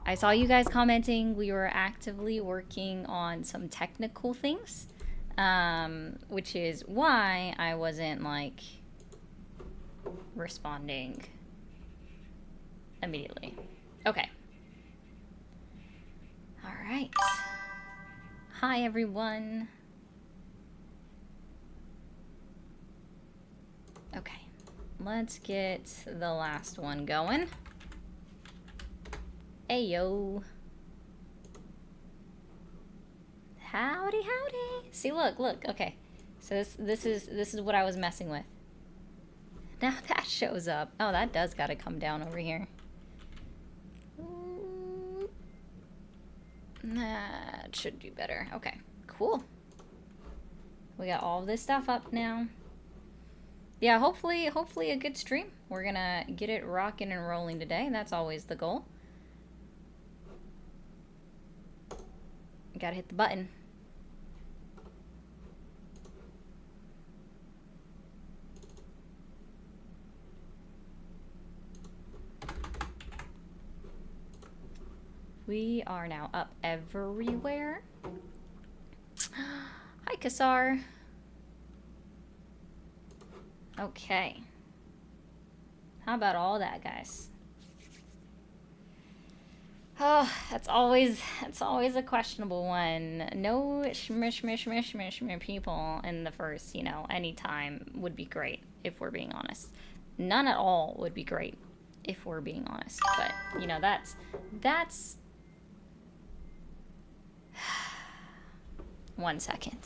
I saw you guys commenting. We were actively working on some technical things, which is why I wasn't, like, responding immediately. Okay. All right. Hi, everyone. Okay. Let's get the last one going. Ayo. Howdy, howdy. See, look. Okay. So this is what I was messing with. Now that shows up. Oh, that does gotta come down over here. That should do better. Okay, cool. We got all this stuff up now. Yeah, hopefully a good stream. We're gonna get it rocking and rolling today. That's always the goal. Gotta hit the button. We are now up everywhere. Hi, Kassar. Okay. How about all that, guys? Oh, that's always a questionable one. No shmish people in the first, you know, any time would be great, if we're being honest. None at all would be great, if we're being honest. But, you know, that's... One second.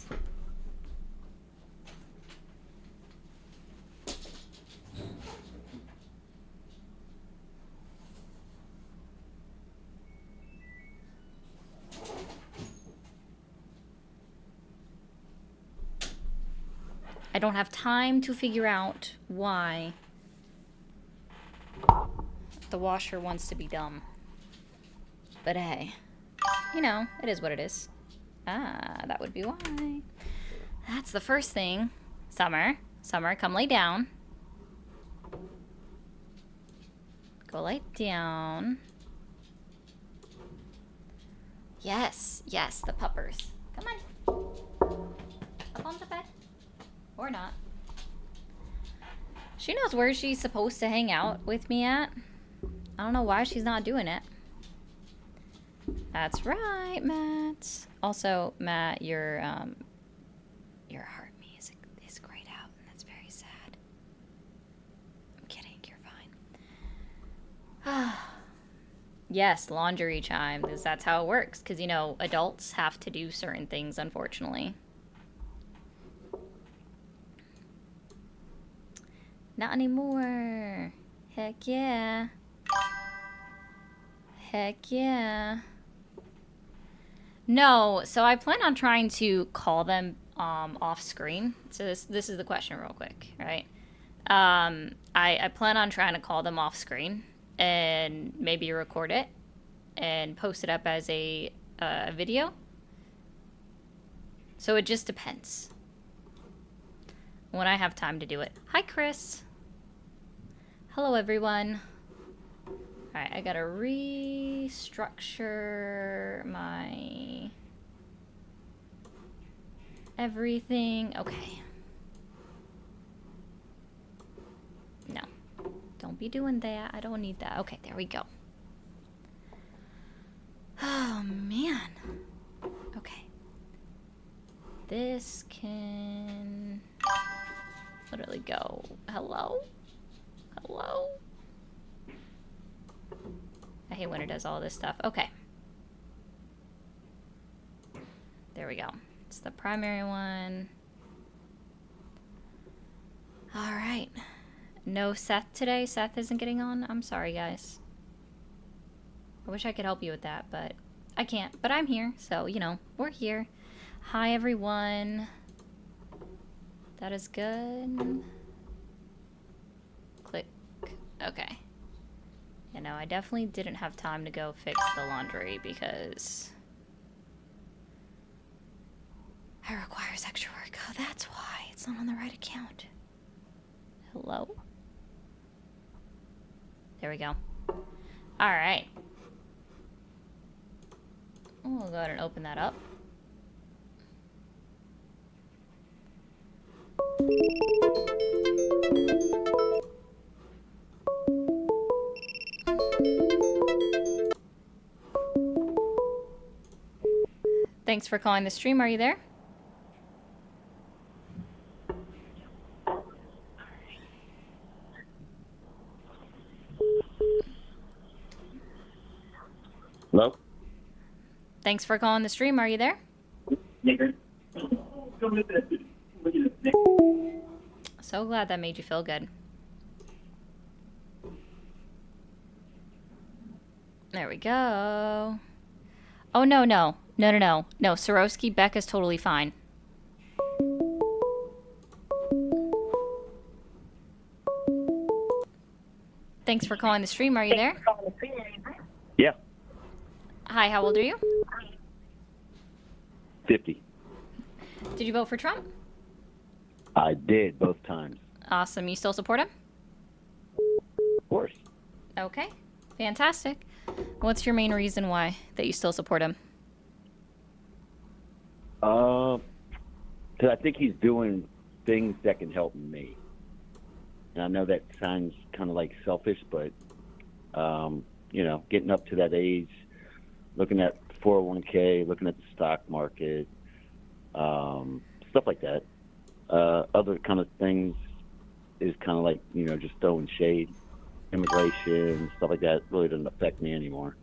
I don't have time to figure out why the washer wants to be dumb. But hey, you know, it is what it is. Ah, that would be why. That's the first thing. Summer, come lay down. Go lay down. Yes, the puppers. Come on. Up on the bed. Or not. She knows where she's supposed to hang out with me at. I don't know why she's not doing it. That's right, Matt. Also, Matt, your heart music is grayed out, and that's very sad. I'm kidding, you're fine. Yes, laundry chime, because that's how it works. Because, you know, adults have to do certain things, unfortunately. Not anymore. Heck yeah. Heck yeah. No, so I plan on trying to call them off screen. So this is the question real quick, right? I plan on trying to call them off screen and maybe record it and post it up as a video. So it just depends when I have time to do it. Hi, Chris. Hello, everyone. Alright, I gotta restructure my everything. Okay. No. Don't be doing that. I don't need that. Okay, there we go. Oh, man. Okay. This can literally go. Hello? Hello? I hate when it does all this stuff. Okay. There we go. It's the primary one. All right. No Seth today. Seth isn't getting on. I'm sorry, guys. I wish I could help you with that, but I can't. But I'm here, so, you know, we're here. Hi, everyone. That is good. Click. Okay. You know, I definitely didn't have time to go fix the laundry because it requires extra work. Oh, that's why. It's not on the right account. Hello? There we go. Alright. We'll go ahead and open that up. Thanks for calling the stream. Are you there? Hello? Thanks for calling the stream. Are you there? So glad that made you feel good. There we go. Oh, no. No, Swarovski, Becca's totally fine. Thanks for calling the stream. Are you there? Yeah. Hi, how old are you? 50. Did you vote for Trump? I did both times. Awesome. You still support him? Of course. Okay. Fantastic. What's your main reason why that you still support him? Because I think he's doing things that can help me. And I know that sounds kind of like selfish, but, you know, getting up to that age, looking at 401k, looking at the stock market, stuff like that. Other kind of things is kind of like, you know, just throwing shade. Immigration, stuff like that really doesn't affect me anymore.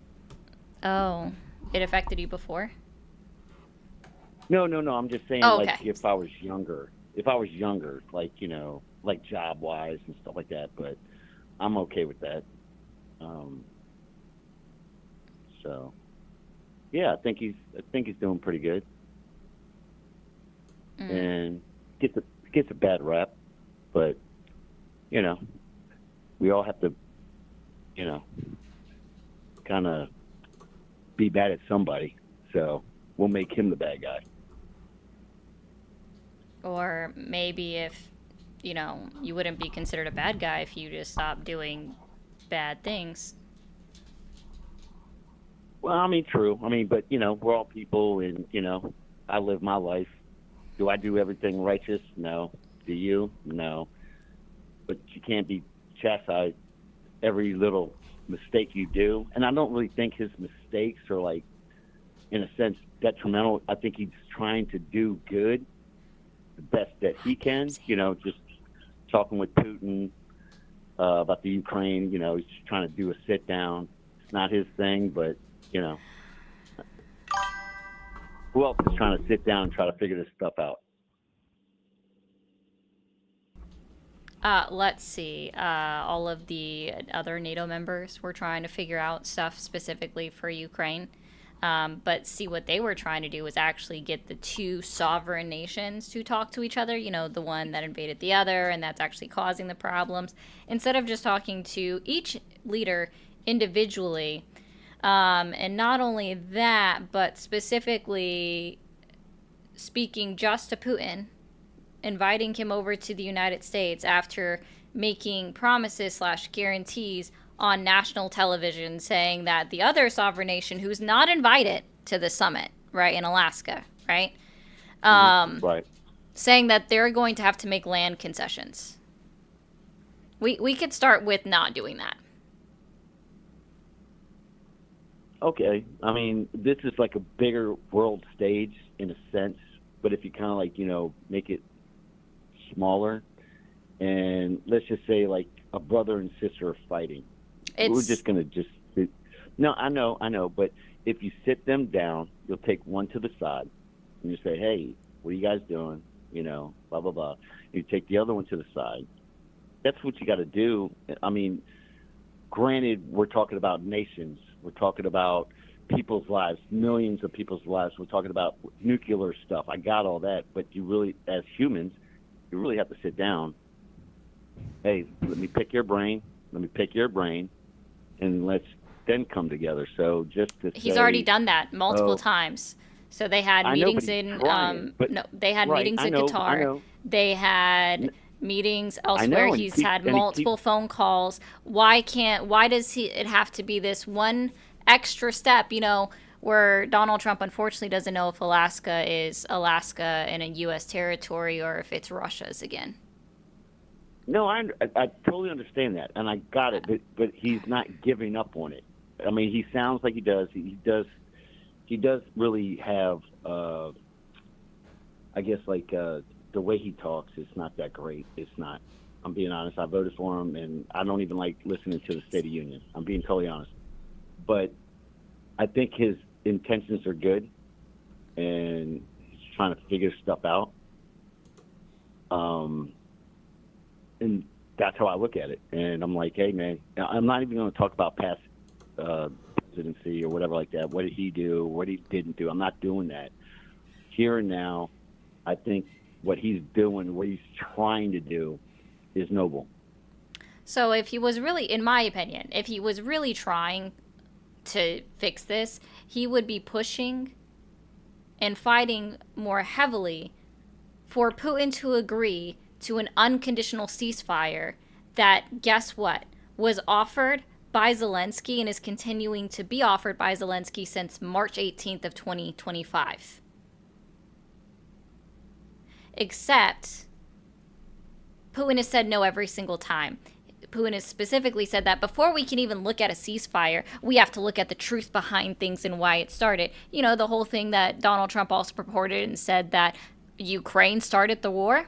Oh, it affected you before? No. I'm just saying, okay. Like, if I was younger, like, you know, like job-wise and stuff like that, but I'm okay with that. So, yeah, I think he's doing pretty good. And gets a bad rap, but, you know, we all have to, you know, kind of be bad at somebody. So we'll make him the bad guy. Or maybe if, you know, you wouldn't be considered a bad guy if you just stopped doing bad things. Well, I mean, true. I mean, but, you know, we're all people and, you know, I live my life. Do I do everything righteous? No. Do you? No. But you can't be chastised every little mistake you do. And I don't really think his mistakes are, like, in a sense, detrimental. I think he's trying to do good, the best that he can. You know, just talking with Putin about the Ukraine, you know, he's just trying to do a sit down. It's not his thing, but, you know, who else is trying to sit down and try to figure this stuff out? Let's see. All of the other NATO members were trying to figure out stuff specifically for Ukraine. But see, what they were trying to do was actually get the two sovereign nations to talk to each other, you know, the one that invaded the other, and that's actually causing the problems, instead of just talking to each leader individually. And not only that, but specifically speaking just to Putin, inviting him over to the United States after making promises / guarantees on national television saying that the other sovereign nation who's not invited to the summit, right, in Alaska, right? Right. Saying that they're going to have to make land concessions. We could start with not doing that. Okay. I mean, this is like a bigger world stage in a sense, but if you kind of like, you know, make it smaller and let's just say like a brother and sister are fighting. We're just going to just no, I know, but if you sit them down, you'll take one to the side and you say, hey, what are you guys doing? You know, blah, blah, blah. You take the other one to the side. That's what you got to do. I mean, granted, we're talking about nations. We're talking about people's lives, millions of people's lives. We're talking about nuclear stuff. I got all that. But you really, as humans, you really have to sit down. Hey, let me pick your brain. And let's then come together. So just to He's say, already done that multiple times. So they had meetings they had meetings in Qatar. They had meetings elsewhere. He's had multiple phone calls. Why does it have to be this one extra step? You know, where Donald Trump unfortunately doesn't know if Alaska is Alaska and a U.S. territory or if it's Russia's again. No, I totally understand that, and I got it, but he's not giving up on it. I mean, he sounds like he does. He does really have, I guess, like the way he talks is not that great. It's not. I'm being honest. I voted for him, and I don't even like listening to the State of the Union. I'm being totally honest. But I think his intentions are good, and he's trying to figure stuff out. And that's how I look at it. And I'm like, hey, man, I'm not even going to talk about past presidency or whatever like that. What did he do? What he didn't do? I'm not doing that. Here and now, I think what he's doing, what he's trying to do, is noble. So if he was really, in my opinion, if he was really trying to fix this, he would be pushing and fighting more heavily for Putin to agree to an unconditional ceasefire that, guess what, was offered by Zelensky and is continuing to be offered by Zelensky since March 18th of 2025. Except Putin has said no every single time. Putin has specifically said that before we can even look at a ceasefire, we have to look at the truth behind things and why it started. You know, the whole thing that Donald Trump also purported and said that Ukraine started the war.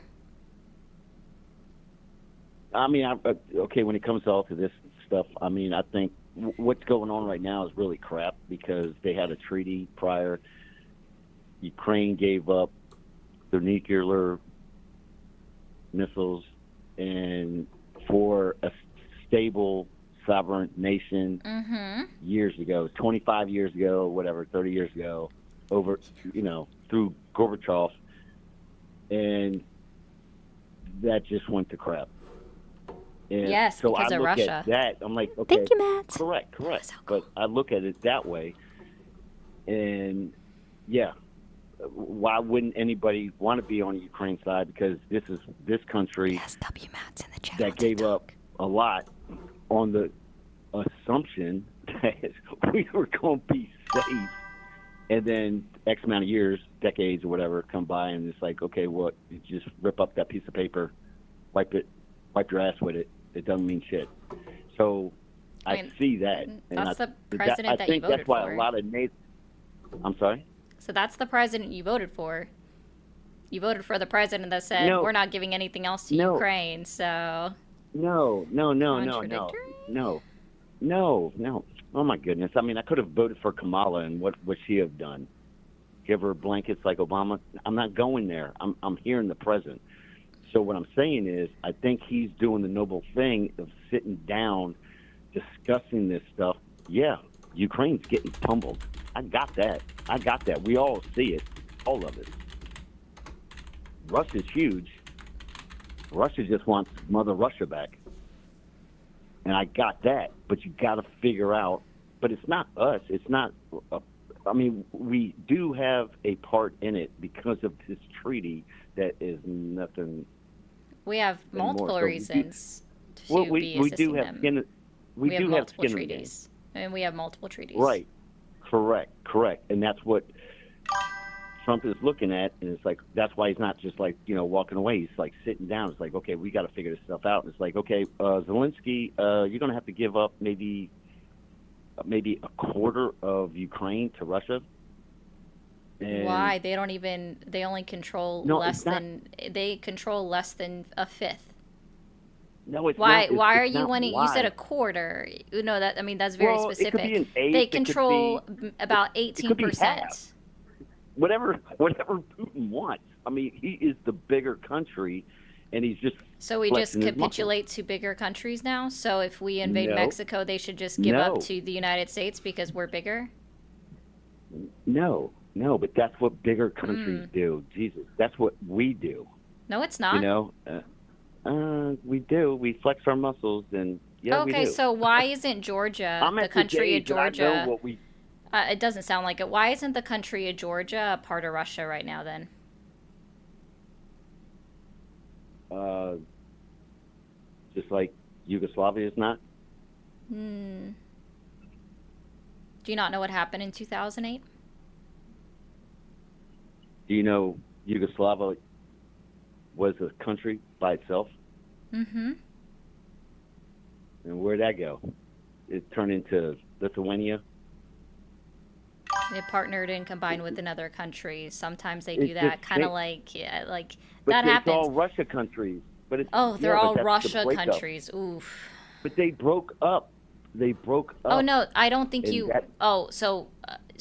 I mean, okay, when it comes to all of this stuff, I mean, I think what's going on right now is really crap because they had a treaty prior. Ukraine gave up their nuclear missiles, and for a stable, sovereign nation years ago, 25 years ago, whatever, 30 years ago, over, through Gorbachev, and that just went to crap. And yes, so because I of look Russia. at that, I'm like, okay, thank you, Matt. Correct. So cool. But I look at it that way, and yeah, why wouldn't anybody want to be on the Ukraine side? Because this is this country Matt's in the chat that gave up a lot on the assumption that we were going to be safe, and then X amount of years, decades or whatever, come by, and it's like, okay, well, you just rip up that piece of paper, wipe your ass with it. It doesn't mean shit. So I see that. That's the president that you voted for. I think that's why a lot of NATO. I'm sorry? So that's the president you voted for. You voted for the president that said, we're not giving anything else to Ukraine, so... No. Oh, my goodness. I mean, I could have voted for Kamala, and what would she have done? Give her blankets like Obama? I'm not going there. I'm here in the present. So what I'm saying is I think he's doing the noble thing of sitting down, discussing this stuff. Yeah, Ukraine's getting pummeled. I got that. We all see it, all of it. Russia's huge. Russia just wants Mother Russia back. And I got that, but you got to figure out, but it's not us. It's not, I mean, we do have a part in it because of this treaty that is nothing. We have multiple reasons to be assisting them. We have multiple treaties. And we have multiple treaties. Right. Correct. And that's what Trump is looking at, and it's like, that's why he's not just like, walking away. He's like sitting down. It's like, okay, we got to figure this stuff out. And it's like, okay, Zelensky, you're going to have to give up maybe a quarter of Ukraine to Russia. And why? They only control they control less than a fifth. No, it's why? not. Why are you wanting? You said a quarter. That's very specific. It could be an eighth. They control about 18%. Whatever Putin wants. I mean, he is the bigger country, and he's just. So we just capitulate to bigger countries now. So if we invade Mexico, they should just give up to the United States because we're bigger. No, but that's what bigger countries do. Jesus, that's what we do. No, it's not. We do. We flex our muscles, and we do. Okay, so why isn't Georgia, the country of Georgia? It doesn't sound like it. Why isn't the country of Georgia a part of Russia right now? Then. Just like Yugoslavia is not. Do you not know what happened in 2008? Do you know Yugoslavia was a country by itself? Mm-hmm. And where'd that go? It turned into Lithuania. They partnered and combined with another country. Sometimes they do It's just that, kind of like, yeah, like but that it's happens. all Russia countries. But it's Oh, they're yeah, but all that's the Russia breakup. countries. Oof. But they broke up. They broke Oh up, no, I don't think and you. that Oh, so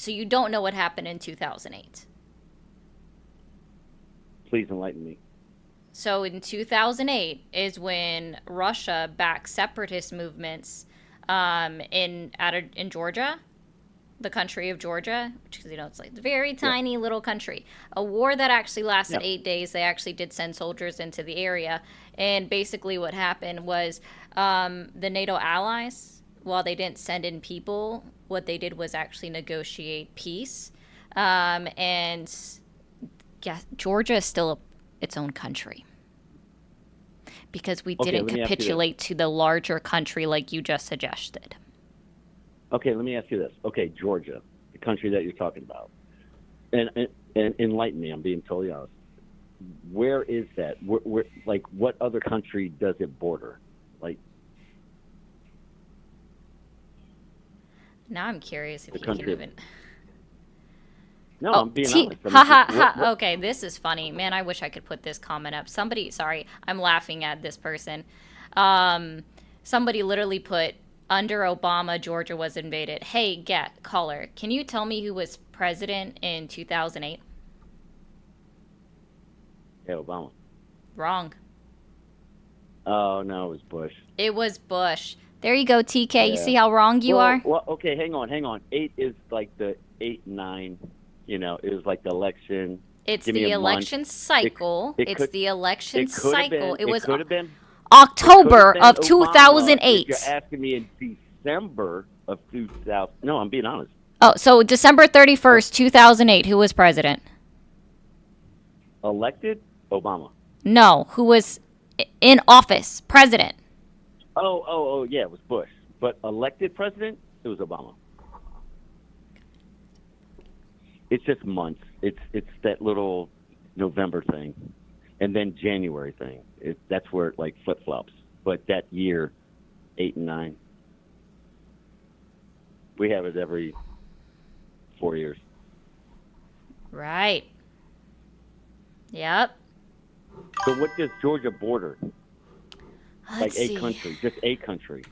you don't know what happened in 2008. please enlighten me. So in 2008 is when Russia backed separatist movements in Georgia, the country of Georgia, which is, it's like a very Yeah, tiny little country. A war that actually lasted yeah. 8 days. They actually did send soldiers into the area, and basically what happened was the NATO allies, while they didn't send in people, what they did was actually negotiate peace. And yeah, Georgia is still its own country because we Okay, didn't let me ask you this. capitulate to the larger country like you just suggested. Okay, let me ask you this. Okay, Georgia, the country that you're talking about, and enlighten me. I'm being totally honest. Where is that? Like, what other country does it border? Like Now I'm curious if the you can country? even. No, Oh, I'm being T. honest. I Ha mean, ha what? ha. Okay, this is funny. Man, I wish I could put this comment up. Somebody, sorry, I'm laughing at this person. Um, Somebody literally put, under Obama, Georgia was invaded. Hey, get caller. Can you tell me who was president in 2008? Yeah, Obama. Wrong. Oh no, it was Bush. It was Bush. There you go, TK. You Yeah. see how wrong you are? Well, okay. Hang on. 8 is like the 8 9. It was like the election. It's Give me a the month. election It cycle. it It's could the election it could have cycle. been It it was could have been it could have October been of Obama if you're 2008. asking me in December of 2000. No, I'm being honest. Oh, so December Uh, 31st, 2008, who was president? Elected Obama. No, who was in office, president? Oh, yeah, it was Bush. But elected president, it was Obama. It's just months. It's that little November thing, and then January thing. That's where it like flip flops. But that year, 8 and 9, we have it every 4 years. Right. Yep. So what does Georgia border? Like Let's a see. country, just a country.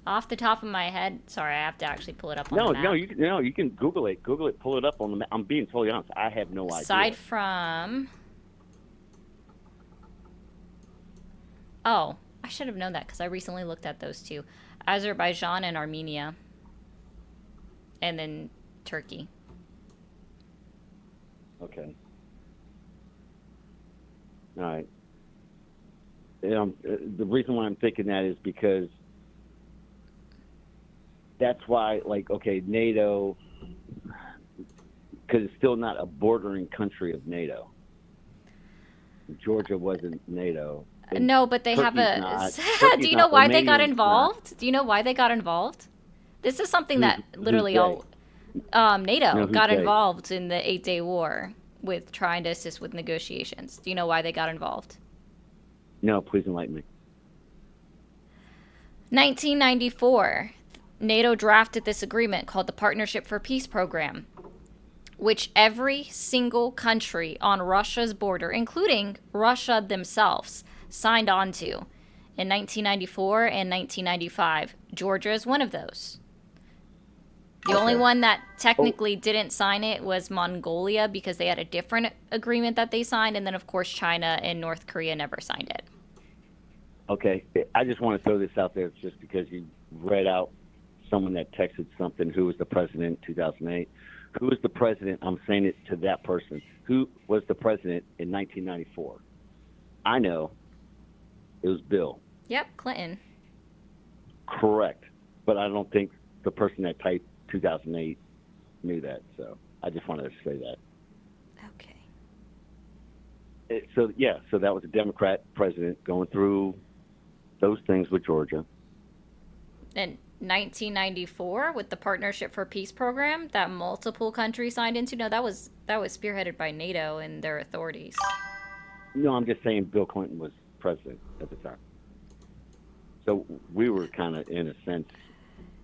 Off the top of my head, sorry, I have to actually pull it up on the No, map. you can Google it. Google it. Pull it up on the map. I'm being totally honest. I have no Aside idea. from. Oh, I should have known that because I recently looked at those two, Azerbaijan and Armenia, and then Turkey. Okay. All right. The reason why I'm thinking that is because that's why, like, okay, NATO, because it's still not a bordering country of NATO. Georgia wasn't NATO. And No, but they have Turkey's a. not. Do Turkey's you know not. why they got Romania's not. involved? Do you know why they got involved? This is something that Who's literally they? all NATO No, who's got they? involved in the 8 Day War with trying to assist with negotiations. Do you know why they got involved? No, please enlighten me. 1994, NATO drafted this agreement called the Partnership for Peace Program, which every single country on Russia's border, including Russia themselves, signed on to in 1994 and 1995. Georgia is one of those. The only Okay. one that Oh, technically didn't sign it was Mongolia because they had a different agreement that they signed. And then, of course, China and North Korea never signed it. okay. I just want to throw this out there just because you read out someone that texted something. Who was the president in 2008? Who was the president? I'm saying it to that person. Who was the president in 1994? I know it was Bill. Yep, Clinton. Correct. But I don't think the person that typed 2008 knew that. So I just wanted to say that. Okay. So that was a Democrat president going through those things with Georgia. And 1994 with the Partnership for Peace program that multiple countries signed into. No, that was spearheaded by NATO and their authorities. No, I'm just saying Bill Clinton was president at the time. So we were kind of, in a sense,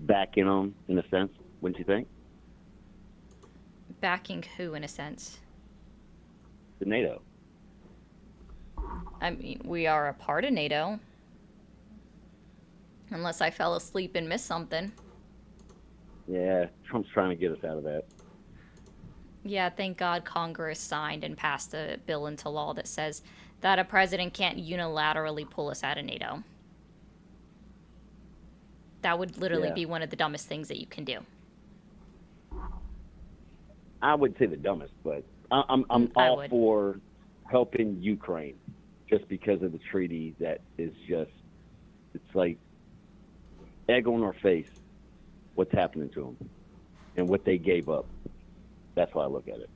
backing him, in a sense, wouldn't you think? Backing who, in a sense? The NATO. I mean, we are a part of NATO. Unless I fell asleep and missed something. Yeah, Trump's trying to get us out of that. Yeah, thank God Congress signed and passed a bill into law that says that a president can't unilaterally pull us out of NATO. That would literally be one of the dumbest things that you can do. I would say the dumbest, but I'm all for helping Ukraine just because of the treaty that is just, it's like egg on our face what's happening to them and what they gave up. That's how I look at it.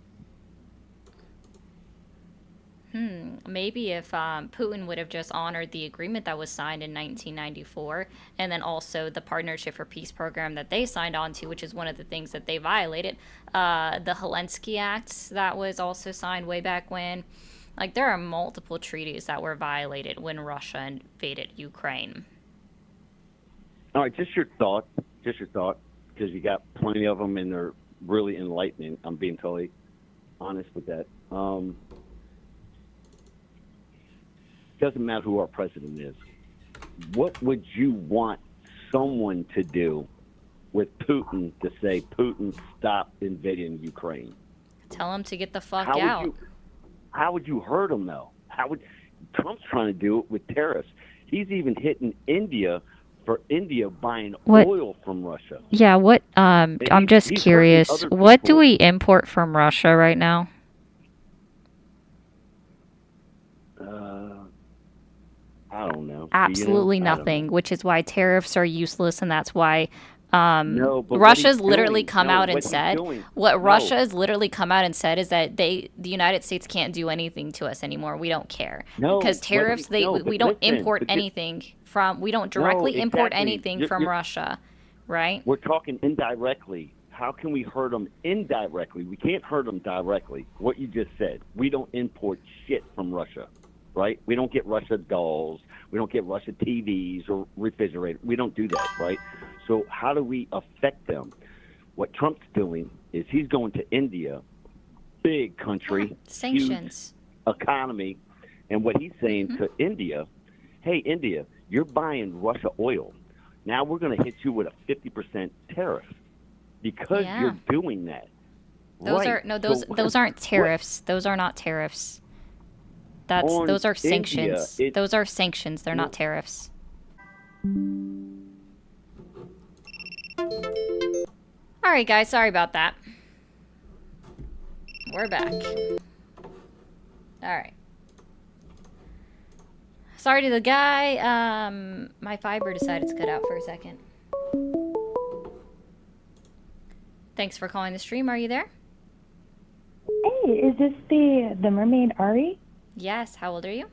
Maybe if Putin would have just honored the agreement that was signed in 1994, and then also the Partnership for Peace program that they signed on to, which is one of the things that they violated, the Helsinki Act that was also signed way back when. Like, there are multiple treaties that were violated when Russia invaded Ukraine. All right, just your thought, because you got plenty of them and they're really enlightening. I'm being totally honest with that. Doesn't matter who our president is. What would you want someone to do with Putin to say, Putin, stop invading Ukraine? Tell him to get the fuck out. How would you hurt him, though? Trump's trying to do it with tariffs. He's even hitting India for India buying oil from Russia. Yeah, I'm just curious. What do we import from Russia right now? I don't know. Absolutely nothing, which is why tariffs are useless, and that's why Russia's literally come out and said Russia's literally come out and said is that the United States can't do anything to us anymore. We don't care because tariffs. We don't import anything from. We don't directly import anything from Russia, right? We're talking indirectly. How can we hurt them indirectly? We can't hurt them directly. What you just said. We don't import shit from Russia. Right? We don't get Russia dolls. We don't get Russia TVs or refrigerators. We don't do that, right? So how do we affect them? What Trump's doing is he's going to India, big country, sanctions, huge economy, and what he's saying to India, hey, India, you're buying Russia oil. Now we're going to hit you with a 50% tariff because you're doing that. Those aren't tariffs. Those are not tariffs. Those are sanctions. Those are sanctions. They're not tariffs. All right, guys. Sorry about that. We're back. All right. Sorry to the guy. My fiber decided to cut out for a second. Thanks for calling the stream. Are you there? Hey, is this the mermaid Ari? Yes. How old are you?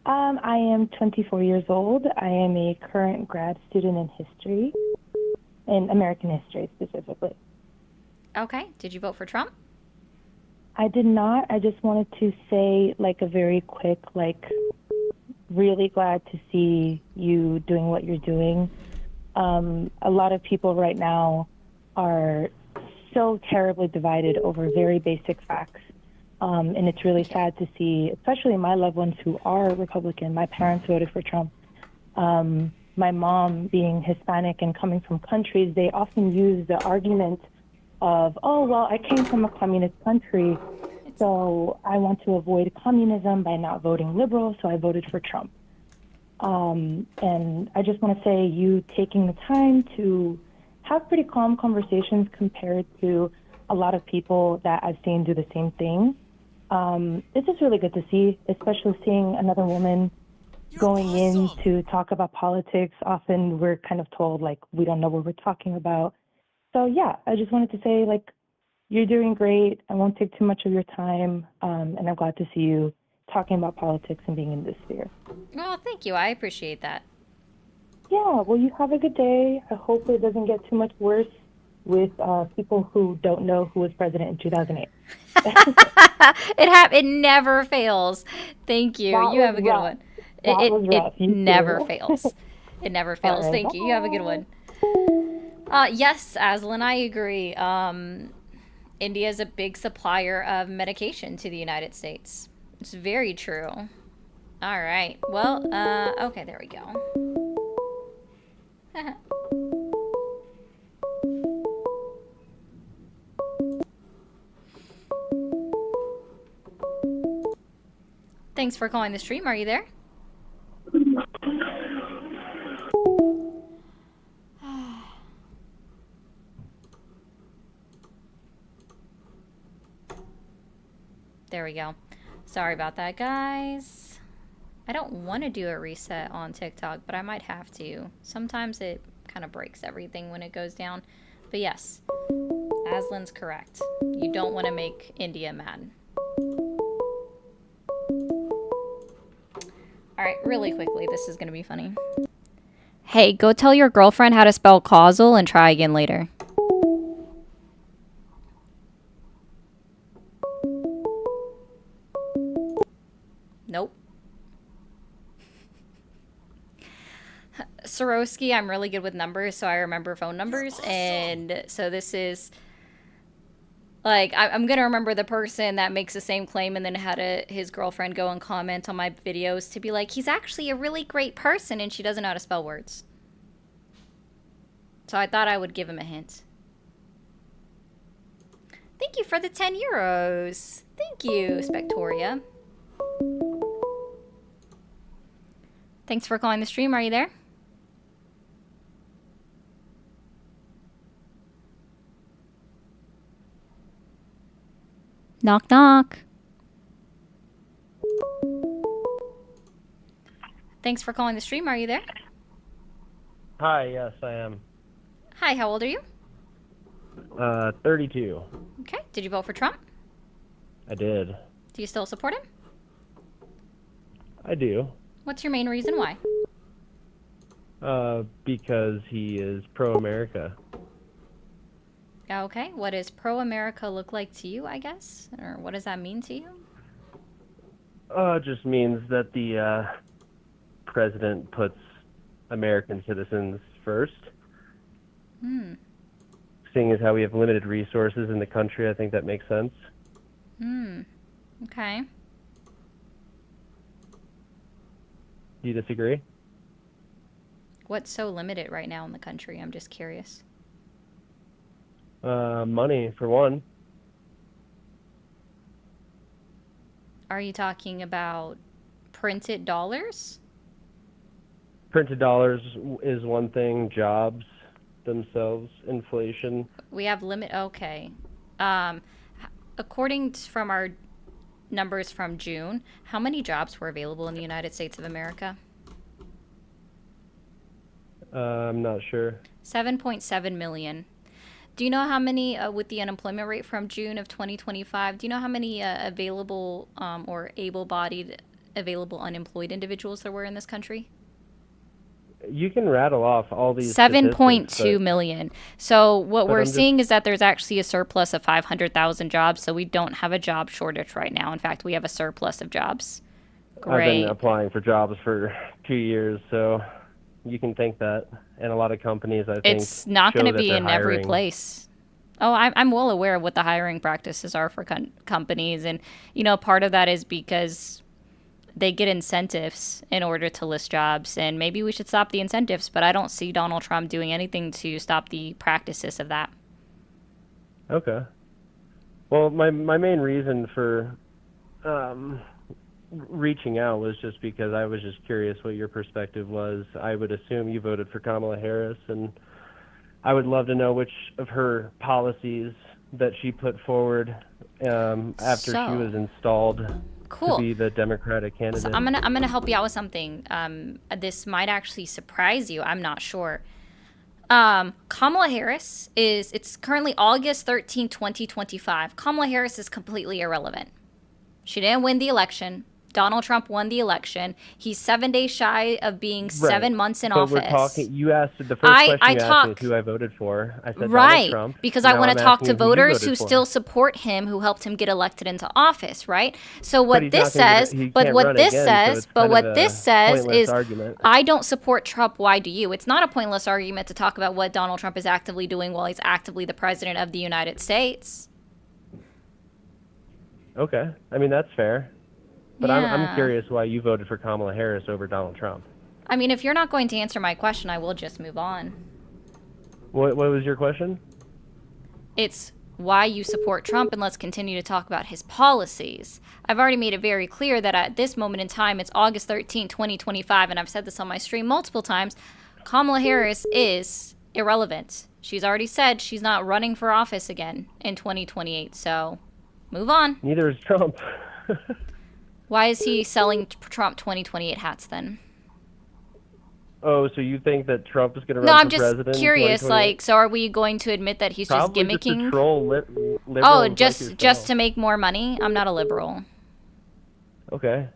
I am 24 years old. I am a current grad student in history, in American history specifically. Okay. Did you vote for Trump? I did not. I just wanted to say, a very quick, really glad to see you doing what you're doing. A lot of people right now are so terribly divided over very basic facts. And it's really sad to see, especially my loved ones who are Republican. My parents voted for Trump. My mom, being Hispanic and coming from countries, they often use the argument of, oh, well, I came from a communist country, so I want to avoid communism by not voting liberal, so I voted for Trump. And I just want to say you taking the time to have pretty calm conversations compared to a lot of people that I've seen do the same thing. It's just really good to see, especially seeing another woman going in to talk about politics. Often we're kind of told, we don't know what we're talking about. So, yeah, I just wanted to say, you're doing great. I won't take too much of your time, and I'm glad to see you talking about politics and being in this sphere. Well, thank you. I appreciate that. Yeah, well, you have a good day. I hope it doesn't get too much worse with people who don't know who was president in 2008. It never fails. Thank you. That You was have a good rough. one. That was It rough. You never too. fails. It never All fails. right, Thank you. You have a good bye. one. Yes, Aslan, I agree. India is a big supplier of medication to the United States. It's very true. All right. Well, okay, there we go. Thanks for calling the stream. Are you there? There we go. Sorry about that, guys. I don't want to do a reset on TikTok, but I might have to. Sometimes it kind of breaks everything when it goes down. But yes, Aslan's correct. You don't want to make India mad. Alright, really quickly, this is going to be funny. Hey, go tell your girlfriend how to spell causal and try again later. Nope. Swarovski, I'm really good with numbers, so I remember phone numbers. And so this is... Like, I'm going to remember the person that makes the same claim and then had his girlfriend go and comment on my videos to be like, he's actually a really great person, and she doesn't know how to spell words. So I thought I would give him a hint. Thank you for the 10 euros. Thank you, Spectoria. Thanks for calling the stream. Are you there? Knock, knock. Thanks for calling the stream. Are you there? Hi, yes, I am. Hi, how old are you? 32. Okay. Did you vote for Trump? I did. Do you still support him? I do. What's your main reason why? Because he is pro-America. Okay. What does pro-America look like to you, I guess? Or what does that mean to you? It just means that the president puts American citizens first. Seeing as how we have limited resources in the country, I think that makes sense. Okay. Do you disagree? What's so limited right now in the country? I'm just curious. Money, for one. Are you talking about printed dollars? Printed dollars is one thing, jobs themselves, inflation. We have limit. Okay. According from our numbers from June, how many jobs were available in the United States of America? I'm not sure. 7.7 million. Do you know how many, with the unemployment rate from June of 2025, do you know how many available or able-bodied, available unemployed individuals there were in this country? You can rattle off all these 7.2 million. So what we're just seeing is that there's actually a surplus of 500,000 jobs, so we don't have a job shortage right now. In fact, we have a surplus of jobs. Great. I've been applying for jobs for 2 years, so you can think that. And a lot of companies, I think, It's not going to be in every hiring. place. Oh, I'm well aware of what the hiring practices are for companies. And, you know, part of that is because they get incentives in order to list jobs. And maybe we should stop the incentives, but I don't see Donald Trump doing anything to stop the practices of that. Okay. Well, my main reason for reaching out was just because I was just curious what your perspective was. I would assume you voted for Kamala Harris, and I would love to know which of her policies that she put forward after she was installed to be the Democratic candidate. So I'm gonna help you out with something. This might actually surprise you. I'm not sure. Kamala Harris it's currently August 13, 2025. Kamala Harris is completely irrelevant. She didn't win the election. Donald Trump won the election. He's 7 days shy of being 7 months in but office. We're talking. You asked the first question you asked me is who I voted for. I said Donald Trump. Because I want to talk to voters who for. still support him, who helped him get elected into office, right? So what But this says, is, argument. I don't support Trump. Why do you? It's not a pointless argument to talk about what Donald Trump is actively doing while he's actively the president of the United States. Okay, I mean that's fair. But Yeah. I'm curious why you voted for Kamala Harris over Donald Trump. I mean, if you're not going to answer my question, I will just move on. What was your question? It's why you support Trump, and let's continue to talk about his policies. I've already made it very clear that at this moment in time, it's August 13, 2025, and I've said this on my stream multiple times, Kamala Harris is irrelevant. She's already said she's not running for office again in 2028, so move on. Neither is Trump. Why is he selling Trump 2028 hats then? Oh, so you think that Trump is going to run No, I'm for president? just curious. Like, so are we going to admit that he's Probably just gimmicking? Just to troll liberals Oh, like just yourself. to make more money? I'm not a liberal. Okay.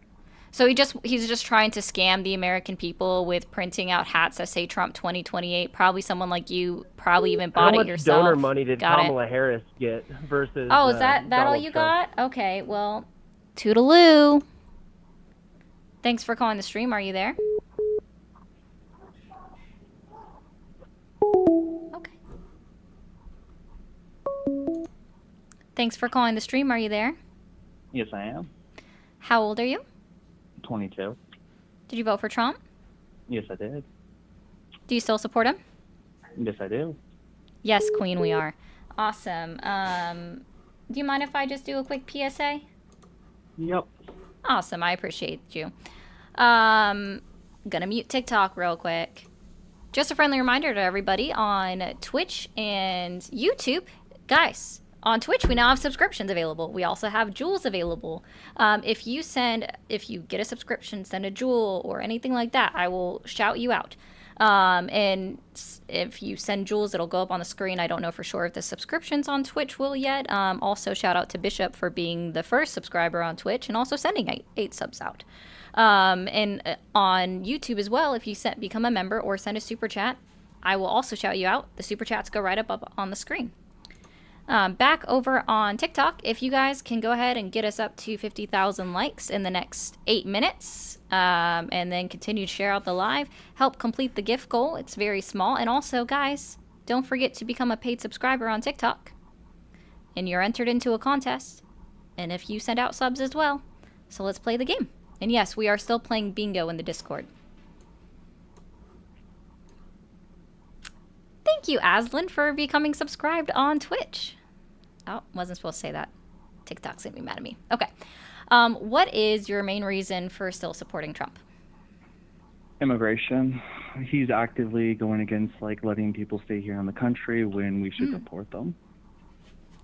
So he's just trying to scam the American people with printing out hats that say Trump 2028. Probably someone like you probably even bought it yourself. How much donor money did Got Kamala Harris get versus? Oh, is that all Donald you Trump? got? Okay, well, toodaloo. Thanks for calling the stream. Are you there? Okay. Thanks for calling the stream. Are you there? Yes, I am. How old are you? 22. Did you vote for Trump? Yes, I did. Do you still support him? Yes, I do. Yes, Queen, we are. Awesome. Do you mind if I just do a quick PSA? Yep. Awesome. I appreciate you. Gonna mute TikTok real quick. Just a friendly reminder to everybody on Twitch and YouTube. Guys, on Twitch, we now have subscriptions available. We also have jewels available. If you get a subscription, send a jewel or anything like that, I will shout you out. And if you send jewels, it'll go up on the screen. I don't know for sure if the subscriptions on Twitch will yet. Also, shout out to Bishop for being the first subscriber on Twitch and also sending eight subs out. And on YouTube as well, if you become a member or send a super chat, I will also shout you out. The super chats go right up on the screen. Back over on TikTok, if you guys can go ahead and get us up to 50,000 likes in the next 8 minutes, and then continue to share out the live, help complete the gift goal. It's very small. And also, guys, don't forget to become a paid subscriber on TikTok, and you're entered into a contest. And if you send out subs as well, so let's play the game. And yes, we are still playing bingo in the Discord. Thank you, Aslan, for becoming subscribed on Twitch. Oh, wasn't supposed to say that. TikTok's gonna be mad at me. Okay. What is your main reason for still supporting Trump? Immigration. He's actively going against letting people stay here in the country when we should deport them.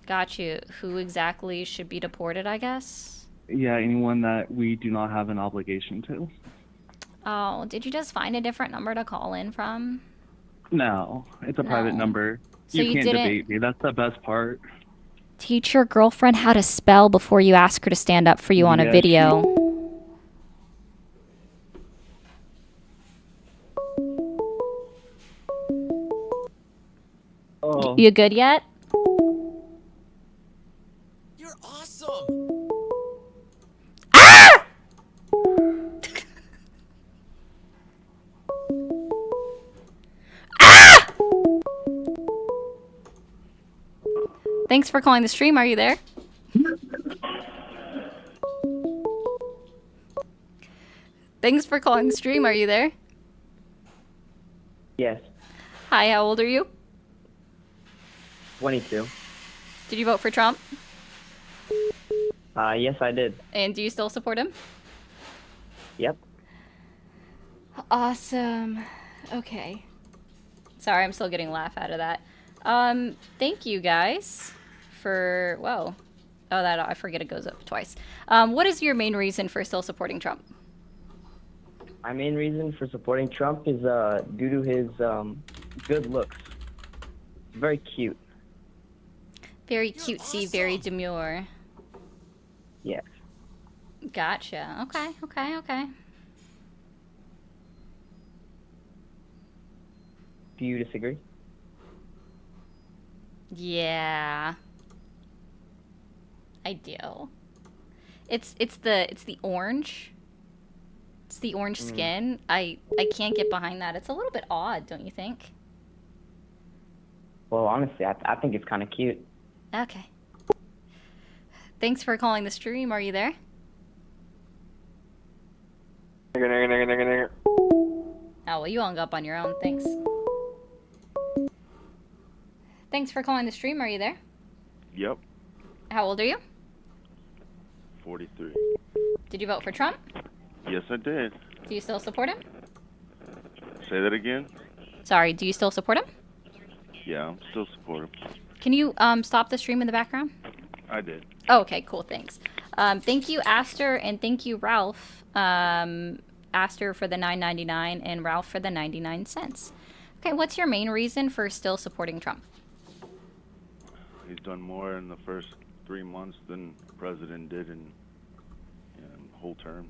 Got you. Who exactly should be deported, I guess? Yeah, anyone that we do not have an obligation to. Oh, did you just find a different number to call in from? No, it's a private number. So you can't didn't debate me. That's the best part. teach your girlfriend how to spell before you ask her to stand up for you on a video? Oh. You good yet? You're awesome. Thanks for calling the stream. Are you there? Thanks for calling the stream. Are you there? Yes, Hi, how old are you? 22. Did you vote for Trump? Yes, I did. And do you still support him? Yep. Awesome. Okay. Sorry, I'm still getting a laugh out of that. Thank you guys for, whoa. Oh, that, I forget it goes up twice. What is your main reason for still supporting Trump? My main reason for supporting Trump is due to his good looks. Very cute. Very cutesy, very demure. Yes. Gotcha. Okay, okay, okay. Do you disagree? Yeah, I do. It's the orange. It's the orange skin. I can't get behind that. It's a little bit odd, don't you think? Well, honestly, I think it's kind of cute. Okay. Thanks for calling the stream. Are you there? Oh, well, you hung up on your own. Thanks. Thanks for calling the stream. Are you there? Yep, How old are you? 43. Did you vote for Trump? Yes, I did. Do you still support him? Say that again? Sorry, do you still support him? Yeah, I'm still supportive. Can you stop the stream in the background? I did. Oh, okay, cool, thanks. Thank you, Aster, and thank you, Ralph. Aster for the $9.99 and Ralph for the 99 cents. Okay, what's your main reason for still supporting Trump? He's done more in the first 3 months than the president did in the whole term.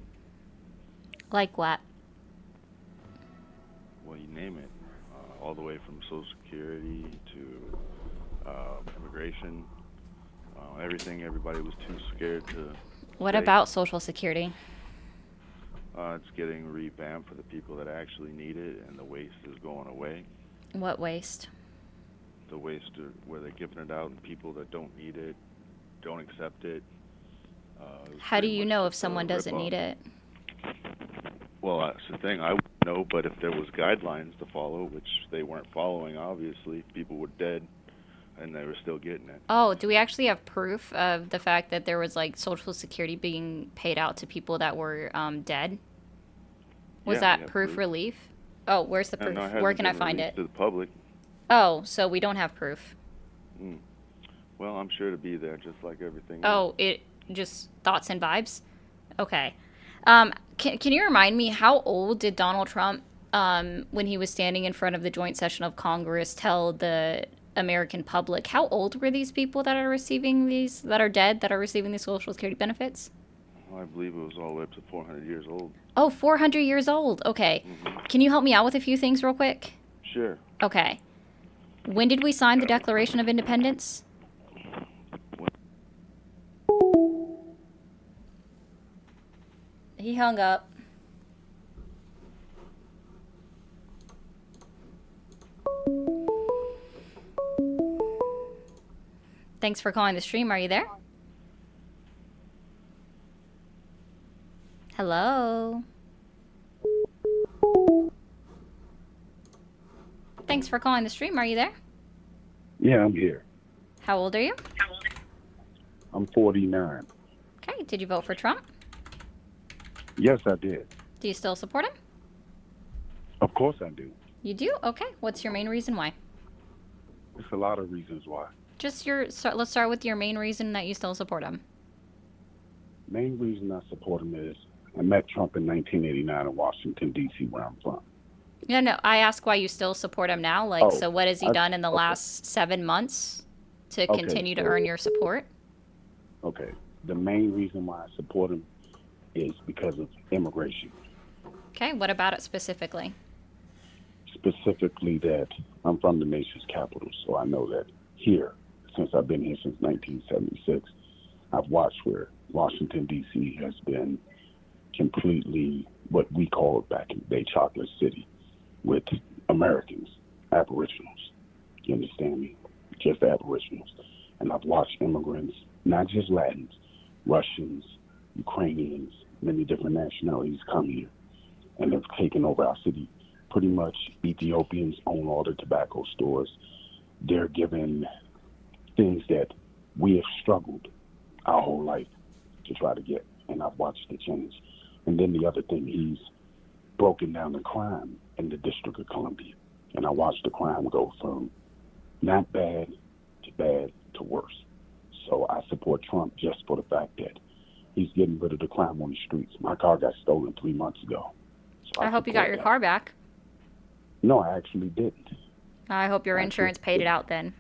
Like what? Well, you name it. All the way from Social Security to immigration. Everything, everybody was too scared to What say. about Social Security? It's getting revamped for the people that actually need it, and the waste is going away. What waste? The waste where they're giving it out, and people that don't need it, don't accept it. How do you know if someone doesn't rip-off. need it? Well, that's the thing. I wouldn't know, but if there was guidelines to follow, which they weren't following, obviously, people were dead, and they were still getting it. Oh, do we actually have proof of the fact that there was like Social Security being paid out to people that were dead? Was Yeah, we that have proof proof. relief? Oh, where's the proof? No, it Where hasn't can I been find released it? to the public. Oh, so we don't have proof. Well, I'm sure to be there, just like everything. Oh, it just thoughts and vibes? Okay. Can you remind me, how old did Donald Trump, when he was standing in front of the joint session of Congress, tell the American public, how old were these people that are receiving these, that are dead, that are receiving these Social Security benefits? I believe it was all the way up to 400 years old. Oh, 400 years old. Okay. Can you help me out with a few things real quick? Sure. Okay. When did we sign the Declaration of Independence? He hung up. Thanks for calling the stream. Are you there? Hello? Thanks for calling the stream. Are you there? Yeah, I'm here. How old are you? I'm 49. Okay. Did you vote for Trump? Yes, I did. Do you still support him? Of course I do. You do? Okay. What's your main reason why? There's a lot of reasons why. Just let's start with your main reason that you still support him. Main reason I support him is I met Trump in 1989 in Washington, D.C., where I'm from. Yeah, no, I ask why you still support him now. Like, Oh, so what has he done in the last 7 months to Okay, continue to so- earn your support? Okay. The main reason why I support him is because of immigration. Okay, what about it specifically? Specifically that I'm from the nation's capital, so I know that here, since I've been here since 1976, I've watched where Washington, D.C. has been completely what we called back in the day chocolate city with Americans, aboriginals. You understand me? Just aboriginals. And I've watched immigrants, not just Latins, Russians, Ukrainians, many different nationalities come here and have taken over our city. Pretty much Ethiopians own all the tobacco stores. They're given things that we have struggled our whole life to try to get, and I've watched it change. And then the other thing, he's broken down the crime in the District of Columbia, and I watched the crime go from not bad to worse. So I support Trump just for the fact that he's getting rid of the crime on the streets. My car got stolen 3 months ago. So I hope you got support your that. car back. No, I actually didn't. I hope your insurance paid it out then.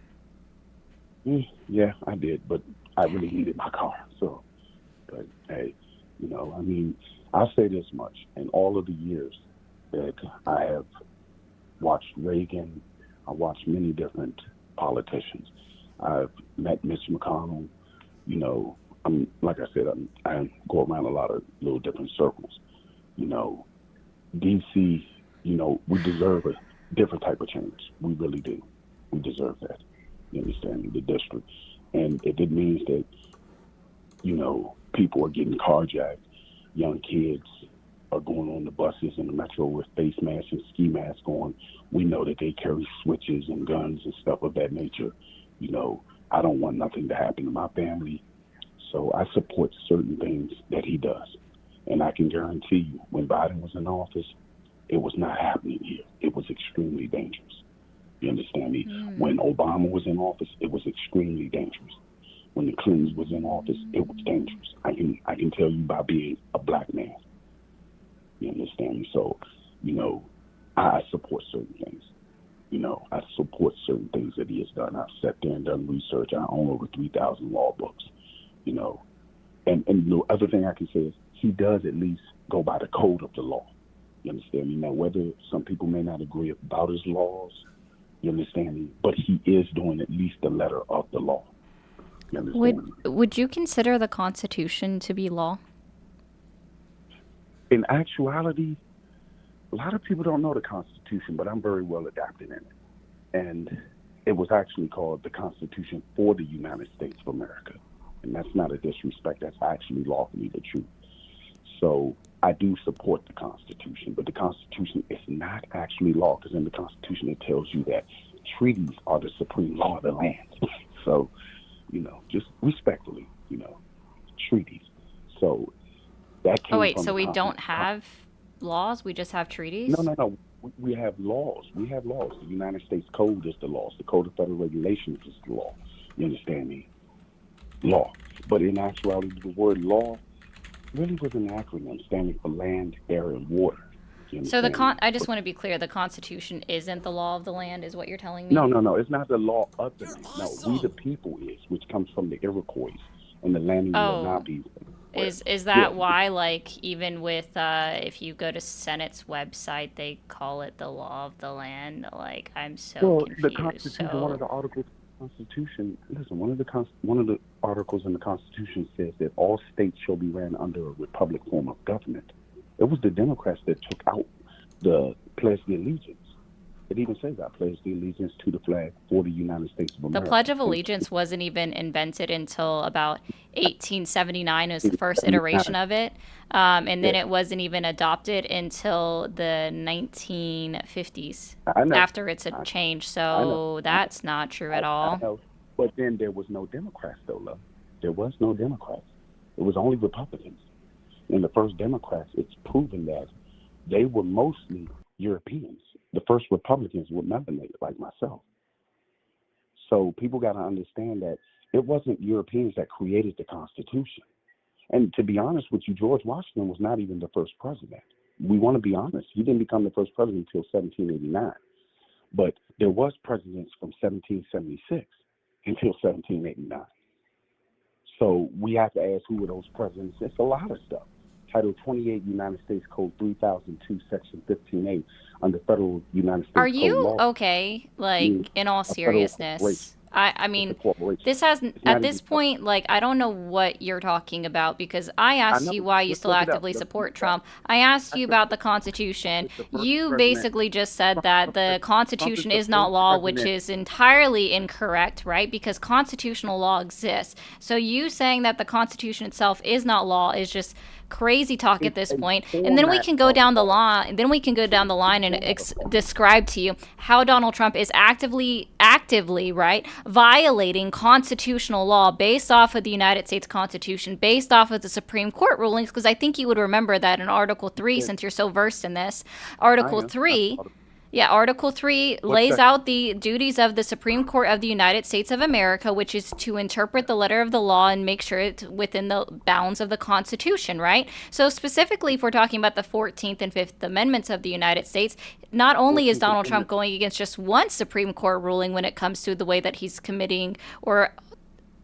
Yeah, I did, but I really needed my car. So, but hey, You know, I mean, I'll say this much: in all of the years that I have watched Reagan, I watched many different politicians. I've met Mitch McConnell. You know, I'm like I said, I go around a lot of little different circles. You know, DC. You know, we deserve a different type of change. We really do. We deserve that. You understand? The district, and if it means that, you know, people are getting carjacked, young kids are going on the buses and the metro with face masks and ski masks on. We know that they carry switches and guns and stuff of that nature. You know, I don't want nothing to happen to my family, so I support certain things that he does. And I can guarantee you, when Biden was in office, it was not happening here. It was extremely dangerous. You understand me? When Obama was in office, it was extremely dangerous. When the Clintons was in office, it was dangerous. I can tell you by being a black man. You understand me? So, you know, I support certain things. You know, I support certain things that he has done. I've sat there and done research. I own over 3,000 law books. You know, and the other thing I can say is he does at least go by the code of the law. You understand me? Now, whether some people may not agree about his laws, you understand me? But he is doing at least the letter of the law. You understand me? Would you consider the Constitution to be law? In actuality, a lot of people don't know the Constitution, but I'm very well adapted in it. And it was actually called the Constitution for the United States of America. And that's not a disrespect. That's actually lawfully the truth. So I do support the Constitution, but the Constitution is not actually law, because in the Constitution it tells you that treaties are the supreme law of the land. So, you know, just respectfully, you know, treaties. So that came Oh, wait, from so the we don't Constitution. have laws? We just have treaties? No. We have laws. We have laws. The United States Code is the laws. The Code of Federal Regulations is the law. You understand me? Law. But in actuality, the word law really was an acronym standing for land, air, and water. So I just want to be clear, the Constitution isn't the law of the land, is what you're telling me? No. It's not the law of the land. Awesome. No, we the people is, which comes from the Iroquois and the landing of the Lenape. Is that why, like, even with, if you go to Senate's website, they call it the law of the land? Like, I'm so confused. The Constitution, one of the articles of the Constitution, listen, one of the articles in the Constitution says that all states shall be ran under a republic form of government. It was the Democrats that took out the Pledge of Allegiance. It even says I pledge the allegiance to the flag for the United States of America. The Pledge of Allegiance wasn't even invented until about 1879. It was the first iteration of it. And then it wasn't even adopted until the 1950s after it's a change. So that's not true at all. I know. But then there was no Democrats, though, love. There was no Democrats. It was only Republicans. And the first Democrats, it's proven that they were mostly Europeans. The first Republicans were melanated like myself. So people got to understand that it wasn't Europeans that created the Constitution. And to be honest with you, George Washington was not even the first president. We want to be honest. He didn't become the first president until 1789. But there was presidents from 1776 until 1789. So we have to ask who were those presidents. It's a lot of stuff. Title 28 United States Code 3002, Section 15A, under federal United States Are Code you law. okay? Like, in all seriousness, I mean, this hasn't, at this point, like, I don't know what you're talking about, because I asked you why you still actively support Trump. I asked you about the Constitution. You basically just said that the Constitution is not law, which is entirely incorrect, right? Because constitutional law exists. So you saying that the Constitution itself is not law is just crazy talk at this point. And then we can go down the line. And describe to you how Donald Trump is actively, right, violating constitutional law based off of the United States Constitution, based off of the Supreme Court rulings. Because I think you would remember that in Article 3, since you're so versed in this, Article 3 lays out the duties of the Supreme Court of the United States of America, which is to interpret the letter of the law and make sure it's within the bounds of the Constitution, right? So specifically, if we're talking about the 14th and 5th Amendments of the United States, not only is Donald Trump going against just one Supreme Court ruling when it comes to the way that he's committing or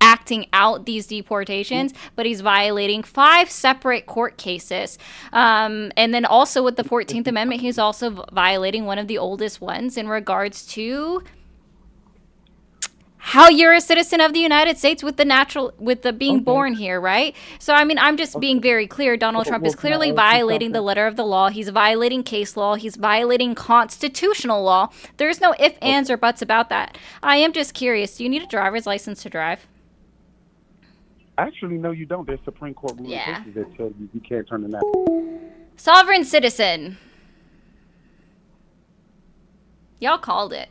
acting acting out these deportations, but he's violating 5 separate court cases. And then also with the 14th Amendment, he's also violating one of the oldest ones in regards to how you're a citizen of the United States with the being born here, right? So, I mean, I'm just being very clear. Donald Trump is clearly violating the letter of the law. He's violating case law. He's violating constitutional law. There's no ifs, ands, or buts about that. I am just curious. Do you need a driver's license to drive? Actually, no, you don't. There's Supreme Court ruling cases that tell you can't turn in that. Sovereign citizen. Y'all called it.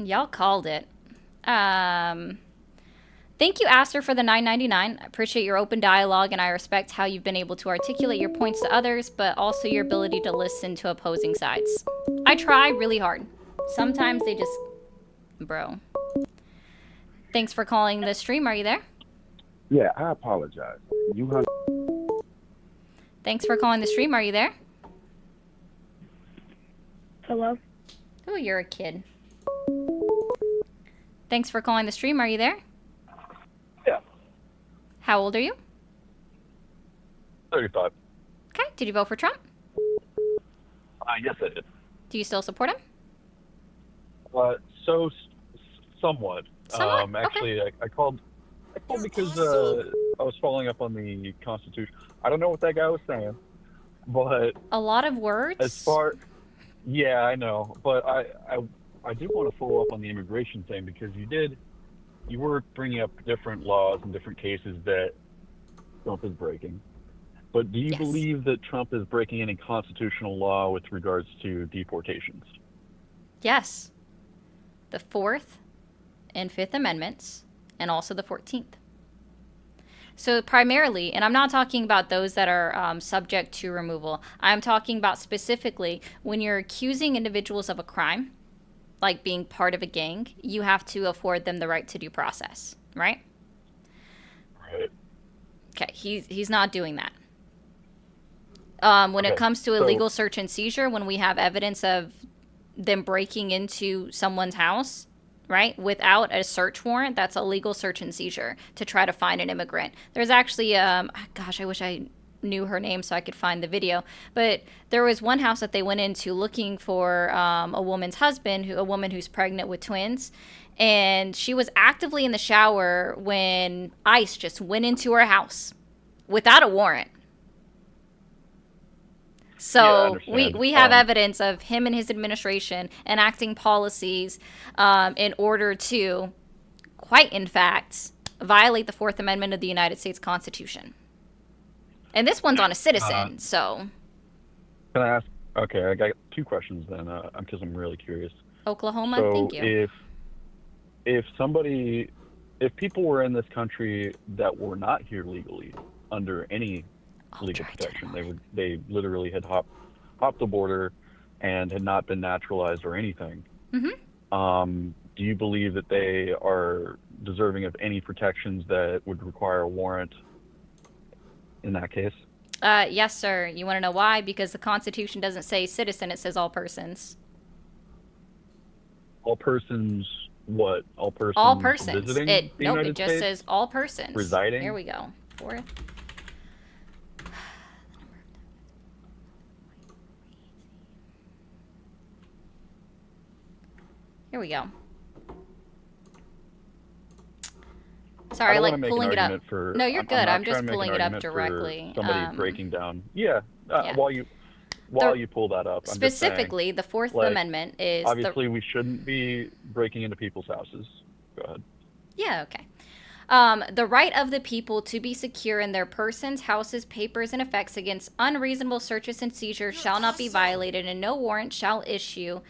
Y'all called it. Thank you, Aster, for the $9.99. I appreciate your open dialogue, and I respect how you've been able to articulate your points to others, but also your ability to listen to opposing sides. I try really hard. Sometimes they just... Bro. Thanks for calling the stream. Are you there? Yeah, I apologize. Thanks for calling the stream. Are you there? Hello? Oh, you're a kid. Thanks for calling the stream. Are you there? Yeah. How old are you? 35. Okay. Did you vote for Trump? Yes, I did. Do you still support him? Somewhat. Actually, okay. I called because I was following up on the Constitution. I don't know what that guy was saying, but a lot of words. Yeah, I know, but I do want to follow up on the immigration thing because you were bringing up different laws and different cases that Trump is breaking. But do you believe that Trump is breaking any constitutional law with regards to deportations? Yes. The 4th and 5th Amendments, and also the 14th. So primarily, and I'm not talking about those that are subject to removal. I'm talking about specifically when you're accusing individuals of a crime, like being part of a gang, you have to afford them the right to due process, right? Right. Okay, he's not doing that. When it comes to illegal search and seizure, when we have evidence of them breaking into someone's house, right, without a search warrant, that's a legal search and seizure to try to find an immigrant. There's actually, gosh, I wish I knew her name so I could find the video, but there was one house that they went into looking for a woman's husband, a woman who's pregnant with twins, and she was actively in the shower when ICE just went into her house without a warrant. So we have evidence of him and his administration enacting policies in order to, quite in fact, violate the 4th Amendment of the United States Constitution. And this one's on a citizen, so. Can I ask? Okay, I got 2 questions then, because I'm really curious. Oklahoma, so thank you. If people were in this country that were not here legally, under any legal protection, they literally had hopped the border and had not been naturalized or anything. Mm-hmm. Do you believe that they are deserving of any protections that would require a warrant in that case? Yes, sir. You want to know why? Because the Constitution doesn't say citizen, it says all persons. All persons what? All persons visiting the United it just States? says all persons. Residing? Here we go. 4th. Here we go. Sorry, like pulling it up. No, you're good. I'm just pulling it up directly. Somebody breaking down. Yeah. While you pull that up, specifically, the 4th Amendment is obviously we shouldn't be breaking into people's houses. Go ahead. Yeah. Okay. The right of the people to be secure in their persons, houses, papers, and effects against unreasonable searches and seizures shall not be violated, and no warrant shall issue.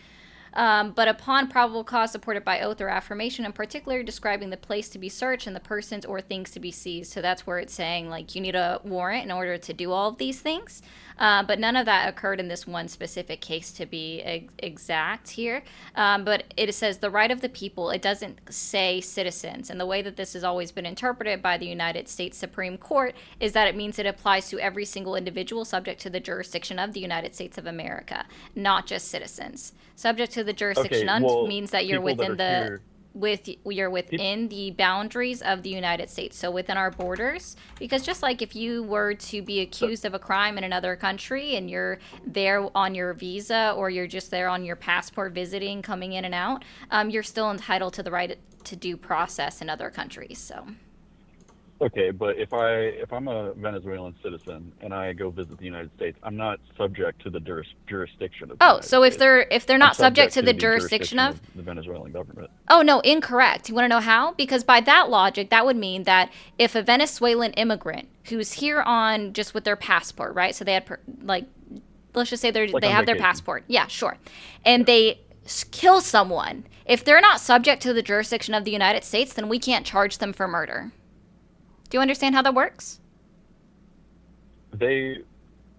But upon probable cause supported by oath or affirmation, in particular describing the place to be searched and the persons or things to be seized. So that's where it's saying, like, you need a warrant in order to do all of these things. But none of that occurred in this one specific case, to be exact here. But it says the right of the people. It doesn't say citizens. And the way that this has always been interpreted by the United States Supreme Court is that it means it applies to every single individual subject to the jurisdiction of the United States of America, not just citizens. Subject to to the jurisdiction Okay, well, means that you're people that within are the here, you're within the boundaries of the United States, so within our borders. Because just like if you were to be accused of a crime in another country and you're there on your visa, or you're just there on your passport visiting, coming in and out, you're still entitled to the right to due process in other countries. So. okay, but if I'm a Venezuelan citizen and I go visit the United States, I'm not subject to the jurisdiction of the Oh, United so States. if they're I'm not subject to the jurisdiction jurisdiction of the Venezuelan government. Oh, no, incorrect. You want to know how? Because by that logic, that would mean that if a Venezuelan immigrant who's here on just with their passport, right? So they had, let's just say they have their passport. Yeah, sure. And they kill someone. If they're not subject to the jurisdiction of the United States, then we can't charge them for murder. Do you understand how that works? They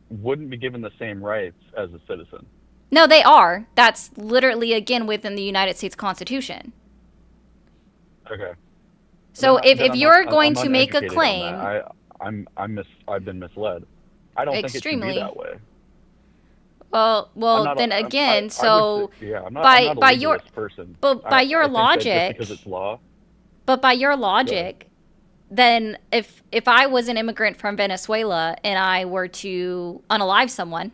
wouldn't be given the same rights as a citizen. No, they are. That's literally, again, within the United States Constitution. Okay. So if you're going I'm to make a uneducated claim, on that. I've been misled. I don't think it should extremely. be that way. well, then again, so I'm not by a by your legalist person. but by your I think that logic, just because it's law. but by your logic, then if I was an immigrant from Venezuela and I were to unalive someone,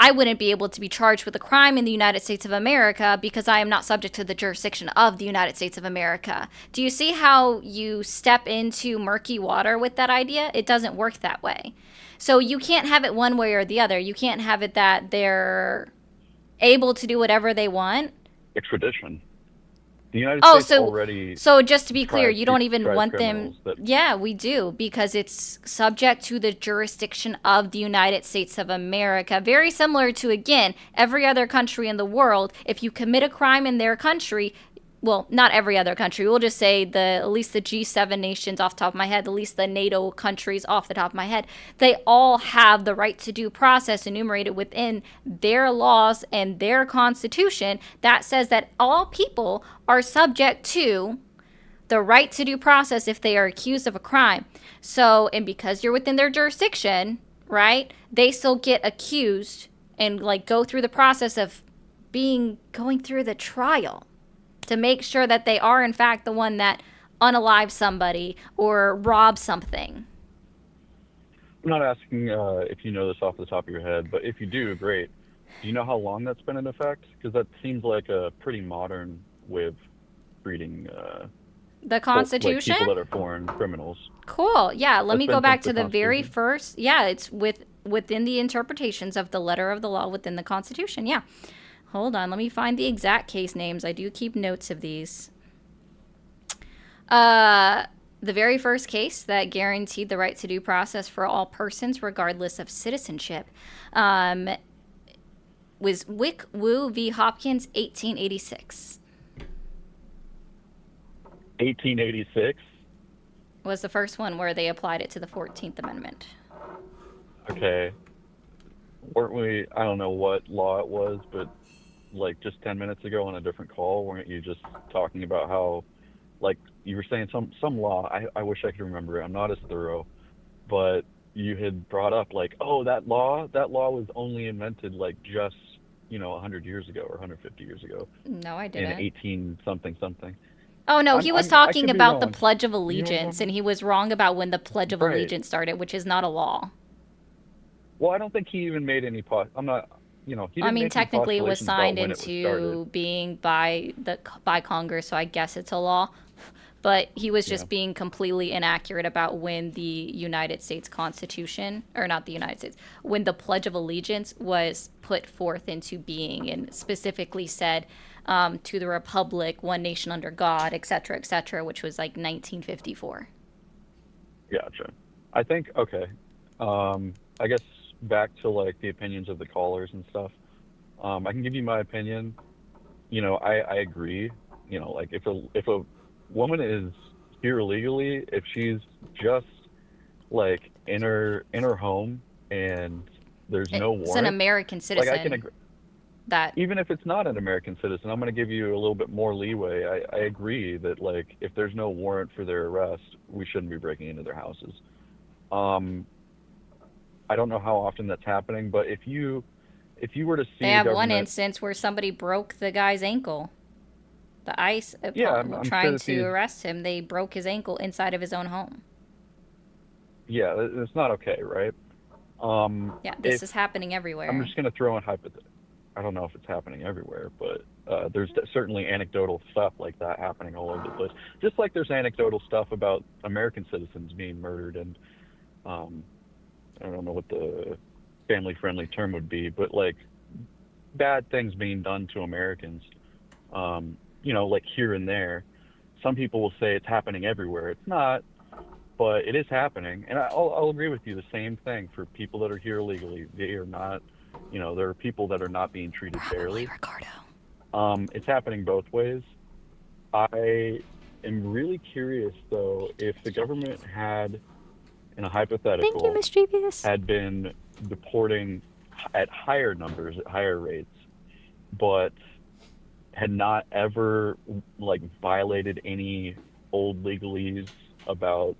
I wouldn't be able to be charged with a crime in the United States of America because I am not subject to the jurisdiction of the United States of America. Do you see how you step into murky water with that idea? It doesn't work that way. So you can't have it one way or the other. You can't have it that they're able to do whatever they want. Extradition. The United States already. So just to be clear, tries you don't to even try want them. Yeah, we do, because it's subject to the jurisdiction of the United States of America. Very similar to, again, every other country in the world. If you commit a crime in their country, well, not every other country. We'll just say at least the G7 nations off the top of my head, at least the NATO countries off the top of my head, they all have the right to due process enumerated within their laws and their constitution that says that all people are subject to the right to due process if they are accused of a crime. So, and because you're within their jurisdiction, right, they still get accused and go through the process of going through the trial to make sure that they are, in fact, the one that unalives somebody or robs something. I'm not asking if you know this off the top of your head, but if you do, great. Do you know how long that's been in effect? Because that seems like a pretty modern way of treating the Constitution? people that are foreign criminals. Cool. Yeah, let me go back to the very Constitution. first. Yeah, it's within the interpretations of the letter of the law within the Constitution. Yeah. Hold on, let me find the exact case names. I do keep notes of these. The very first case that guaranteed the right to due process for all persons, regardless of citizenship, was Wick Wu v. Hopkins, 1886. 1886? Was the first one where they applied it to the 14th Amendment. Okay. Weren't we, I don't know what law it was, but just 10 minutes ago on a different call, weren't you just talking about how, you were saying some law, I wish I could remember it, I'm not as thorough, but you had brought up that law was only invented just, 100 years ago or 150 years ago. No, I didn't. In 18 something. Oh, no, he was talking about the wrong. Pledge of Allegiance, and he was wrong about when the Pledge of Allegiance started, which is not a law. Well, I don't think he even made any I'm not, he didn't I mean, make any technically it was postulations about signed when it was into started. being by Congress, so I guess it's a law. But he was just being completely inaccurate about when the United States Constitution, or not the United States, when the Pledge of Allegiance was put forth into being, and specifically said to the Republic, one nation under God, et cetera, which was 1954. Gotcha. I think, okay. I guess back to the opinions of the callers and stuff. I can give you my opinion. I agree. If a woman is here illegally, if she's just in her home and there's no warrant, it's an American citizen. I can agree. That even if it's not an American citizen, I'm going to give you a little bit more leeway. I agree that if there's no warrant for their arrest, we shouldn't be breaking into their houses. I don't know how often that's happening, but if if you were to see They have one government, instance where somebody broke the guy's ankle. The ICE, yeah, I'm sure trying that to arrest him, they broke his ankle inside of his own home. yeah, it's not okay, right? Yeah, this If is happening everywhere. I'm just going to throw in hypothetical. I don't know if it's happening everywhere, but there's certainly anecdotal stuff like that happening all over the place. Just like there's anecdotal stuff about American citizens being murdered, and I don't know what the family-friendly term would be, but like bad things being done to Americans, like here and there. Some people will say it's happening everywhere. It's not, but it is happening. And I'll agree with you. The same thing for people that are here illegally. They are not, there are people that are not being treated fairly. Ricardo. It's happening both ways. I am really curious, though, if the government had, in a hypothetical, Thank you, Mischievous. had been deporting at higher numbers, at higher rates, but had not ever violated any old legalese about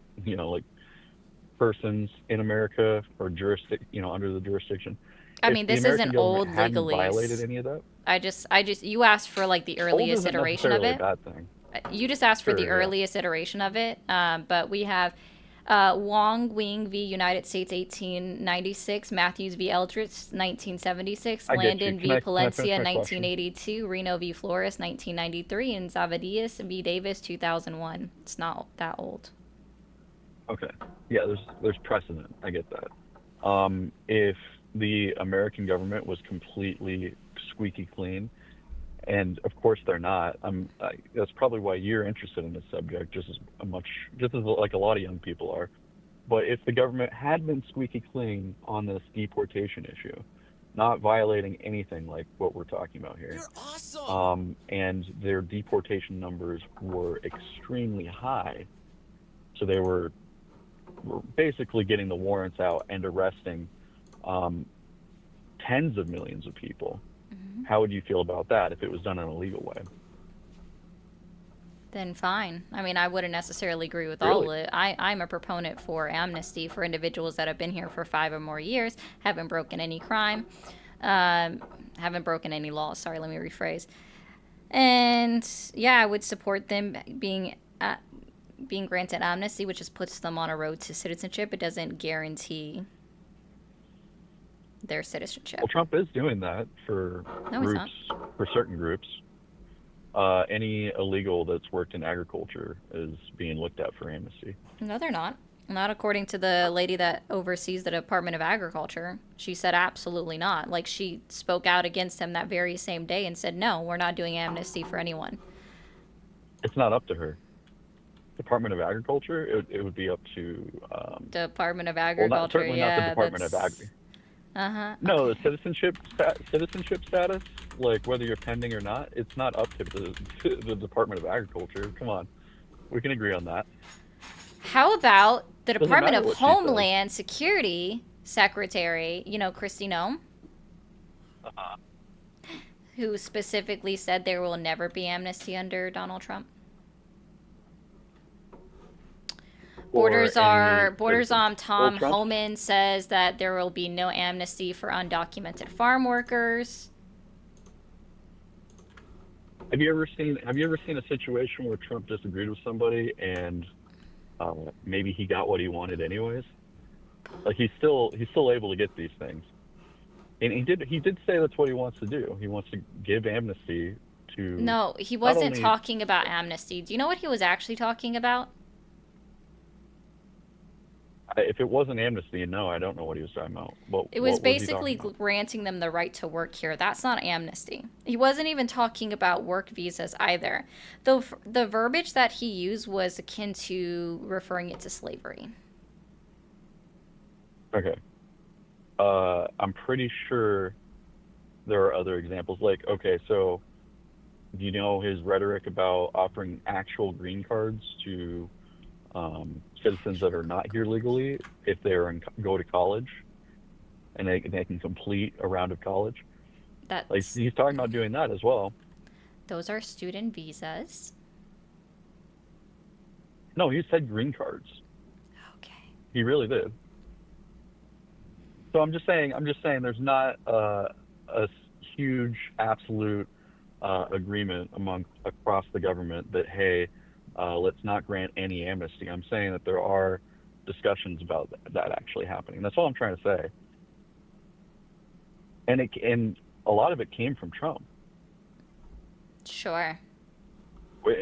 persons in America or under the jurisdiction. I mean, this isn't old legalese. Violated any of that? I just you asked for the earliest iteration of it. Bad thing. You just asked for the Sure, yeah. earliest iteration of it, but we have Wong Wing v. United States 1896, Matthews v. Eldridge 1976, Landon v. Can I Palencia finish my question? 1982, Reno v. Flores 1993, and Zavadias v. Davis 2001. It's not that old. Okay. Yeah, there's precedent. I get that. If the American government was completely squeaky clean, and of course they're not. That's probably why you're interested in this subject just as like a lot of young people are. But if the government had been squeaky clean on this deportation issue, not violating anything like what we're talking about here, You're awesome. and their deportation numbers were extremely high, so they were basically getting the warrants out and arresting tens of millions of people. How would you feel about that if it was done in a legal way? Then fine. I mean, I wouldn't necessarily agree with Really? all of it. I'm a proponent for amnesty for individuals that have been here for 5 or more years, haven't broken any crime, haven't broken any laws. Sorry, let me rephrase. And yeah, I would support them being granted amnesty, which just puts them on a road to citizenship. It doesn't guarantee their citizenship. Well, Trump is doing that for for certain groups. Any illegal that's worked in agriculture is being looked at for amnesty. No, they're not. Not according to the lady that oversees the Department of Agriculture. She said absolutely not. She spoke out against him that very same day and said, no, we're not doing amnesty for anyone. It's not up to her. Department of Agriculture, it would be up to... Department of Agriculture, certainly not the Department of Agriculture. Uh-huh. No, the citizenship status, whether you're pending or not, it's not up to the Department of Agriculture. Come on. We can agree on that. How about the Doesn't Department matter of what she says. Homeland Security Secretary, Kristi Noem, who specifically said there will never be amnesty under Donald Trump? Borders on Tom Homan says that there will be no amnesty for undocumented farm workers. Have you ever seen a situation where Trump disagreed with somebody and maybe he got what he wanted anyways? He's still able to get these things, and he did say that's what he wants to do. He wants to give amnesty to. No, he wasn't talking about amnesty. Do you know what he was actually talking about? If it wasn't amnesty, no, I don't know what he was talking about. It was basically granting them the right to work here. That's not amnesty. He wasn't even talking about work visas either. The verbiage that he used was akin to referring it to slavery. Okay. I'm pretty sure there are other examples. So do you know his rhetoric about offering actual green cards to citizens that are not here legally if they go to college and they can complete a round of college? He's talking about doing that as well. Those are student visas. No, he said green cards. Okay. He really did. So I'm just saying there's not a huge absolute agreement across the government that, hey, let's not grant any amnesty. I'm saying that there are discussions about that actually happening. That's all I'm trying to say. And a lot of it came from Trump. Sure.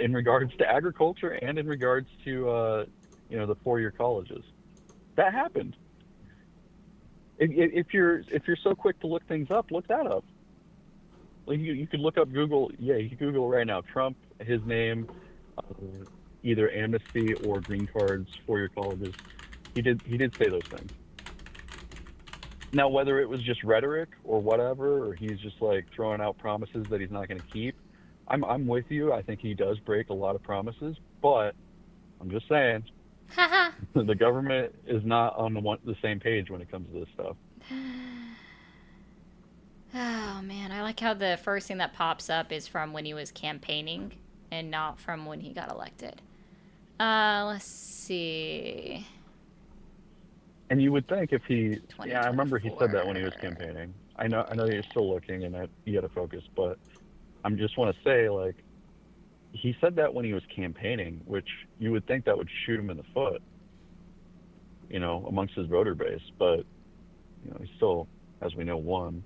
In regards to agriculture and in regards to the 4-year colleges, that happened. If you're so quick to look things up, look that up. Like you could look up Google. Yeah, you could Google right now Trump, his name, either amnesty or green cards, 4-year colleges. He did say those things. Now, whether it was just rhetoric or whatever, or he's just like throwing out promises that he's not going to keep, I'm with you. I think he does break a lot of promises, but I'm just saying the government is not on the same page when it comes to this stuff. Oh man, I like how the first thing that pops up is from when he was campaigning and not from when he got elected. Let's see. And you would think if he, yeah, I remember he said that when he was campaigning. I know you're still looking and that you got to focus, but I just want to say, like, he said that when he was campaigning, which you would think that would shoot him in the foot, amongst his voter base. But, he still, as we know, won.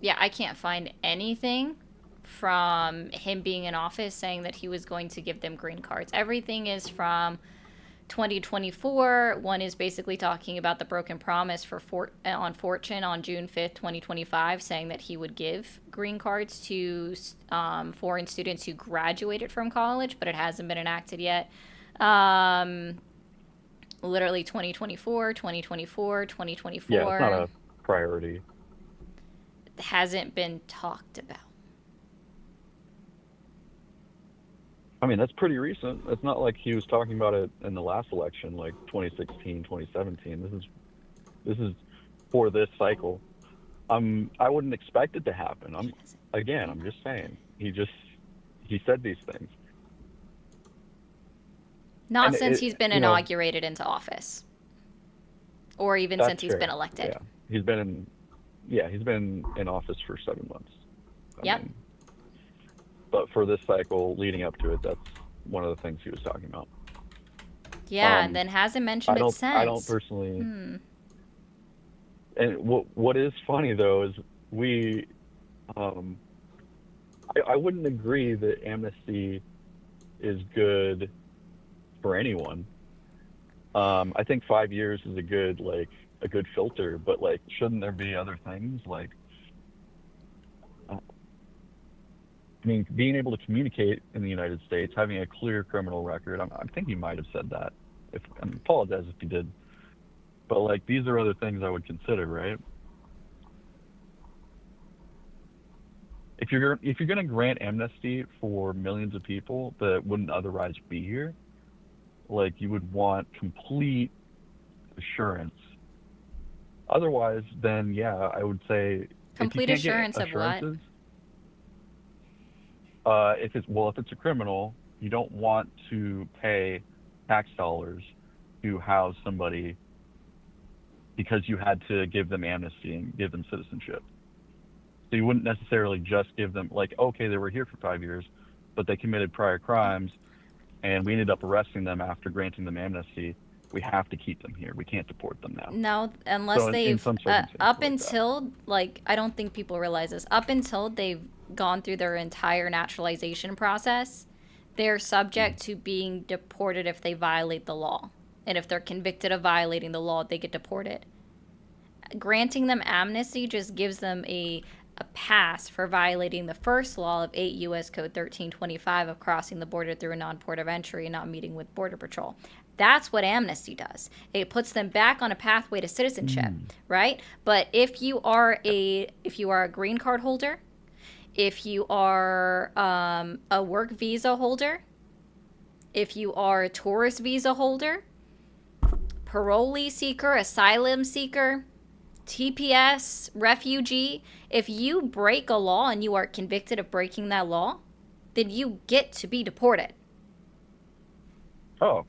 Yeah, I can't find anything from him being in office saying that he was going to give them green cards. Everything is from 2024. One is basically talking about the broken promise on Fortune on June 5th, 2025, saying that he would give green cards to foreign students who graduated from college, but it hasn't been enacted yet. Literally 2024, 2024, 2024. Yeah, it's not a priority. Hasn't been talked about. I mean, that's pretty recent. It's not like he was talking about it in the last election, like 2016, 2017. This is for this cycle. I wouldn't expect it to happen. I'm just saying. He said these things. Not since he's been inaugurated into office. Or even since he's been elected. Yeah. He's been in office for 7 months. Yep. But for this cycle leading up to it, that's one of the things he was talking about. Yeah, and then hasn't mentioned it since. I don't personally. And what is funny though is I wouldn't agree that amnesty is good for anyone. I think 5 years is a good filter, but shouldn't there be other things like? Being able to communicate in the United States, having a clear criminal record. I think he might have said that. I apologize if he did. But these are other things I would consider, right? If you're going to grant amnesty for millions of people that wouldn't otherwise be here, you would want complete assurance. Otherwise, then yeah, I would say complete assurance of what? If it's a criminal, you don't want to pay tax dollars to house somebody because you had to give them amnesty and give them citizenship. So you wouldn't necessarily just give them okay, they were here for 5 years, but they committed prior crimes, and we ended up arresting them after granting them amnesty. We have to keep them here. We can't deport them now. No, unless they've up until I don't think people realize this. Up until they've gone through their entire naturalization process, they're subject to being deported if they violate the law. And if they're convicted of violating the law, they get deported. Granting them amnesty just gives them a pass for violating the first law of 8 U.S. Code 1325 of crossing the border through a non-port of entry and not meeting with Border Patrol. That's what amnesty does. It puts them back on a pathway to citizenship, right? But if you are a green card holder, if you are a work visa holder, if you are a tourist visa holder, parolee seeker, asylum seeker, TPS, refugee, if you break a law and you are convicted of breaking that law, then you get to be deported. Oh,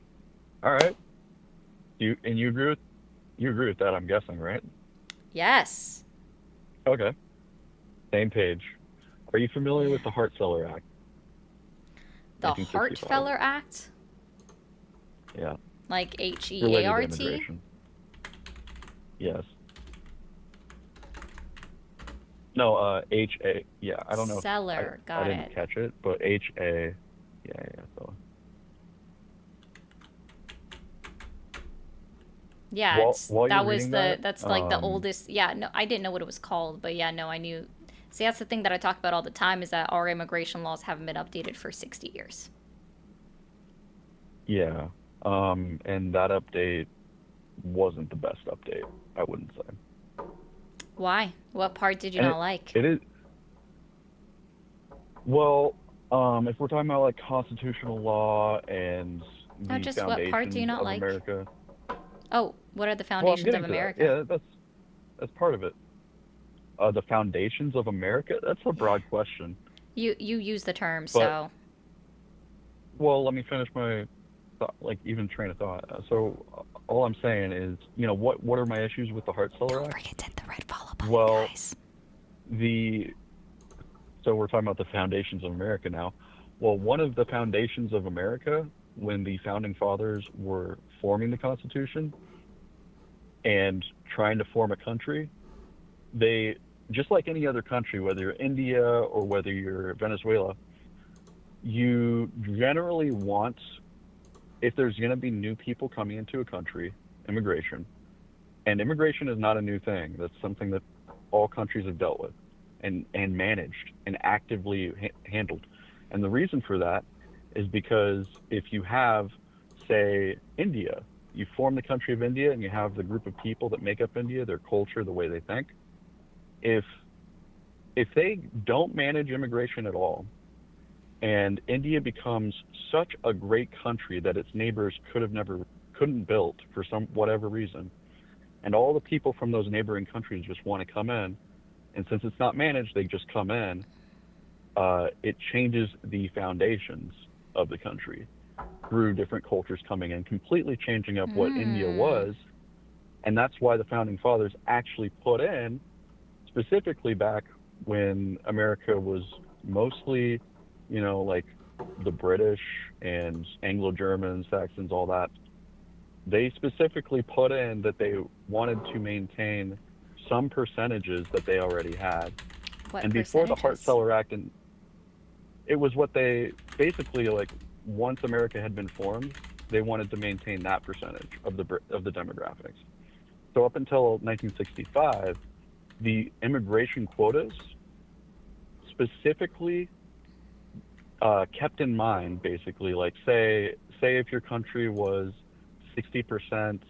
all right. You agree with that? I'm guessing, right? Yes. Okay. Same page. Are you familiar with the Hart-Celler Act? The 1965. Hartfeller Act? Yeah. Like Related to H-E-A-R-T? immigration. Yes. No, H-A. Yeah, I don't know. Seller, I got didn't it. catch it, but H-A. Yeah. So. Yeah, While that you're was reading that, that's like the oldest. Yeah, no, I didn't know what it was called, but yeah, no, I knew. See, that's the thing that I talk about all the time is that our immigration laws haven't been updated for 60 years. Yeah. And that update wasn't the best update, I wouldn't say. Why? What part did you And not like? it is. Well, if we're talking about like constitutional law and No, the just what part do you foundations not of like? America. Oh, what are the Well, I'm foundations getting of to that. America? Yeah, that's part of it. The foundations of America? That's a broad question. You use the term, But so well, let me finish my thought, like even train of thought. So all I'm saying is, what are my issues with the Hart-Celler Act? forget to hit the red follow button, Well, guys. So we're talking about the foundations of America now. Well, one of the foundations of America, when the founding fathers were forming the Constitution and trying to form a country, they, just like any other country, whether you're India or whether you're Venezuela, you generally want, if there's going to be new people coming into a country, immigration, and immigration is not a new thing. That's something that all countries have dealt with and managed and actively handled. And the reason for that is because if you have, say, India, you form the country of India and you have the group of people that make up India, their culture, the way they think. If they don't manage immigration at all, and India becomes such a great country that its neighbors couldn't build for whatever reason, and all the people from those neighboring countries just want to come in, and since it's not managed, they just come in, it changes the foundations of the country through different cultures coming in, completely changing up what India was. And that's why the founding fathers actually put in, specifically back when America was mostly, like the British and Anglo-Germans, Saxons, all that, they specifically put in that they wanted to maintain some percentages that they already had. What and before the percentages? Hart-Celler Act, and it was what they basically, like, once America had been formed, they wanted to maintain that percentage of the demographics. So up until 1965, the immigration quotas specifically kept in mind, basically, like say if your country was 60%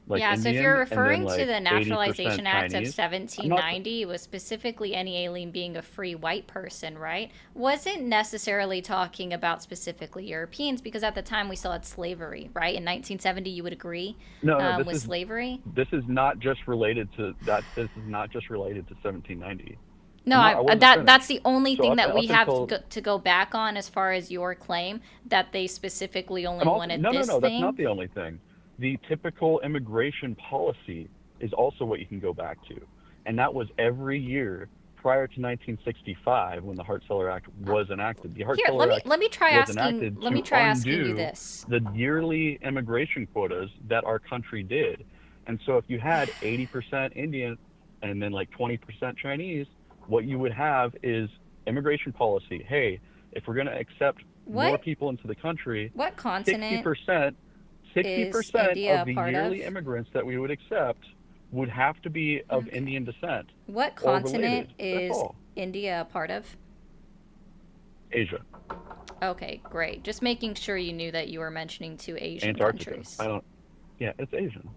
like yeah, Indian, so if you're and then referring like to the 80% Naturalization Act of Chinese, 1790, it was specifically any alien being a free white person, right? Wasn't necessarily talking about specifically Europeans, because at the time we still had slavery, right? In 1970, you would agree with slavery? This is not just related to that. This is not just related to 1790. No, that's the only So thing up- that we up have until- to go back on as far as your claim that they specifically only And also, wanted no, this that's thing. not the only thing. The typical immigration policy is also what you can go back to. And that was every year prior to 1965 when the Hart-Celler Act was enacted. The Hart-Celler Act let me try was asking enacted let me to try asking you undo this. the yearly immigration quotas that our country did. And so if you had 80% Indian and then like 20% Chinese, what you would have is immigration policy. Hey, if we're going to accept more people into the country, What continent 60% is India of the part yearly of? immigrants that we would accept would have to be of Indian descent. What or continent related. That's is all. India a part of? Asia. Okay, great. Just making sure you knew that you were mentioning two Asian Antarctica. countries. Yeah, it's Asian.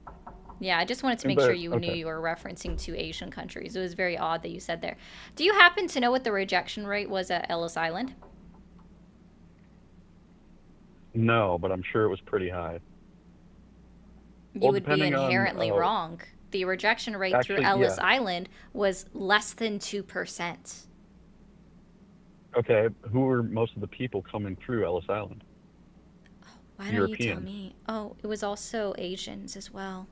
Yeah, I just wanted to make But- sure you knew okay. you were referencing two Asian countries. It was very odd that you said there. Do you happen to know what the rejection rate was at Ellis Island? No, but I'm sure it was pretty high. You would be depending on, inherently wrong. The rejection rate through Actually, Ellis yeah. Island was less than 2%. Okay, who were most of the people coming through Ellis Island? Why don't you tell Europeans. me? Oh, it was also Asians as well.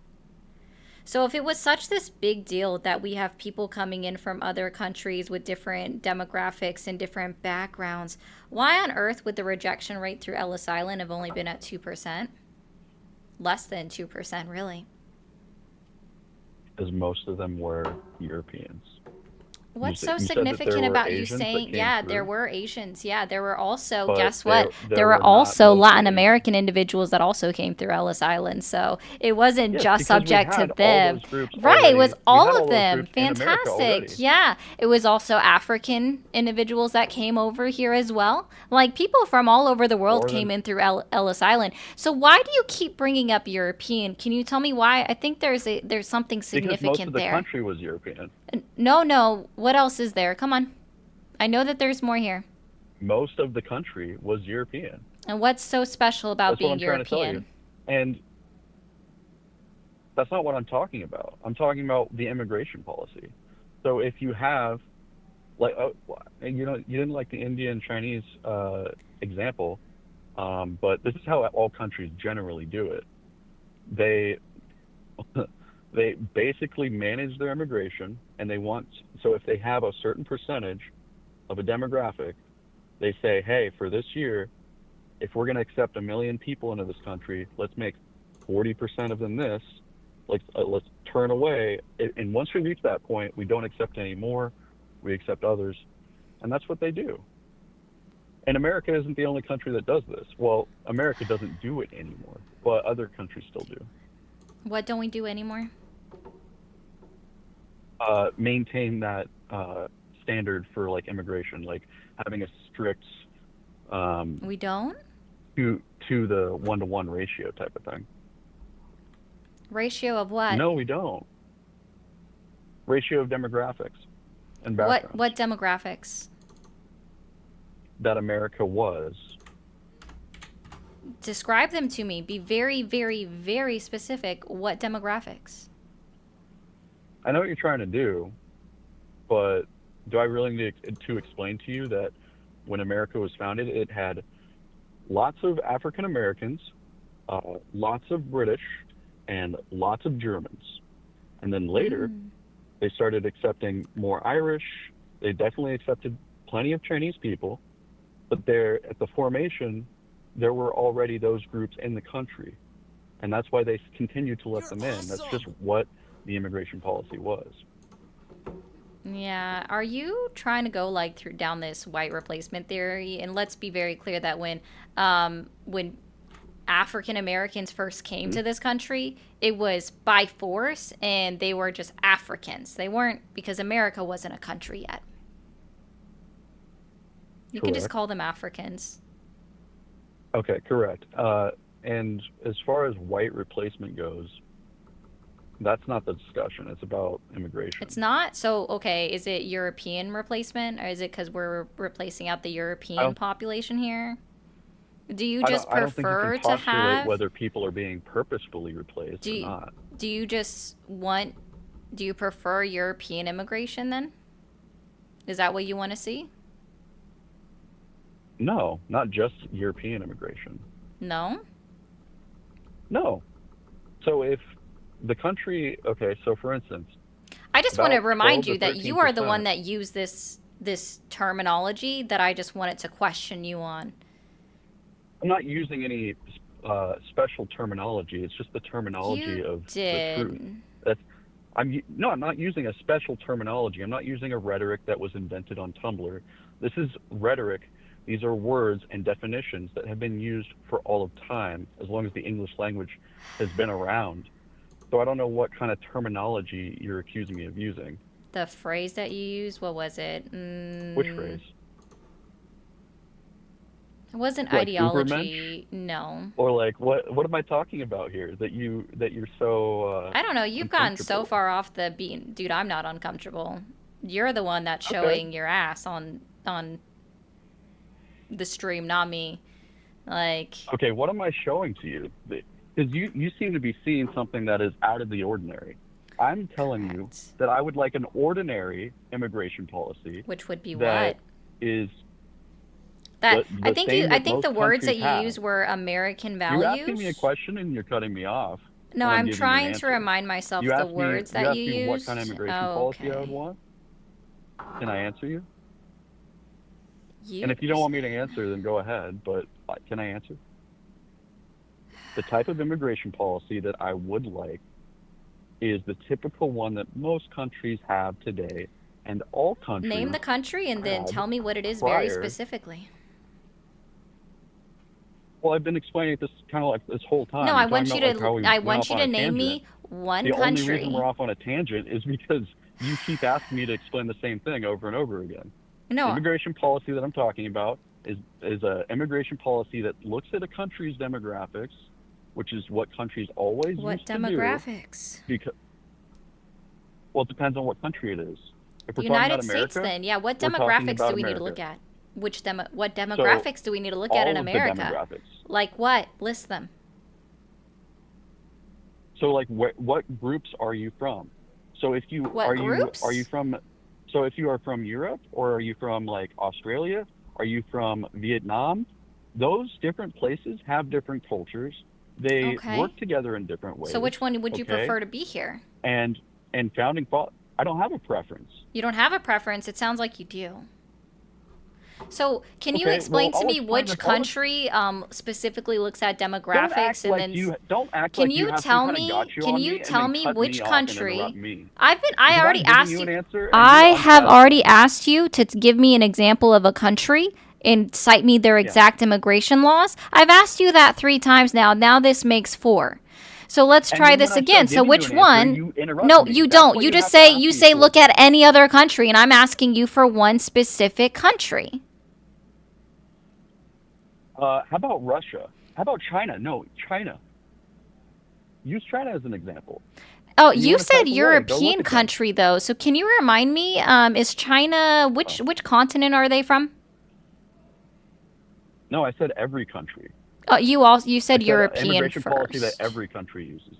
So if it was such this big deal that we have people coming in from other countries with different demographics and different backgrounds, why on earth would the rejection rate through Ellis Island have only been at 2%? Less than 2%, really. Because most of them were Europeans. What's You so said that there significant were about you Asians that saying, came yeah, there through, were Asians. Yeah, there were also, but guess what? there There were were not also mostly Latin Asians. American individuals that also came through Ellis Island. So it wasn't Yes, just because we subject to had all them. those groups Right, it was already. We had all all of those them. groups in America Fantastic. already. Yeah. It was also African individuals that came over here as well. Like people from all over the world More came than in through Ellis Island. So why do you keep bringing up European? Can you tell me why? I think there's something because most of significant the there. country was European. No. What else is there? Come on. I know that there's more here. Most of the country was European. And what's so special about That's what being I'm trying to tell you. European? And that's not what I'm talking about. I'm talking about the immigration policy. So if you have, like, you didn't like the Indian Chinese example, but this is how all countries generally do it. They they basically manage their immigration, and so if they have a certain percentage of a demographic, they say, hey, for this year, if we're going to accept 1 million people into this country, let's make 40% of them this. Let's turn away. And once we reach that point, we don't accept any more. We accept others. And that's what they do. And America isn't the only country that does this. Well, America doesn't do it anymore, but other countries still do. What don't we do anymore? Maintain that standard for like immigration, like having a strict We don't? to the 1-to-1 ratio type of thing. Ratio of what? No, we don't. Ratio of demographics and backgrounds What demographics? that America was. Describe them to me. Be very, very, very specific. What demographics? I know what you're trying to do, but do I really need to explain to you that when America was founded, it had lots of African Americans, lots of British, and lots of Germans. And then later, they started accepting more Irish. They definitely accepted plenty of Chinese people, but at the formation, there were already those groups in the country. And that's why they continued to let them in. That's just what the immigration policy was. Yeah, are you trying to go like down this white replacement theory? And let's be very clear that when African Americans first came to this country, it was by force, and they were just Africans. They weren't, because America wasn't a country yet. You can just Correct. call them Africans. Okay, correct. And as far as white replacement goes, that's not the discussion. It's about immigration. It's not? So, okay, is it European replacement, or is it because we're replacing out the European population here? Do you just I don't prefer think you can to postulate have... whether people are being purposefully replaced or not. Do you prefer European immigration then? Is that what you want to see? No, not just European immigration. No? No. So if the country, okay, so for instance, I just want to about remind 12 to you that you are the 13%. one that used this terminology that I just wanted to question you on. I'm not using any special terminology. It's just the terminology You of did. the truth. I'm not using a special terminology. I'm not using a rhetoric that was invented on Tumblr. This is rhetoric. These are words and definitions that have been used for all of time, as long as the English language has been around. So I don't know what kind of terminology you're accusing me of using. The phrase that you used, what was it? Which phrase? It wasn't Like ideology. No. Or like what am I talking about here? That you're so I don't know. You've gotten so uncomfortable. far off the beat. Dude, I'm not uncomfortable. You're the one that's showing your ass on the stream, not me. Like, Okay, what am I showing to you? Because you seem to be seeing something that is out of the ordinary. I'm telling you that I would like an ordinary immigration policy. which would be that what? is That the I think same I that think most the words that countries you have. used were American You're asking me a values. question and you're cutting me off. No, when I'm giving you an trying to answer. remind myself You the asked words me, that you you asked me what used. kind of immigration policy I would want. Can I answer you? And if you don't want me to answer, then go ahead. But can I answer? The type of immigration policy that I would like is the typical one that most countries have today, and all countries Name the country and then had tell me what it is very prior. specifically. Well, I've been explaining this kind of like this whole time. No, You're I talking want you about, like, to. how we I went want off you on to a name tangent. me one The only reason country. we're off on a tangent is because you keep asking me to explain the same thing over and over again. No. The immigration policy that I'm talking about is an immigration policy that looks at a country's demographics, which is what countries always What used to demographics? do. Because, well, it depends on what country it is. If we're United talking about America, States, then. Yeah, what we're talking demographics about do we need to America. look at? What demographics do we need to look at in all of the America? demographics. Like what? List them. So, like, what groups are you from? So, if you What groups? are you from? So, if you are from Europe, or are you from like Australia? Are you from Vietnam? Those different places have different cultures. They Okay. work together in different ways. So which one would you okay? prefer to be here? And founding thought, I don't have a preference. You don't have a preference. It sounds like you do. So can you Okay, explain well, to I'll me explain which this- country specifically looks at Don't demographics act and like then you don't act can like you you have tell some kind me of gotcha can on you me and tell then me cut which me off and country interrupt me. I Because already I'm giving asked you you an answer and I you're have unsatisfied. already asked you to give me an example of a country and cite me their exact immigration laws. I've asked you that 3 times now. Now this makes 4. So let's And try then this when I again. start So giving which you an answer, one? you interrupt No, me. you That's don't. what You you just have to say ask you me say for. look at any other country and I'm asking you for one specific country. How about Russia? How about China? No, China. Use China as an example. Oh, You you wanna said type away, go look European at them. country though. So can you remind me is China which continent are they from? No, I said every country. Oh, you said I said European immigration first. policy that every country uses.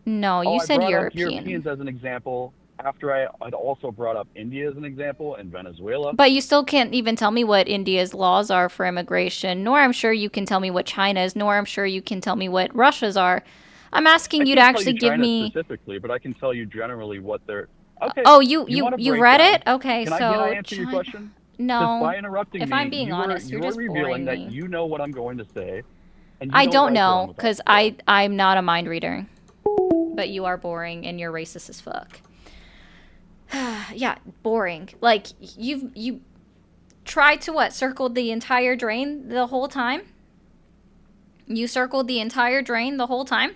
No, you I said brought up European. Europeans as an example after I had also brought up India as an example and Venezuela. But you still can't even tell me what India's laws are for immigration, nor I'm sure you can tell me what China's, nor I'm sure you can tell me what Russia's are. I'm asking I you to can't tell actually you give China me. specifically, but I can tell you generally what they're. Okay. Oh, you want a read breakdown? it? Okay, Can so I answer your question? No. 'Cause by interrupting If me, I'm being honest, you're just revealing boring that me. you know what I'm going to say. And you I know don't right from know wrong with because I'm not a mind reader. But you are boring and you're racist as fuck. Yeah, boring. Like you tried to what? Circled the entire drain the whole time? You circled the entire drain the whole time?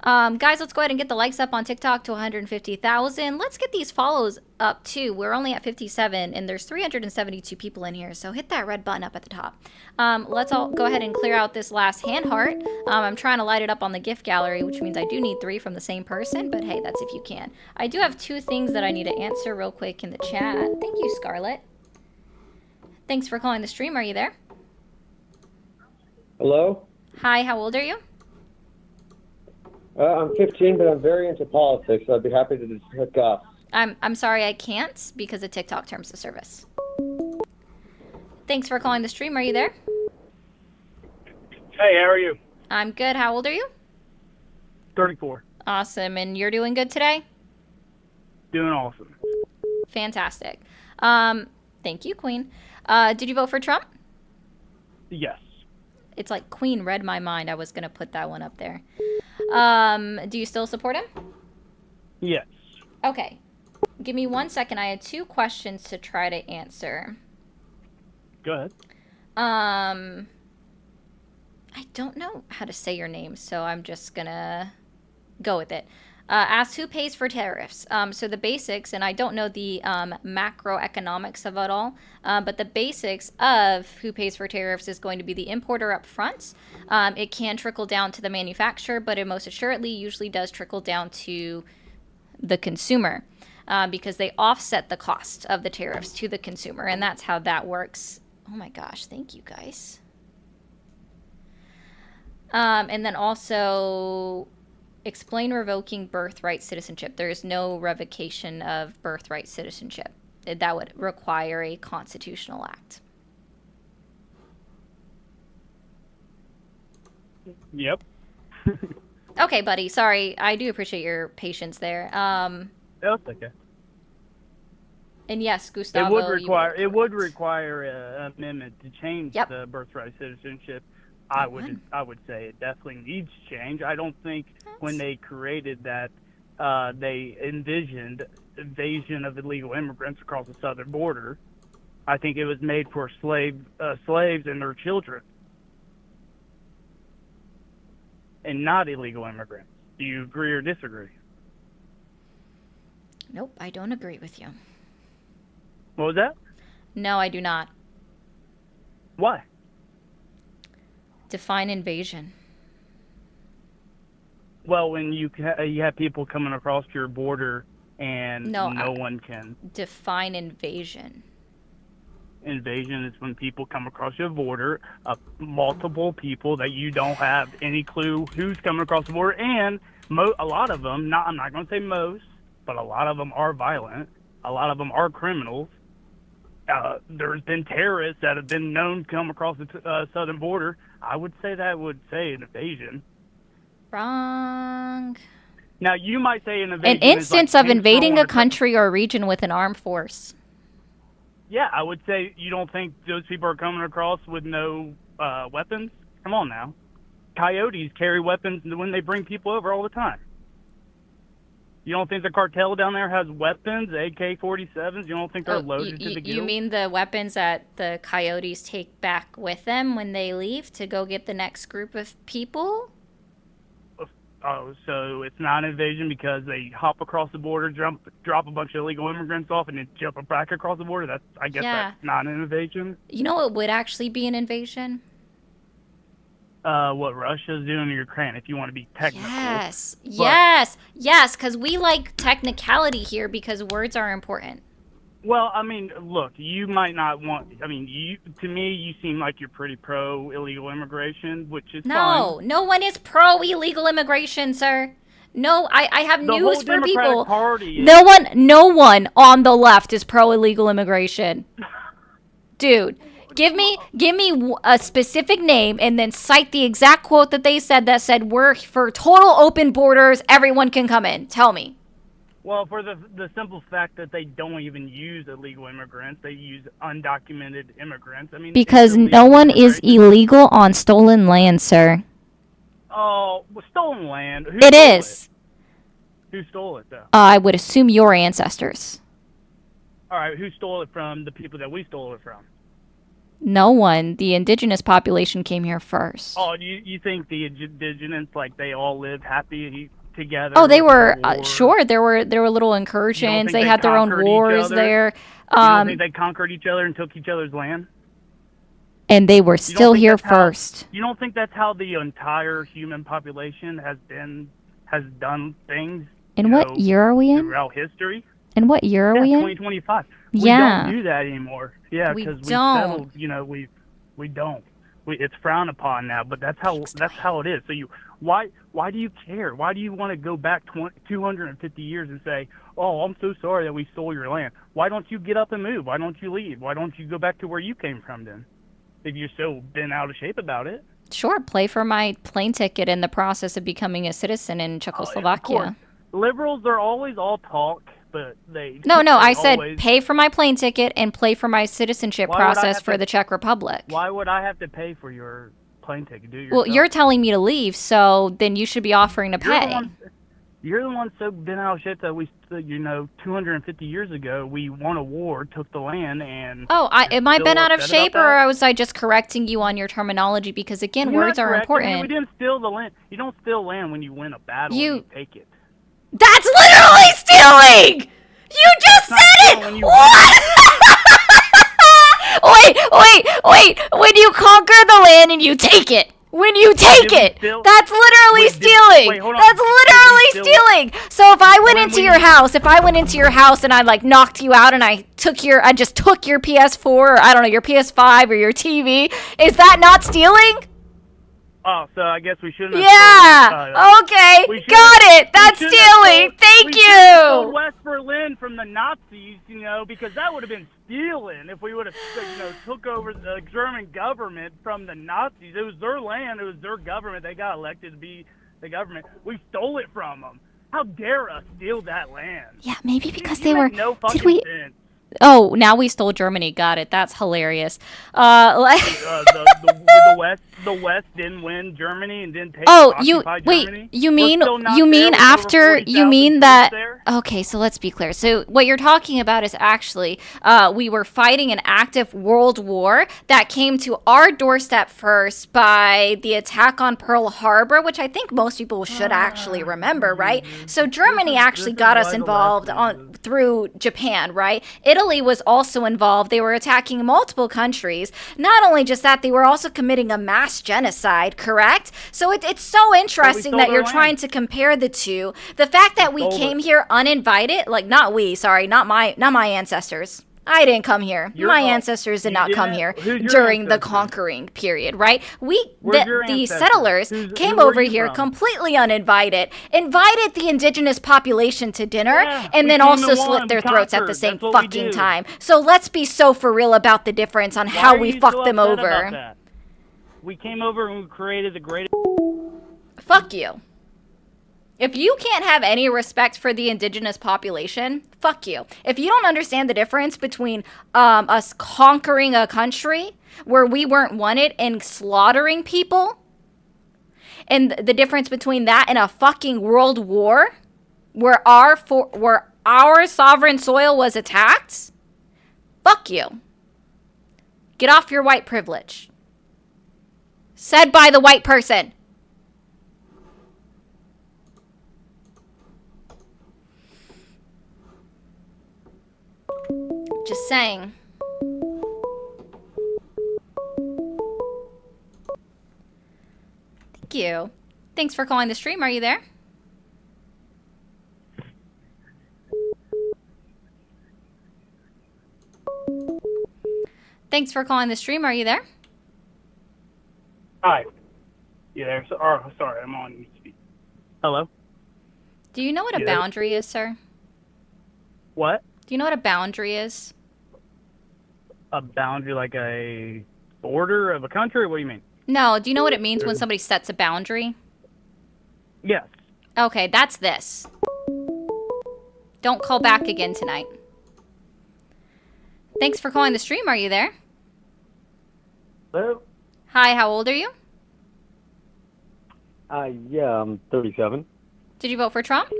Guys, let's go ahead and get the likes up on TikTok to 150,000. Let's get these follows up too. We're only at 57 and there's 372 people in here. So hit that red button up at the top. Let's all go ahead and clear out this last hand heart. I'm trying to light it up on the gift gallery, which means I do need 3 from the same person, but hey, that's if you can. I do have 2 things that I need to answer real quick in the chat. Thank you, Scarlett. Thanks for calling the stream. Are you there? Hello? Hi, how old are you? I'm 15, but I'm very into politics, so I'd be happy to just hook up. I'm sorry I can't because of TikTok terms of service. Thanks for calling the stream. Are you there? Hey, how are you? I'm good. How old are you? 34. Awesome. And you're doing good today? Doing awesome. Fantastic. Thank you, Queen. Did you vote for Trump? Yes. It's like Queen read my mind. I was going to put that one up there. Do you still support him? Yes. Okay. Give me 1 second. I had 2 questions to try to answer. Go ahead. I don't know how to say your name, so I'm just gonna go with it. Asked who pays for tariffs. So the basics, and I don't know the macroeconomics of it all, but the basics of who pays for tariffs is going to be the importer up front. It can trickle down to the manufacturer, but it most assuredly usually does trickle down to the consumer because they offset the cost of the tariffs to the consumer, and that's how that works. Oh my gosh, thank you guys. And then also explain revoking birthright citizenship. There is no revocation of birthright citizenship. That would require a constitutional act. Yep. Okay, buddy. Sorry. I do appreciate your patience there. That's okay. And yes, Gustavo. It would require an amendment to change the birthright citizenship. I would say it definitely needs change. I don't think when they created that they envisioned invasion of illegal immigrants across the southern border. I think it was made for slaves and their children, and not illegal immigrants. Do you agree or disagree? Nope, I don't agree with you. What was that? No, I do not. Why? Define invasion. Well, when you have people coming across your border and no one can. Define invasion. Invasion is when people come across your border, multiple people that you don't have any clue who's coming across the border, and a lot of them, I'm not going to say most, but a lot of them are violent. A lot of them are criminals. There's been terrorists that have been known to come across the southern border. I would say that would say an invasion. Wrong. Now, you might say an invasion. An instance of invading a country or a region with an armed force. Yeah, I would say you don't think those people are coming across with no weapons? Come on now. Coyotes carry weapons when they bring people over all the time. You don't think the cartel down there has weapons, AK-47s? You don't think they're loaded to the gills? You mean the weapons that the coyotes take back with them when they leave to go get the next group of people? Oh, so it's not an invasion because they hop across the border, drop a bunch of illegal immigrants off, and then jump back across the border? I guess that's not an invasion? You know what would actually be an invasion? What Russia's doing to Ukraine, if you want to be technical. Yes, because we like technicality here because words are important. Well, I mean, look, you might not want, to me, you seem like you're pretty pro illegal immigration, which is fine. No one is pro illegal immigration, sir. No, I have news for people. No one on the left is pro illegal immigration. Dude. Give me a specific name and then cite the exact quote that they said that said we're for total open borders, everyone can come in. Tell me. Well, for the simple fact that they don't even use illegal immigrants, they use undocumented immigrants. Because no one is illegal on stolen land, sir. Oh, well, stolen land. Who stole it, though? I would assume your ancestors. All right, who stole it from the people that we stole it from? No one. The indigenous population came here first. Oh, you think the indigenous, they all lived happy together? Oh, they were, sure. There were little incursions. They had their own wars there. You don't think they conquered each other and took each other's land? And they were still here first. You don't think that's how the entire human population has done things? And what year are we in? Throughout history? And what year are we in? 2025. Yeah. We don't do that anymore. Yeah, because we settled. We don't. It's frowned upon now. But that's how it is. So why do you care? Why do you want to go back 250 years and say, "Oh, I'm so sorry that we stole your land"? Why don't you get up and move? Why don't you leave? Why don't you go back to where you came from then? If you're so bent out of shape about it. Sure, play for my plane ticket in the process of becoming a citizen in Czechoslovakia. Liberals are always all talk. But No, I said pay for my plane ticket and play for my citizenship process for the Czech Republic. Why would I have to pay for your plane ticket? Well, you're telling me to leave, so then you should be offering to pay. You're the one so bent out of shape that 250 years ago, we won a war, took the land, and... Oh, am I bent out of shape, or was I just correcting you on your terminology? Because, again, words are important. We didn't steal the land. You don't steal land when you win a battle and you take it. That's literally stealing! You just said it! What? Wait. When you conquer the land and you take it. When you take it. That's literally stealing. That's literally stealing. So if I went into your house and I knocked you out and I just took your PS4 or I don't know, your PS5 or your TV, is that not stealing? Oh, so I guess we shouldn't have okay. Got it. That's stealing. Thank you. We stole West Berlin from the Nazis, because that would have been stealing if we would have, took over the German government from the Nazis. It was their land. It was their government. They got elected to be the government. We stole it from them. How dare us steal that land? Yeah, maybe because You they were. make no fucking Did we? sense. Oh, now we stole Germany. Got it. That's hilarious. The West didn't win Germany and didn't take occupy Germany. You We're mean still not you there mean with over after 40,000 you mean troops that? there? Okay, so let's be clear. So what you're talking about is actually we were fighting an active world war that came to our doorstep first by the attack on Pearl Harbor, which I think most people should actually remember, right? So Germany actually got us involved through Japan, right? Italy was also involved. They were attacking multiple countries. Not only just that, they were also committing a mass genocide, correct? So it's so interesting that you're trying to compare the two. The fact that we came here uninvited, like not my ancestors. I didn't come here. My ancestors did not come here during the conquering period, right? The settlers came over here completely uninvited, invited the indigenous population to dinner, and then also slit their throats at the same fucking time. So let's be so for real about the difference on how we fucked them over. We came over and we created the greatest. Fuck you. If you can't have any respect for the indigenous population, fuck you. If you don't understand the difference between us conquering a country where we weren't wanted and slaughtering people, and the difference between that and a fucking world war where our sovereign soil was attacked, fuck you. Get off your white privilege. Said by the white person. Just saying. Thank you. Thanks for calling the stream. Are you there? Thanks for calling the stream. Are you there? Hi. You there? Sorry, I'm on speak. Hello? Do you know what a boundary is, sir? What? Do you know what a boundary is? A boundary, like a border of a country? What do you mean? No, do you know what it means when somebody sets a boundary? Yes. Okay, that's this. Don't call back again tonight. Thanks for calling the stream. Are you there? Hello? Hi, how old are you? Yeah, I'm 37. Did you vote for Trump?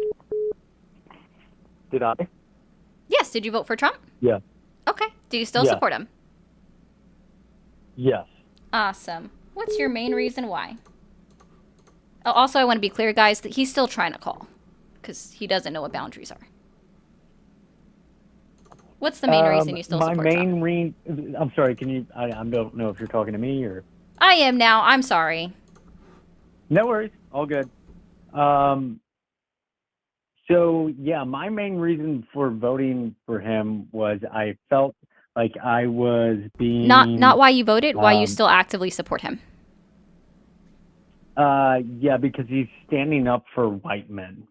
Did I? Yes, did you vote for Trump? Yeah. Okay. Do you still Yeah. support him? Yes. Awesome. What's your main reason why? Oh, also, I want to be clear, guys, that he's still trying to call because he doesn't know what boundaries are. What's the main reason you still support Trump? I'm sorry, can you, I don't know if you're talking to me or... I am now. I'm sorry. No worries. All good. So, yeah, my main reason for voting for him was I felt like I was being... Not why you voted, why you still actively support him. Yeah, because he's standing up for white men.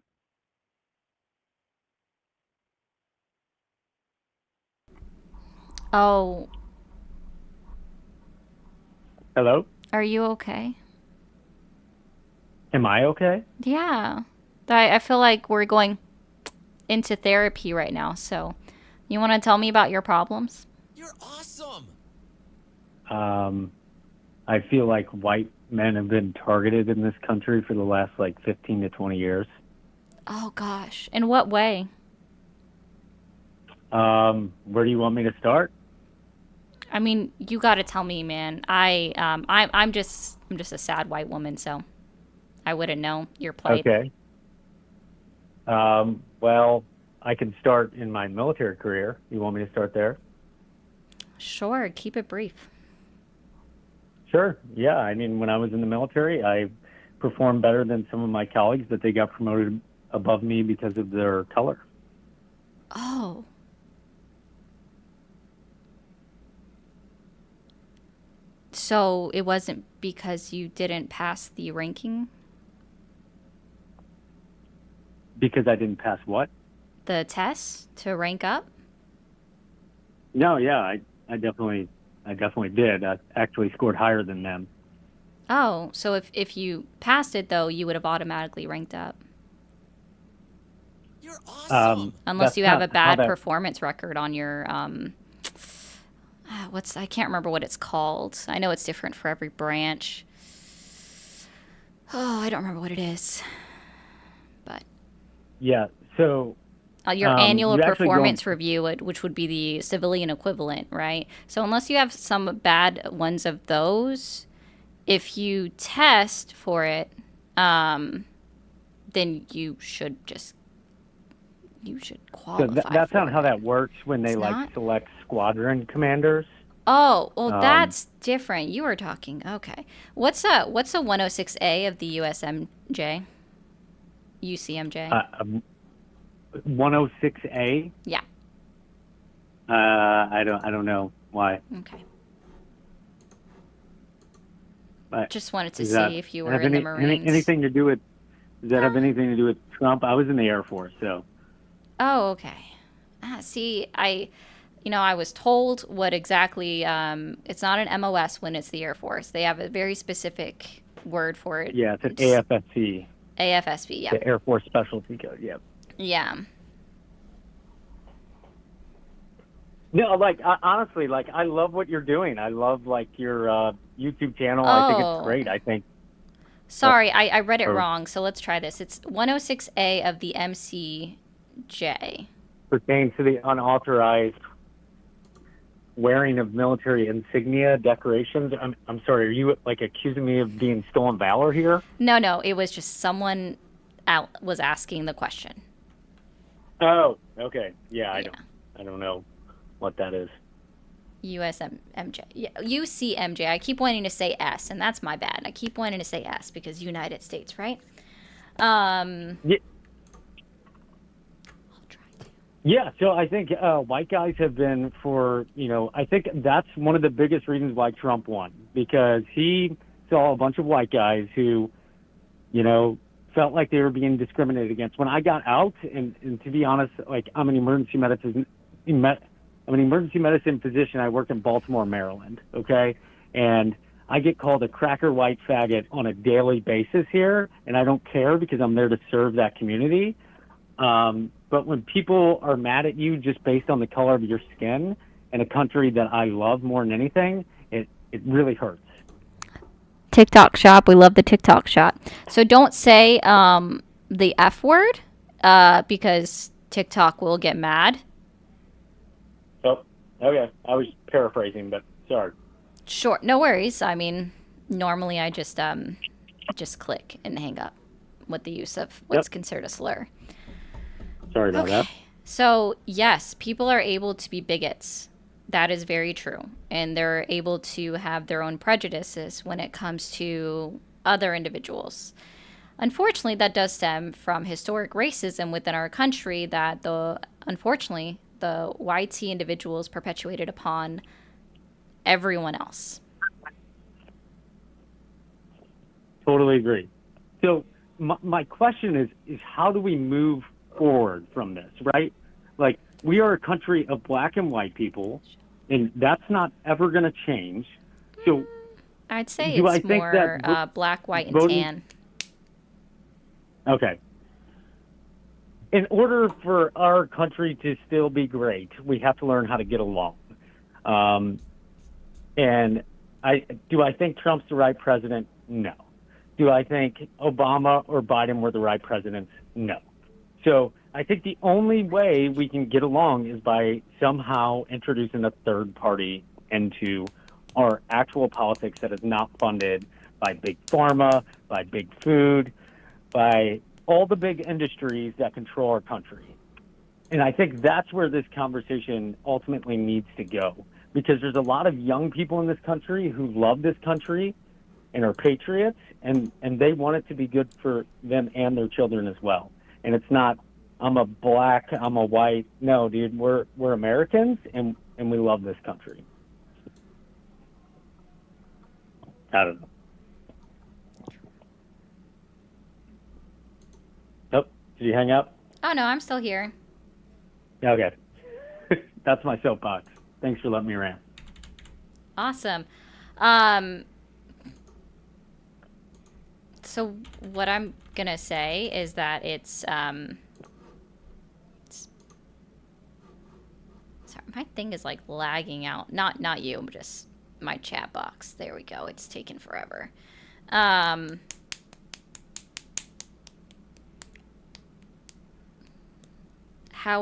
Oh. Hello? Are you okay? Am I okay? Yeah. I feel like we're going into therapy right now, so you want to tell me about your problems? You're awesome. I feel like white men have been targeted in this country for the last, 15 to 20 years. Oh, gosh. In what way? Where do you want me to start? I mean, you got to tell me, man. I'm just a sad white woman, so I wouldn't know your plight. Okay. Well, I can start in my military career. You want me to start there? Sure. Keep it brief. Sure. Yeah. I mean, when I was in the military, I performed better than some of my colleagues, but they got promoted above me because of their color. Oh. So it wasn't because you didn't pass the ranking? Because I didn't pass what? The test to rank up? No, yeah, I definitely did. I actually scored higher than them. Oh, so if you passed it though, you would have automatically ranked up. You're awesome. Unless That's you have not a how bad that- performance record on your I can't remember what it's called. I know it's different for every branch. Oh, I don't remember what it is. But Yeah. So your annual you actually go performance review, which would be the civilian equivalent, right? So unless you have some bad ones of those, if you test for it, then you should qualify. So that's for not it. how that works when they It's like not? select squadron commanders. Oh, well, that's different. You were talking. Okay. What's a 106A of the USMJ? UCMJ? 106A. Yeah. I don't know why. Okay. But Just wanted to does see that if you were have in the any- Marines. anything to do with? Does that have anything to do with Trump? I was in the Air Force, so. Oh, okay. See, I was told what exactly. It's not an MOS when it's the Air Force. They have a very specific word for it. Yeah, it's an AFSC. AFSB, yeah. The Air Force Specialty Code. Yeah. Yeah. No, honestly, I love what you're doing. I love your YouTube channel. I think Oh. it's great. I think. Sorry, I read it Or- wrong. So let's try this. It's 106A of the MCJ. Pertains to the unauthorized wearing of military insignia, decorations. I'm sorry. Are you accusing me of being stolen valor here? No, it was just someone out was asking the question. Oh, okay. Yeah, I don't know what that is. USMJ. Yeah, UCMJ. I keep wanting to say S, and that's my bad. I keep wanting to say S because United States, right? Yeah. Yeah, so I think white guys have been I think that's one of the biggest reasons why Trump won, because he saw a bunch of white guys who, felt like they were being discriminated against. When I got out, and to be honest, I'm an emergency medicine physician. I work in Baltimore, Maryland, okay? And I get called a cracker white faggot on a daily basis here, and I don't care because I'm there to serve that community. But when people are mad at you just based on the color of your skin in a country that I love more than anything, it really hurts. TikTok shop. We love the TikTok shop. So don't say the F word because TikTok will get mad. Oh, okay. I was paraphrasing, but sorry. Sure. No worries. I mean, normally I just click and hang up with the use of what's considered a slur. Sorry about that. So, yes, people are able to be bigots. That is very true. And they're able to have their own prejudices when it comes to other individuals. Unfortunately, that does stem from historic racism within our country that unfortunately, the white individuals perpetuated upon everyone else. Totally agree. So my question is how do we move forward from this, right? We are a country of black and white people, and that's not ever going to change. So I'd say do I it's think more that black, white, and voting- tan. Okay. In order for our country to still be great, we have to learn how to get along. And do I think Trump's the right president? No. Do I think Obama or Biden were the right presidents? No. So I think the only way we can get along is by somehow introducing a third party into our actual politics that is not funded by big pharma, by big food, by all the big industries that control our country. And I think that's where this conversation ultimately needs to go, because there's a lot of young people in this country who love this country and are patriots, and they want it to be good for them and their children as well. And it's not, I'm a black, I'm a white. No, dude, we're Americans, and we love this country. I don't know. Oh, did you hang up? Oh, no, I'm still here. Okay. That's my soapbox. Thanks for letting me rant. Awesome. So what I'm gonna say is that sorry, my thing is like lagging out. Not you, but just my chat box. There we go. It's taken forever. How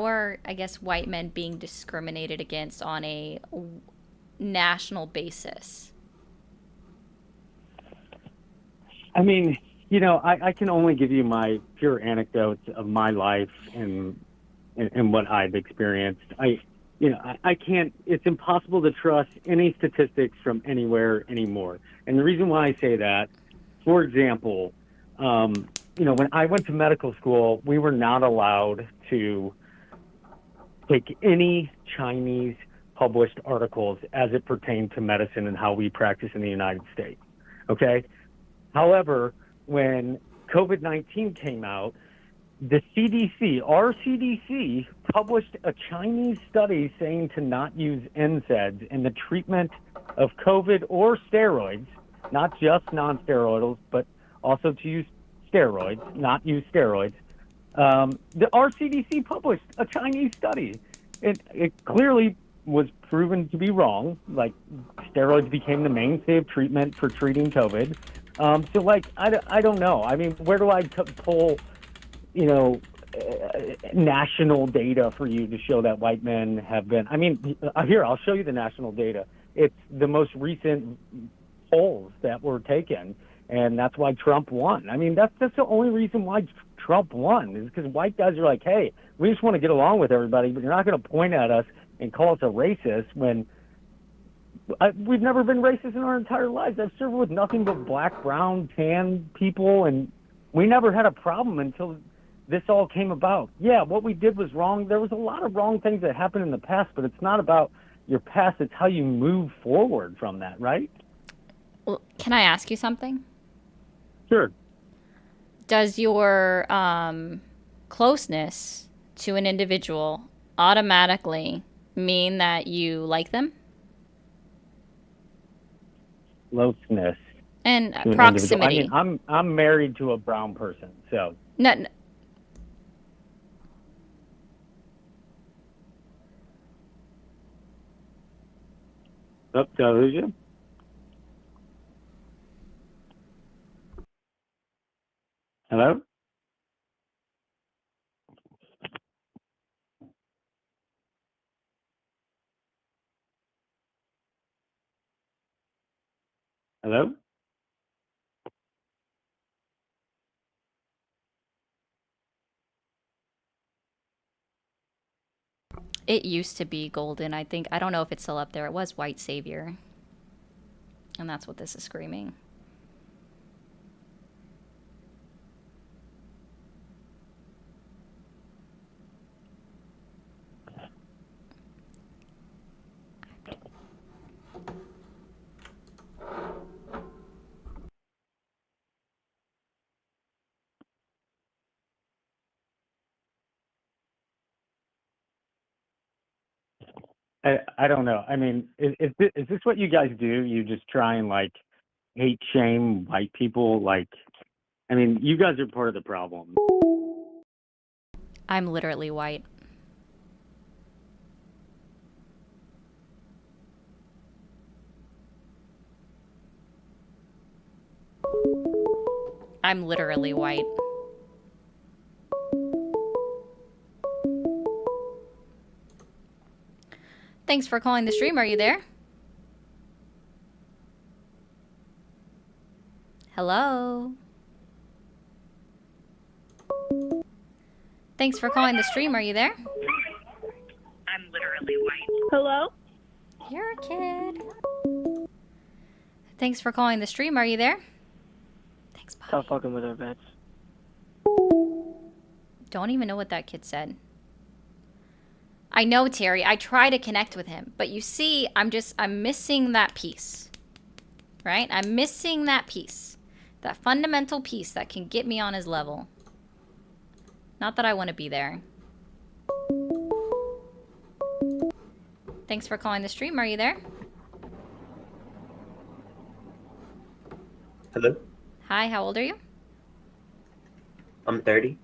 are, I guess, white men being discriminated against on a national basis? I mean, you know, I can only give you my pure anecdotes of my life and what I've experienced. I can't, it's impossible to trust any statistics from anywhere anymore. And the reason why I say that, for example, you know, when I went to medical school, we were not allowed to take any Chinese published articles as it pertained to medicine and how we practice in the United States. Okay? However, when COVID-19 came out, the CDC, our CDC, published a Chinese study saying to not use NSAIDs in the treatment of COVID or steroids, not just non-steroidals, but also to use steroids, not use steroids. Our CDC published a Chinese study. It clearly was proven to be wrong. Like, steroids became the mainstay of treatment for treating COVID. So, like, I don't know. I mean, where do I pull, you know, national data for you to show that white men have been? I mean, here, I'll show you the national data. It's the most recent polls that were taken, and that's why Trump won. I mean, that's the only reason why Trump won, is because white guys are like, hey, we just want to get along with everybody, but you're not going to point at us and call us a racist when we've never been racist in our entire lives. I've served with nothing but black, brown, tan people, and we never had a problem until this all came about. Yeah, what we did was wrong. There was a lot of wrong things that happened in the past, but it's not about your past. It's how you move forward from that, right? Well, can I ask you something? Sure. Does your closeness to an individual automatically mean that you like them? Closeness and to proximity. I mean, I'm married to a brown person, so. No. Oh, did I lose you? Hello? Hello? It used to be golden, I think. I don't know if it's still up there. It was white savior. And that's what this is screaming. I don't know. I mean, is this what you guys do? You just try and, like, hate shame white people? Like, I mean, you guys are part of the problem. I'm literally white. I'm literally white. Thanks for calling the stream. Are you there? Hello? Thanks for calling the stream. Are you there? I'm literally white. Hello? You're a kid. Thanks for calling the stream. Are you there? Thanks, Bobby. Stop fucking with our vets. Don't even know what that kid said. I know, Terry. I try to connect with him. But you see, I'm missing that piece. Right? I'm missing that piece. That fundamental piece that can get me on his level. Not that I want to be there. Thanks for calling the stream. Are you there? Hello? Hi, how old are you? I'm 30.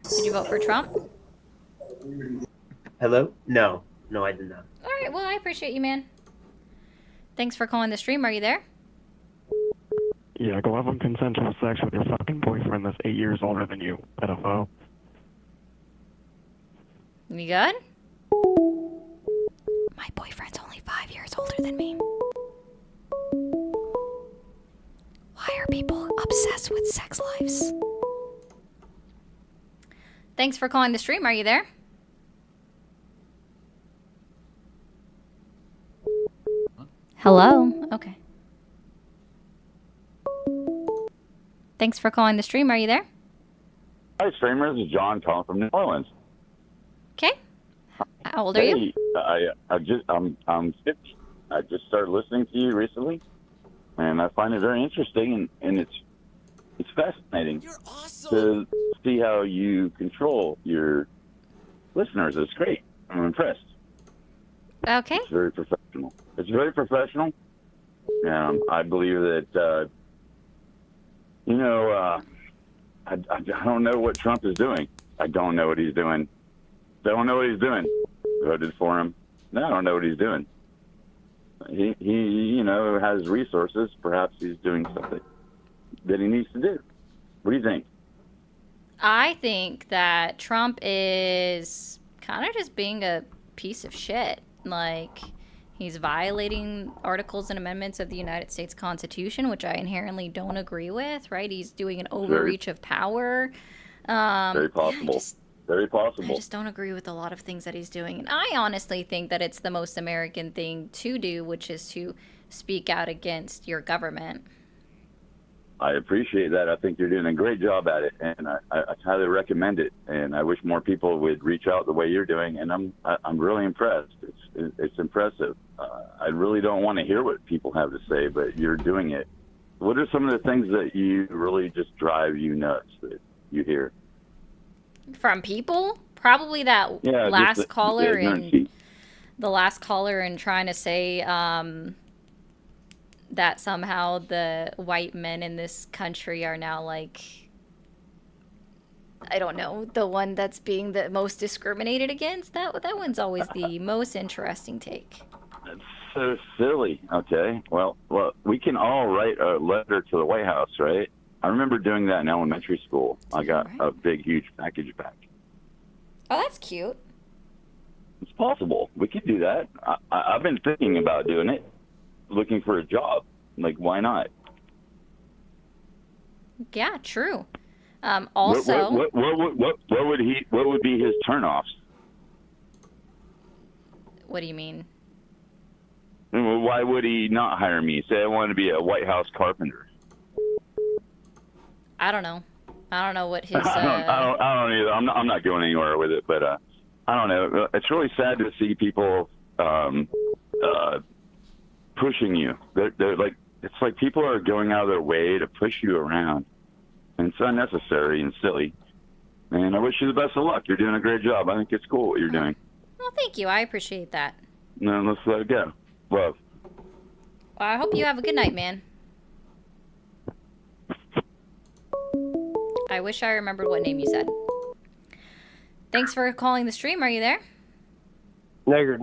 Did you vote for Trump? Hello? No. No, I did not. All right, well, I appreciate you, man. Thanks for calling the stream. Are you there? Yeah, go have consensual sex with your fucking boyfriend that's 8 years older than you, pedophile. You good? My boyfriend's only 5 years older than me. Why are people obsessed with sex lives? Thanks for calling the stream. Are you there? Hello? Okay. Thanks for calling the stream. Are you there? Hi, streamers. This is John calling from New Orleans. Okay. How old are you? I'm 50. I just started listening to you recently, and I find it very interesting, and it's fascinating to see how you control your listeners. It's great. I'm impressed. Okay. It's very professional. It's very professional. I believe that, I don't know what Trump is doing. I don't know what he's doing. Don't know what he's doing. Voted for him. No, I don't know what he's doing. He has resources. Perhaps he's doing something that he needs to do. What do you think? I think that Trump is kind of just being a piece of shit. Like, he's violating articles and amendments of the United States Constitution, which I inherently don't agree with, right? He's doing an overreach of power. Very possible. Very possible. I just don't agree with a lot of things that he's doing. And I honestly think that it's the most American thing to do, which is to speak out against your government. I appreciate that. I think you're doing a great job at it, and I highly recommend it. And I wish more people would reach out the way you're doing. And I'm really impressed. It's impressive. I really don't want to hear what people have to say, but you're doing it. What are some of the things that you really just drive you nuts that you hear? From people? Probably that last caller and the last caller and trying to say that somehow the white men in this country are now like, I don't know, the one that's being the most discriminated against. That one's always the most interesting take. That's so silly. Okay. Well, we can all write a letter to the White House, right? I remember doing that in elementary school. I got a big, huge package back. Oh, that's cute. It's possible. We could do that. I've been thinking about doing it, looking for a job. Like, why not? Yeah, true. Also, what would be his turnoffs? What do you mean? Why would he not hire me? Say I want to be a White House carpenter. I don't know. I don't know what his. I don't either. I'm not going anywhere with it, but I don't know. It's really sad to see people pushing you. They're like, it's like people are going out of their way to push you around, and it's unnecessary and silly. And I wish you the best of luck. You're doing a great job. I think it's cool what you're doing. Well, thank you. I appreciate that. No, let's let it go. Love. Well, I hope you have a good night, man. I wish I remembered what name you said. Thanks for calling the stream. Are you there? Nigger.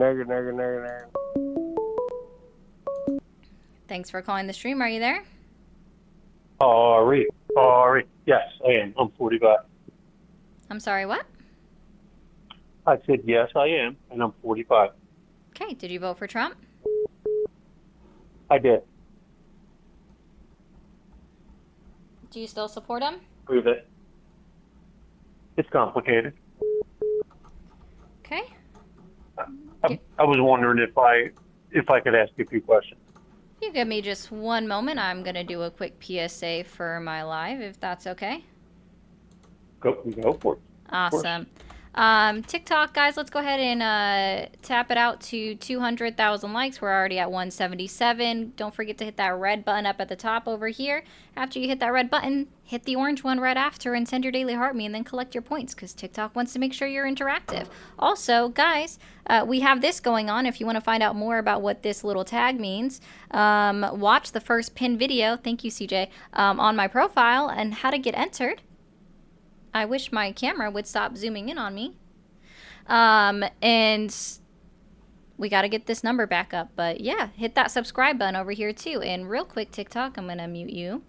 Thanks for calling the stream. Are you there? Ari. Yes, I am. I'm 45. I'm sorry, what? I said yes, I am, and I'm 45. Okay, did you vote for Trump? I did. Do you still support him? Prove it. It's complicated. Okay. I was wondering if I could ask you a few questions. You give me just one moment. I'm going to do a quick PSA for my live, if that's okay. Go for it. Awesome. TikTok, guys, let's go ahead and tap it out to 200,000 likes. We're already at 177. Don't forget to hit that red button up at the top over here. After you hit that red button, hit the orange one right after and send your daily heart me and then collect your points because TikTok wants to make sure you're interactive. Also, guys, we have this going on. If you want to find out more about what this little tag means, watch the first pinned video, thank you, CJ, on my profile and how to get entered. I wish my camera would stop zooming in on me. And we got to get this number back up. But yeah, hit that subscribe button over here too. And real quick, TikTok, I'm going to mute you.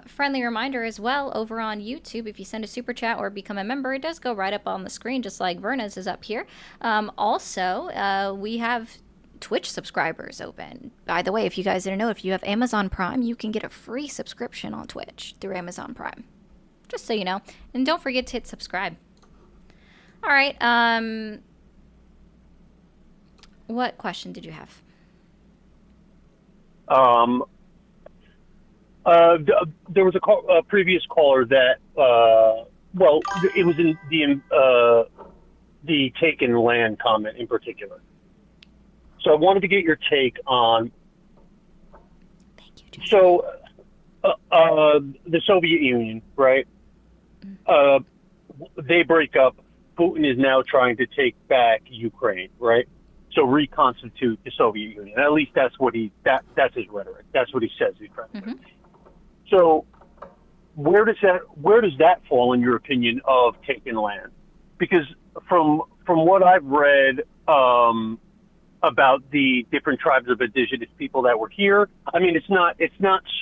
Friendly reminder as well, over on YouTube, if you send a super chat or become a member, it does go right up on the screen, just like Verna's is up here. Also, we have Twitch subscribers open. By the way, if you guys didn't know, if you have Amazon Prime, you can get a free subscription on Twitch through Amazon Prime. Just so you know. And don't forget to hit subscribe. All right. What question did you have? There was a previous caller that, well, it was in the taken land comment in particular. So I wanted to get your take on. Thank you, Jason. So, the Soviet Union, right? They break up. Putin is now trying to take back Ukraine, right? So reconstitute the Soviet Union. At least that's what that's his rhetoric. That's what he says he's trying to do. So where does that fall in your opinion of taking land? Because from what I've read about the different tribes of indigenous people that were here, I mean it's not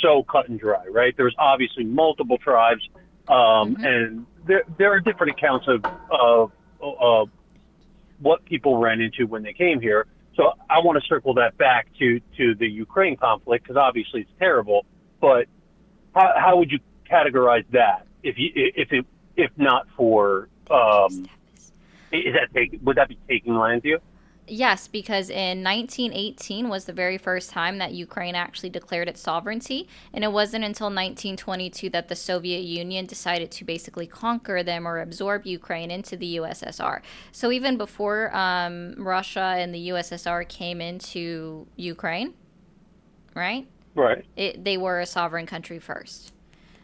so cut and dry, right? There's obviously multiple tribes. And there are different accounts of what people ran into when they came here. So I want to circle that back to the Ukraine conflict because obviously it's terrible. But how would you categorize that if not for would that be taking land to you? Yes, because in 1918 was the very first time that Ukraine actually declared its sovereignty, and it wasn't until 1922 that the Soviet Union decided to basically conquer them or absorb Ukraine into the USSR. So even before Russia and the USSR came into Ukraine, right? Right. They were a sovereign country first.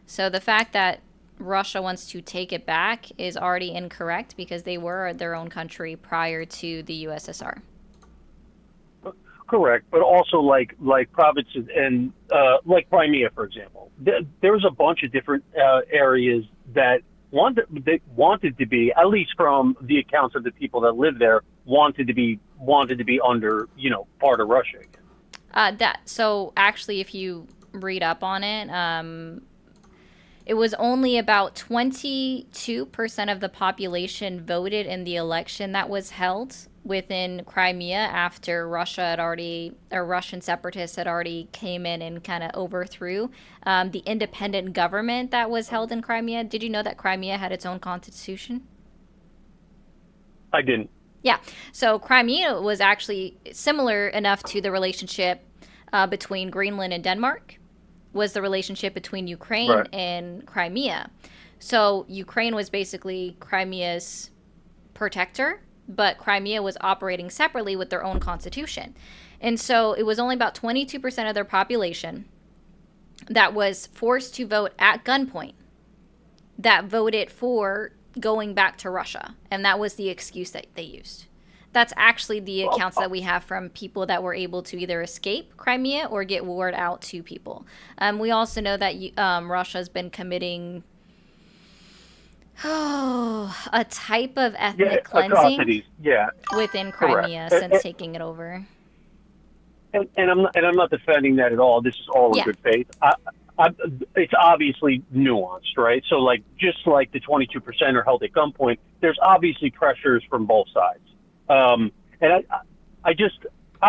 So the fact that Russia wants to take it back is already incorrect because they were their own country prior to the USSR. Correct, but also like provinces and like Crimea, for example. There was a bunch of different areas that wanted to be, at least from the accounts of the people that lived there, wanted to be under, part of Russia again. So actually, if you read up on it, it was only about 22% of the population voted in the election that was held within Crimea after Russian separatists had already came in and kind of overthrew the independent government that was held in Crimea. Did you know that Crimea had its own constitution? I didn't. Yeah. So Crimea was actually similar enough to the relationship between Greenland and Denmark. Was the relationship between Ukraine and Crimea. So Ukraine was basically Crimea's protector, but Crimea was operating separately with their own constitution. And so it was only about 22% of their population that was forced to vote at gunpoint that voted for going back to Russia. And that was the excuse that they used. That's actually the accounts that we have from people that were able to either escape Crimea or get word out to people. We also know that Russia's been committing a type of ethnic cleansing within Crimea since taking it over. And I'm not defending that at all. This is all in good faith. It's obviously nuanced, right? So just like the 22% are held at gunpoint, there's obviously pressures from both sides. And I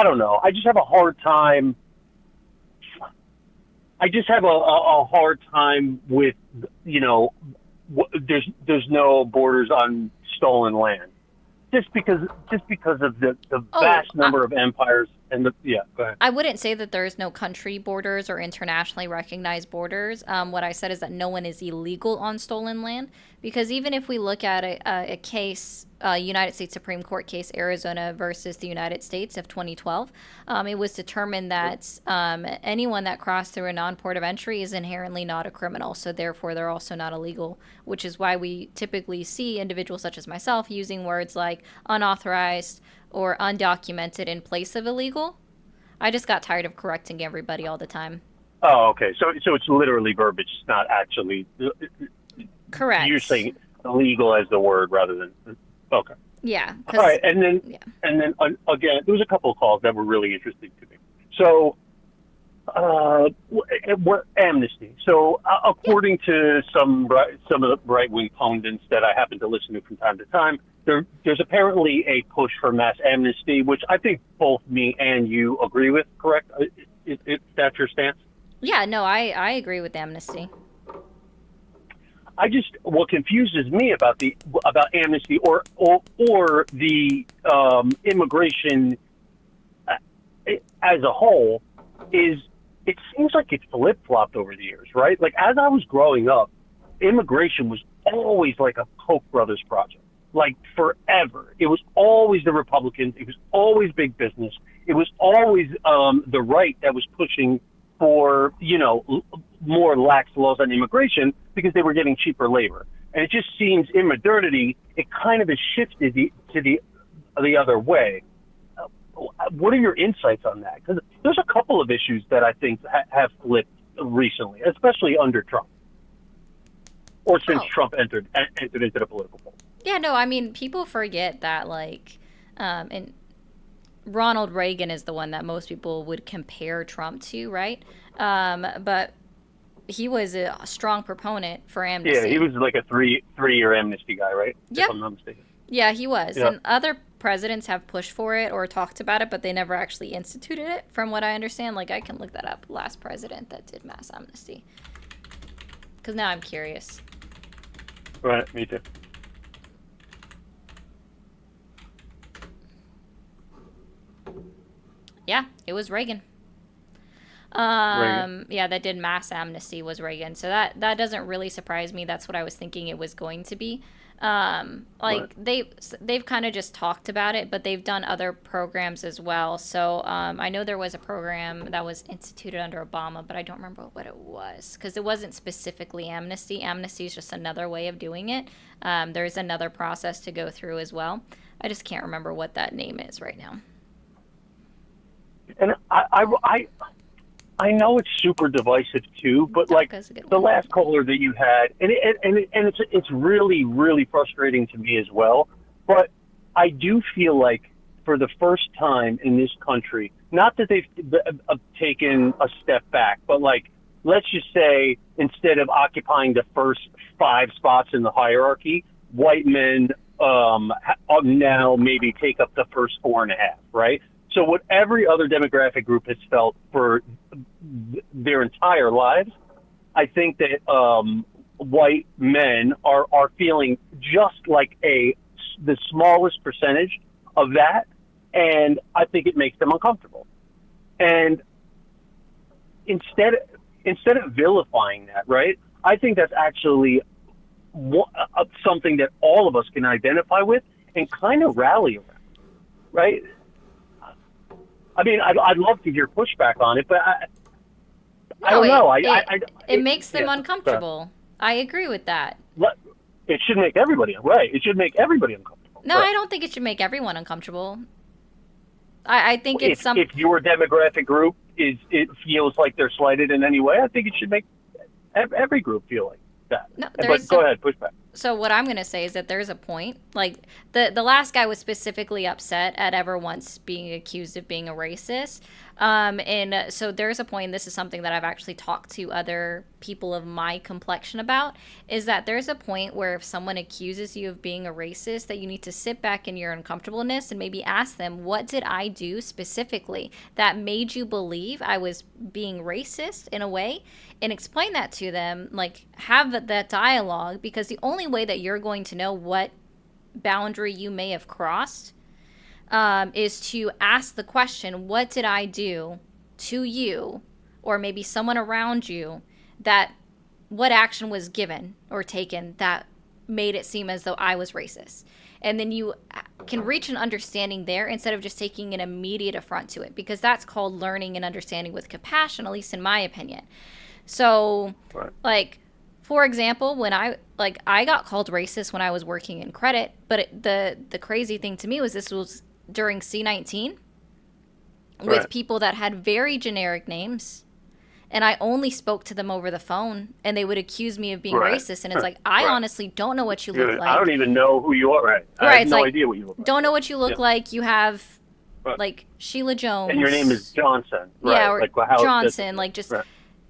don't know. I just have a hard time. A hard time with, there's no borders on stolen land. Just because of the vast number of empires And yeah, go ahead. I wouldn't say that there's no country borders or internationally recognized borders. What I said is that no one is illegal on stolen land, because even if we look at a case, United States Supreme Court case, Arizona versus the United States of 2012, it was determined that anyone that crossed through a non-port of entry is inherently not a criminal, so therefore they're also not illegal, which is why we typically see individuals such as myself using words like unauthorized or undocumented in place of illegal. I just got tired of correcting everybody all the time. Oh, okay. So it's literally verbiage. It's not actually. Correct. You're saying illegal as the word rather than. Okay. Yeah. All right, and then again, there was a couple of calls that were really interesting to me. So, what Amnesty? So, according to some of the right-wing pundits that I happen to listen to from time to time, there's apparently a push for mass amnesty, which I think both me and you agree with. Correct? Is that your stance? Yeah. No, I agree with amnesty. What confuses me about amnesty or the immigration as a whole is it seems like it's flip-flopped over the years, right? Like as I was growing up, immigration was always like a Koch brothers project, like forever. It was always the Republicans. It was always big business. It was always the right that was pushing for, more lax laws on immigration because they were getting cheaper labor. And it just seems in modernity, it kind of has shifted to the other way. What are your insights on that? Because there's a couple of issues that I think have flipped recently, especially under Trump, or since Trump entered into the political fold. Yeah, no, I mean, people forget that, and Ronald Reagan is the one that most people would compare Trump to, right? But he was a strong proponent for amnesty. Yeah, he was like a three-year amnesty guy, right? Yep. If I'm not mistaken. Yeah, he was. Yeah. And other presidents have pushed for it or talked about it, but they never actually instituted it, from what I understand. Like, I can look that up. Last president that did mass amnesty. Because now I'm curious. Right, me too. Yeah, it was Reagan. Reagan. Yeah, that did mass amnesty was Reagan. So that doesn't really surprise me. That's what I was thinking it was going to be. Right. They've kind of just talked about it, but they've done other programs as well. So I know there was a program that was instituted under Obama, but I don't remember what it was because it wasn't specifically amnesty. Amnesty is just another way of doing it. There's another process to go through as well. I just can't remember what that name is right now. And I know it's super divisive too, but like the last caller that you had, and it's really, really frustrating to me as well. But I do feel like for the first time in this country, not that they've taken a step back, but like, let's just say instead of occupying the first 5 spots in the hierarchy, white men now maybe take up the first 4.5, right? So what every other demographic group has felt for their entire lives, I think that white men are feeling just like the smallest percentage of that, and I think it makes them uncomfortable. And instead of vilifying that, right, I think that's actually something that all of us can identify with and kind of rally around, right? I mean, I'd love to hear pushback on it, but I don't know. It makes them uncomfortable. I agree with that. It should make everybody right. It should make everybody uncomfortable. No, I don't think it should make everyone uncomfortable. I think it's if your demographic group it feels like they're slighted in any way, I think it should make every group feel like that. No, but go ahead, push back. So what I'm going to say is that there's a point. Like, the last guy was specifically upset at ever once being accused of being a racist. And so there's a point, and this is something that I've actually talked to other people of my complexion about, is that there's a point where if someone accuses you of being a racist, that you need to sit back in your uncomfortableness and maybe ask them, what did I do specifically that made you believe I was being racist in a way? And explain that to them, like, have that dialogue, because the only way that you're going to know what boundary you may have crossed is to ask the question, what did I do to you or maybe someone around you that what action was given or taken that made it seem as though I was racist? And then you can reach an understanding there instead of just taking an immediate affront to it, because that's called learning and understanding with compassion, at least in my opinion. So, like, for example, when I got called racist when I was working in credit, but the crazy thing to me was this was during C-19 with people that had very generic names. And I only spoke to them over the phone, and they would accuse me of being racist. And it's like, I honestly don't know what you look like. I don't even know who you are. I have no idea what you look like. Don't know what you look like. You have, like, Sheila Jones. And your name is Johnson. Yeah, or like, how Johnson. Like, just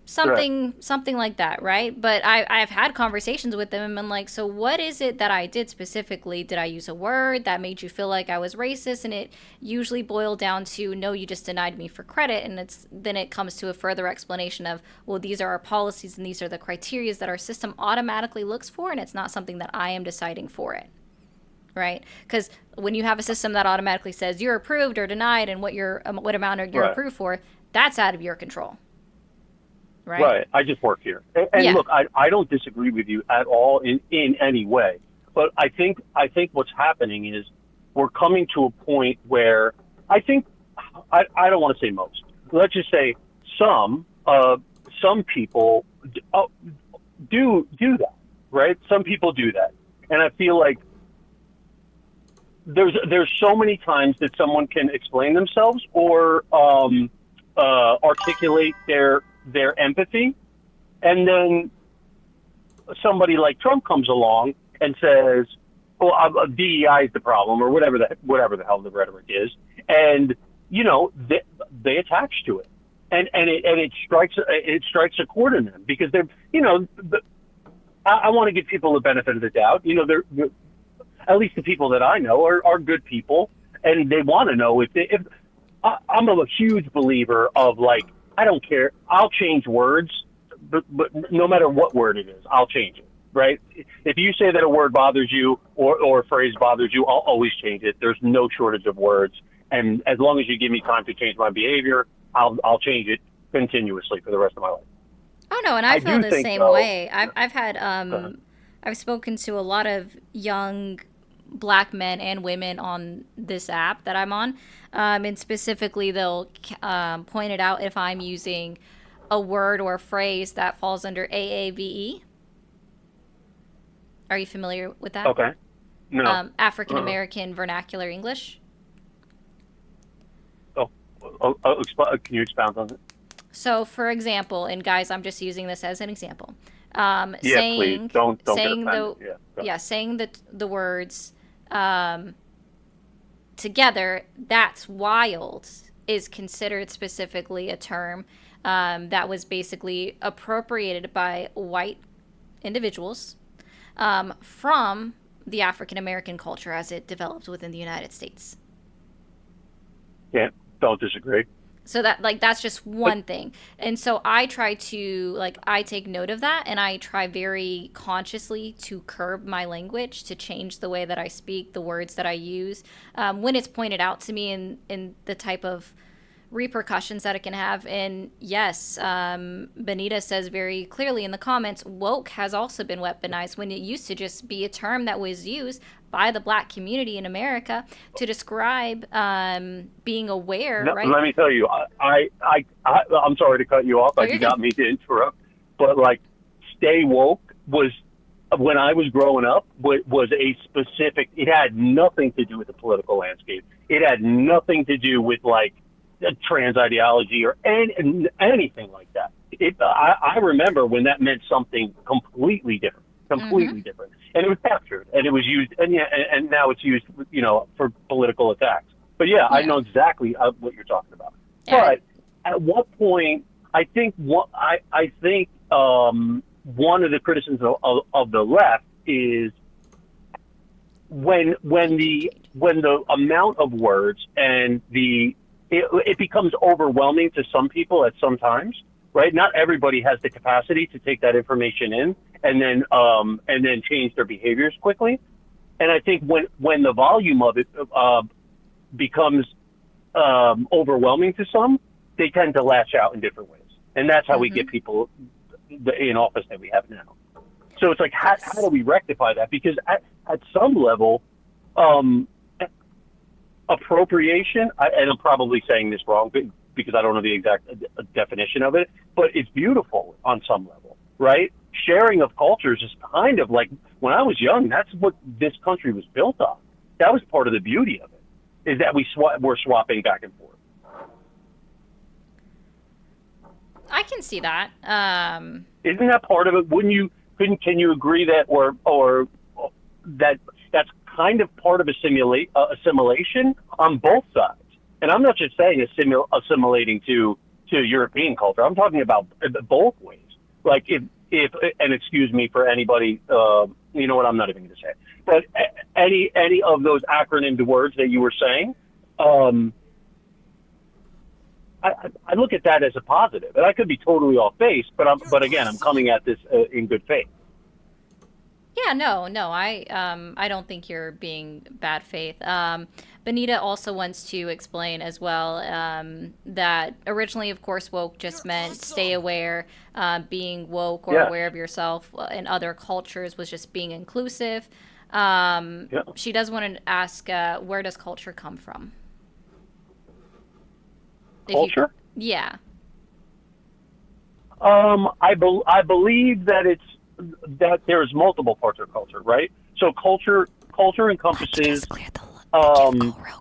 something like that, right? But I've had conversations with them, and I'm like, so what is it that I did specifically? Did I use a word that made you feel like I was racist? And it usually boiled down to, no, you just denied me for credit. And then it comes to a further explanation of, well, these are our policies and these are the criteria that our system automatically looks for, and it's not something that I am deciding for it, right? Because when you have a system that automatically says you're approved or denied and what amount you're approved for, that's out of your control. Right. I just work here. And look, I don't disagree with you at all in any way. But I think what's happening is we're coming to a point where I think, I don't want to say most, let's just say some people do that, right? Some people do that. And I feel like there's so many times that someone can explain themselves or articulate their empathy, and then somebody like Trump comes along and says, well, DEI is the problem, or whatever the hell the rhetoric is, and they attach to it, and it strikes a chord in them, because they're I want to give people the benefit of the doubt. They're at least the people that I know are good people, and they want to know if I'm a huge believer of, like, I don't care. I'll change words, but no matter what word it is, I'll change it, right? If you say that a word bothers you or a phrase bothers you, I'll always change it. There's no shortage of words. And as long as you give me time to change my behavior, I'll change it continuously for the rest of my life. Oh, no, and I feel the same way. I've had, I've spoken to a lot of young Black men and women on this app that I'm on, and specifically they'll point it out if I'm using a word or a phrase that falls under AAVE. Are you familiar with that? Okay. No. African American Vernacular English. Can you expound on it? So, for example, and guys, I'm just using this as an example. Please don't saying saying the words together, that's wild, is considered specifically a term that was basically appropriated by white individuals from the African American culture as it developed within the United States. Yeah, don't disagree. So that's just one thing. And so I try to, I take note of that, and I try very consciously to curb my language, to change the way that I speak, the words that I use, when it's pointed out to me in the type of repercussions that it can have. And yes, Benita says very clearly in the comments, woke has also been weaponized, when it used to just be a term that was used by the Black community in America to describe being aware, right? Let me tell you, I'm sorry to cut you off. You got me to interrupt. But, stay woke was, when I was growing up, was a specific, it had nothing to do with the political landscape. It had nothing to do with, trans ideology or anything like that. I remember when that meant something completely different. Different, and it was captured, and it was used, and now it's used, for political attacks. But I know exactly what you're talking about. But at what point, I think one of the criticisms of the left is when the amount of words and it becomes overwhelming to some people at some times. Right? Not everybody has the capacity to take that information in and then change their behaviors quickly. And I think when the volume of it becomes overwhelming to some, they tend to lash out in different ways. And that's how we get people in office that we have now. So it's like, how do we rectify that? Because at some level, appropriation, and I'm probably saying this wrong because I don't know the exact definition of it, but it's beautiful on some level, right? Sharing of cultures is kind of like, when I was young, that's what this country was built on. That was part of the beauty of it, is that we're swapping back and forth. I can see that. Isn't that part of it? Can you agree that, or that that's kind of part of assimilation on both sides? And I'm not just saying assimilating to European culture. I'm talking about both ways. Like if and excuse me for anybody, you know what, I'm not even going to say it. But any of those acronymed words that you were saying, I look at that as a positive, and I could be totally off base, but again, I'm coming at this in good faith. Yeah, no, I don't think you're being bad faith. Benita also wants to explain as well that originally, of course, woke just meant stay aware. Being woke or aware of yourself in other cultures was just being inclusive. She does want to ask, where does culture come from? Culture? Yeah. I believe that there's multiple parts of culture, right? So culture encompasses real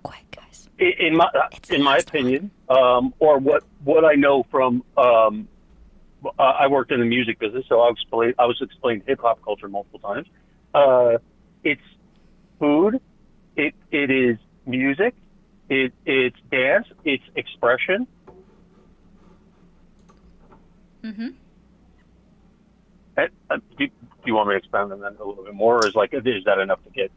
quick, guys. In my opinion, or what I know from I worked in the music business, so I was explained hip hop culture multiple times. It's food, it is music, it's dance, it's expression. Mm-hmm. Do you want me to expand on that a little bit more, or is that enough to get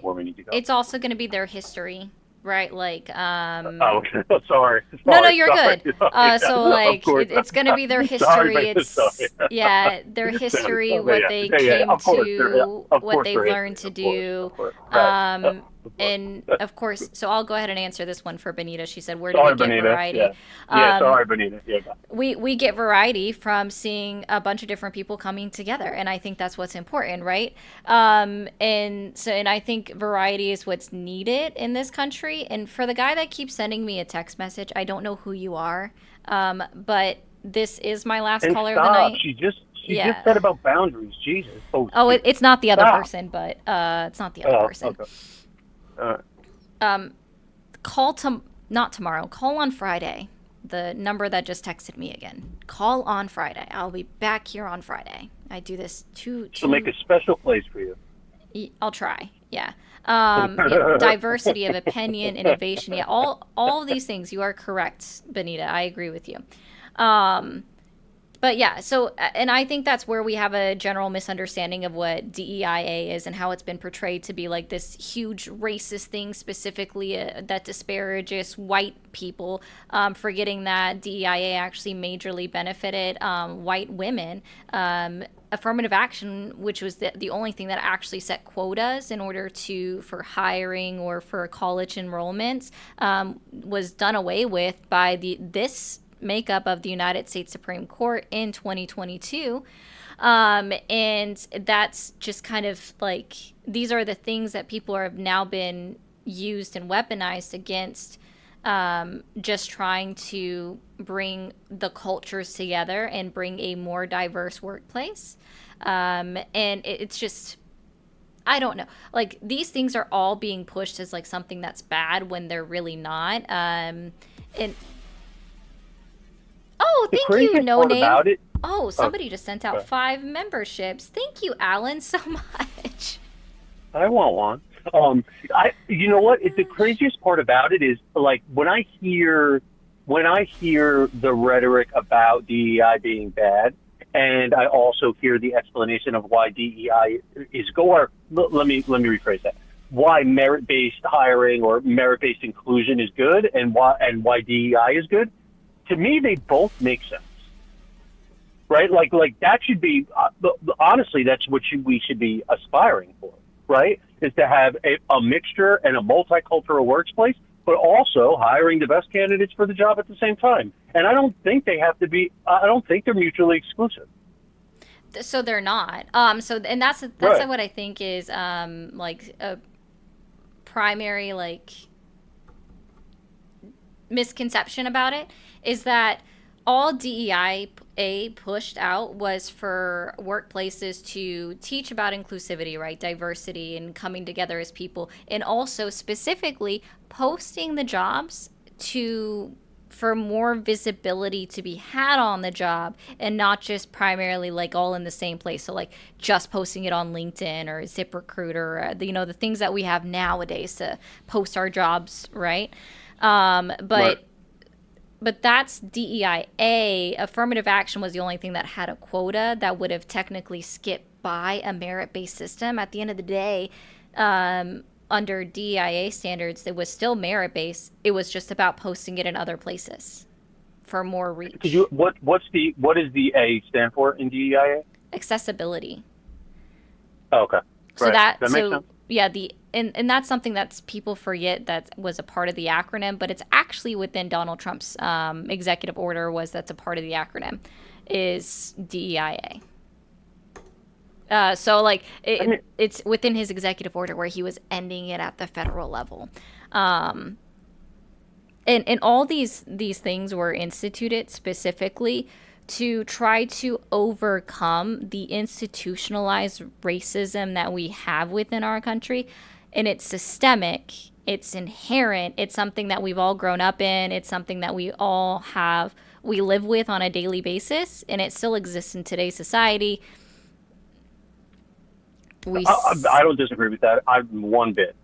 where we need to go? It's also going to be their history, right? Like, oh, okay. Sorry. No, you're sorry. good. So like, it's going to be their history. Their history, what they came to, what they learned to do. And of course, so I'll go ahead and answer this one for Benita. She said, where do we get variety? Sorry, Benita. We get variety from seeing a bunch of different people coming together. And I think that's what's important, right? And I think variety is what's needed in this country. And for the guy that keeps sending me a text message, I don't know who you are, but this is my last caller of the night. She just said about boundaries. Jesus. It's not the other person, but it's not the other person. Okay. Not tomorrow. Call on Friday. The number that just texted me again. Call on Friday. I'll be back here on Friday. I do this to make a special place for you. I'll try. Yeah. Diversity of opinion, innovation. Yeah. All of these things. You are correct, Benita. I agree with you. But yeah, so, and I think that's where we have a general misunderstanding of what DEIA is and how it's been portrayed to be like this huge racist thing, specifically that disparages white people, forgetting that DEIA actually majorly benefited white women. Affirmative action, which was the only thing that actually set quotas in order for hiring or for college enrollments, was done away with by this makeup of the United States Supreme Court in 2022. And that's just kind of like, these are the things that people have now been used and weaponized against just trying to bring the cultures together and bring a more diverse workplace. And it's just, I don't know. Like, these things are all being pushed as like something that's bad when they're really not. And oh, thank you, No Name. Oh, somebody just sent out 5 memberships. Thank you, Alan, so much. I want one. You know what? The craziest part about it is, like, when I hear the rhetoric about DEI being bad, and I also hear the explanation of why DEI is let me rephrase that. Why merit-based hiring or merit-based inclusion is good, and why DEI is good. To me, they both make sense, right? Like that should be, honestly, that's what we should be aspiring for, right? Is to have a mixture and a multicultural workplace but also hiring the best candidates for the job at the same time. And I don't think they have to be. I don't think they're mutually exclusive. So they're not. And that's Right. what I think is like a primary like misconception about it is that all DEIA pushed out was for workplaces to teach about inclusivity, right? Diversity and coming together as people, and also specifically posting the jobs for more visibility to be had on the job and not just primarily like all in the same place. So like just posting it on LinkedIn or ZipRecruiter, or, the things that we have nowadays to post our jobs, right? But that's DEIA. Affirmative action was the only thing that had a quota that would have technically skipped by a merit-based system. At the end of the day, under DEIA standards, it was still merit-based. It was just about posting it in other places for more reach. What does the A stand for in DEIA? Accessibility. Oh, okay. So right. that makes sense. Yeah, and that's something that people forget that was a part of the acronym, but it's actually within Donald Trump's executive order that's a part of the acronym is DEIA. So like it's within his executive order where he was ending it at the federal level. And all these things were instituted specifically to try to overcome the institutionalized racism that we have within our country. And it's systemic, it's inherent, it's something that we've all grown up in, it's something that we live with on a daily basis, and it still exists in today's society. I don't disagree with that. One bit.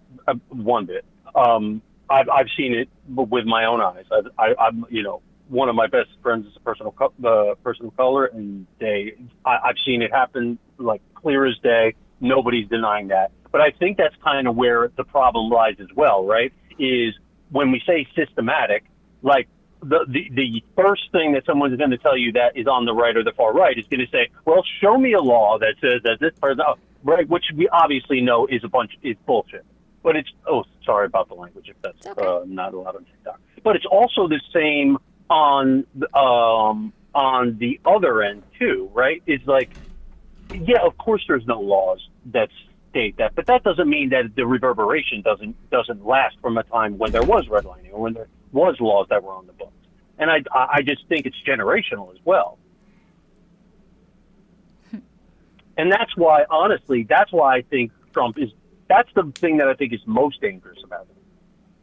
I've seen it with my own eyes. I'm one of my best friends is a person of color, and I've seen it happen like clear as day. Nobody's denying that. But I think that's kind of where the problem lies as well, right? Is when we say systematic, like the first thing that someone's going to tell you that is on the right or the far right is going to say, well, show me a law that says that this person, right? Which we obviously know is bullshit. But sorry about the language if that's not allowed on TikTok. But it's also the same on the other end too, right? It's like, yeah, of course there's no laws that state that, but that doesn't mean that the reverberation doesn't last from a time when there was redlining or when there was laws that were on the books. And I just think it's generational as well. And that's why, honestly, I think Trump that's the thing that I think is most dangerous about it.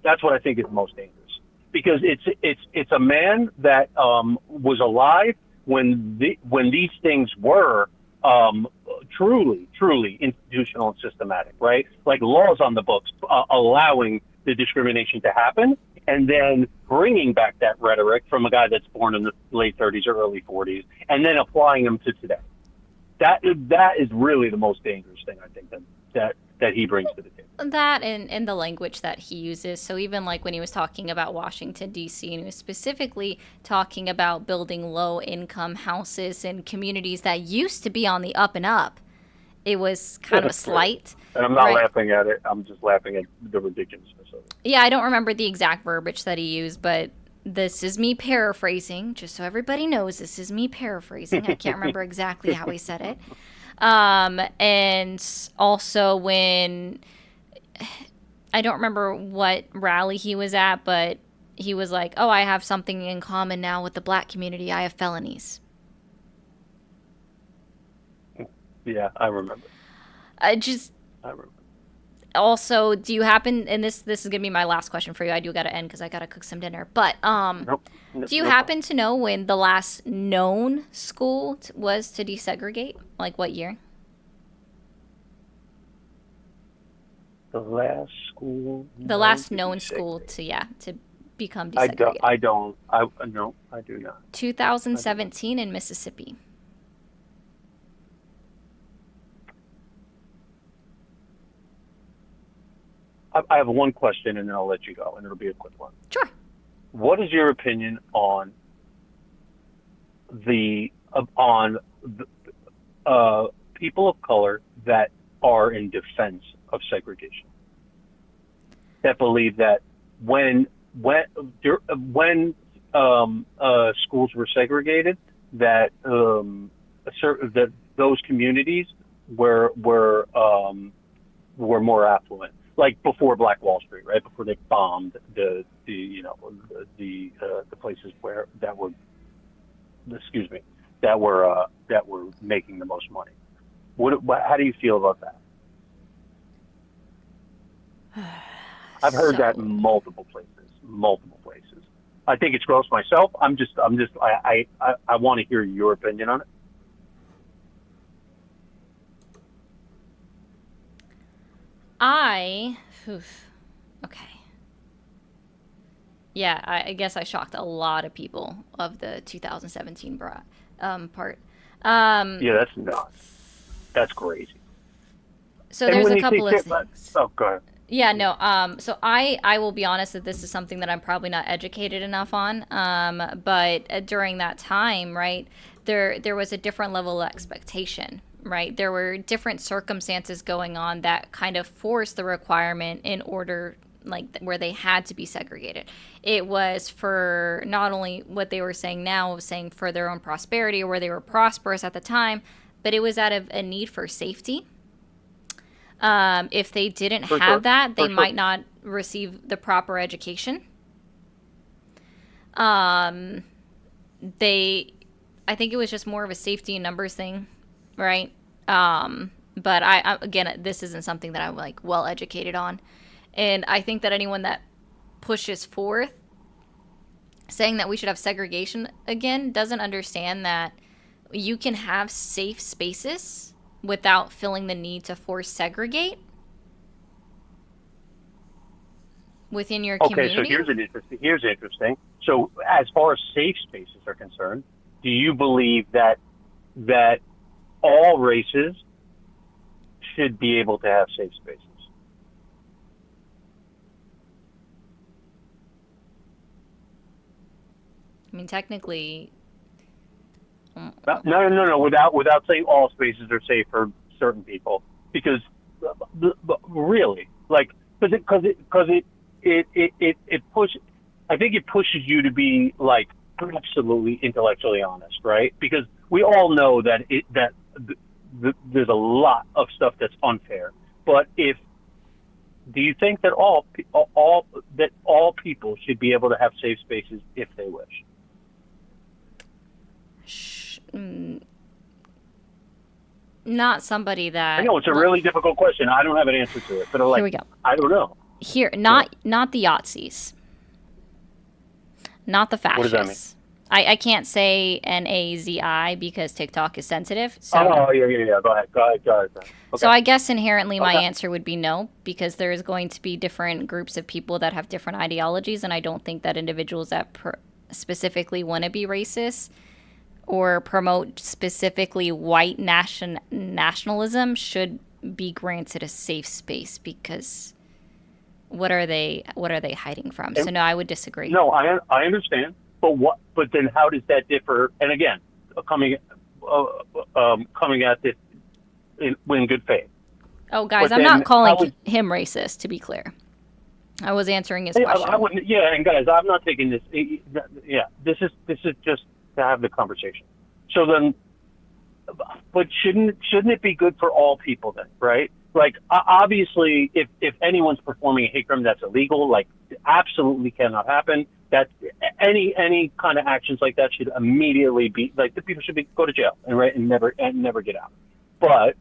That's what I think is most dangerous. Because it's a man that was alive when these things were truly institutional and systematic, right? Like laws on the books allowing the discrimination to happen, and then bringing back that rhetoric from a guy that's born in the late 30s or early 40s, and then applying them to today. That is really the most dangerous thing, I think, that he brings to the table. That and the language that he uses. So even like when he was talking about Washington, D.C., and he was specifically talking about building low-income houses in communities that used to be on the up and up, it was kind of a slight. And I'm not laughing at it. I'm just laughing at the ridiculousness of it. Yeah, I don't remember the exact verbiage that he used, but this is me paraphrasing, just so everybody knows this is me paraphrasing. I can't remember exactly how he said it. And also when, I don't remember what rally he was at, but he was like, oh, I have something in common now with the black community. I have felonies. Yeah, I remember. I remember. Also, do you happen, and this is going to be my last question for you. I do got to end because I got to cook some dinner. But do you happen to know when the last known school was to desegregate? Like what year? The last school? The last known school to become desegregated. I do not. 2017 in Mississippi. I have one question, and then I'll let you go, and it'll be a quick one. Sure. What is your opinion on the people of color that are in defense of segregation, that believe that when schools were segregated, that that those communities were more affluent, like before Black Wall Street, right? Before they bombed the places that were making the most money. How do you feel about that? I've heard that in multiple places. I think it's gross myself. I want to hear your opinion on it. Okay. Yeah, I guess I shocked a lot of people of the 2017 part. Yeah, that's nuts. That's crazy. So there's a couple of things. Oh, go ahead. Yeah, no. So I will be honest that this is something that I'm probably not educated enough on. But during that time, right, there was a different level of expectation, right? There were different circumstances going on that kind of forced the requirement in order, like where they had to be segregated. It was for not only what they were saying now, saying for their own prosperity or where they were prosperous at the time, but it was out of a need for safety. If they didn't have that, they might not receive the proper education. I think it was just more of a safety and numbers thing, right? But again, this isn't something that I'm like well educated on. And I think that anyone that pushes forth saying that we should have segregation again doesn't understand that you can have safe spaces without feeling the need to force segregate within your community. Okay, so here's interesting. So as far as safe spaces are concerned, do you believe that all races should be able to have safe spaces? I mean, technically. No. Without saying all spaces are safe for certain people, because really, like, because it pushes. I think it pushes you to be like absolutely intellectually honest, right? Because we all know that there's a lot of stuff that's unfair. But do you think that all people should be able to have safe spaces if they wish? Not somebody that. I know it's a really difficult question. I don't have an answer to it, but Here we go. I don't know. Not the Yahtzees, not the fascists. What does that mean? I can't say NAZI because TikTok is sensitive. So. Oh yeah. Go ahead. Okay. So I guess inherently my answer would be no, because there is going to be different groups of people that have different ideologies, and I don't think that individuals that specifically want to be racist or promote specifically white nationalism should be granted a safe space, because what are they hiding from? So no, I would disagree. No, I understand, but then how does that differ? And again, coming at this in good faith. Oh, guys, I'm not calling him racist, to be clear. I was answering his question. I wouldn't. Yeah, and guys, I'm not taking this. Yeah, this is just to have the conversation. So then, but shouldn't it be good for all people then, right? Like, obviously, if anyone's performing a hate crime that's illegal, like, absolutely cannot happen. That any kind of actions like that should immediately be like, the people should go to jail and never get out. But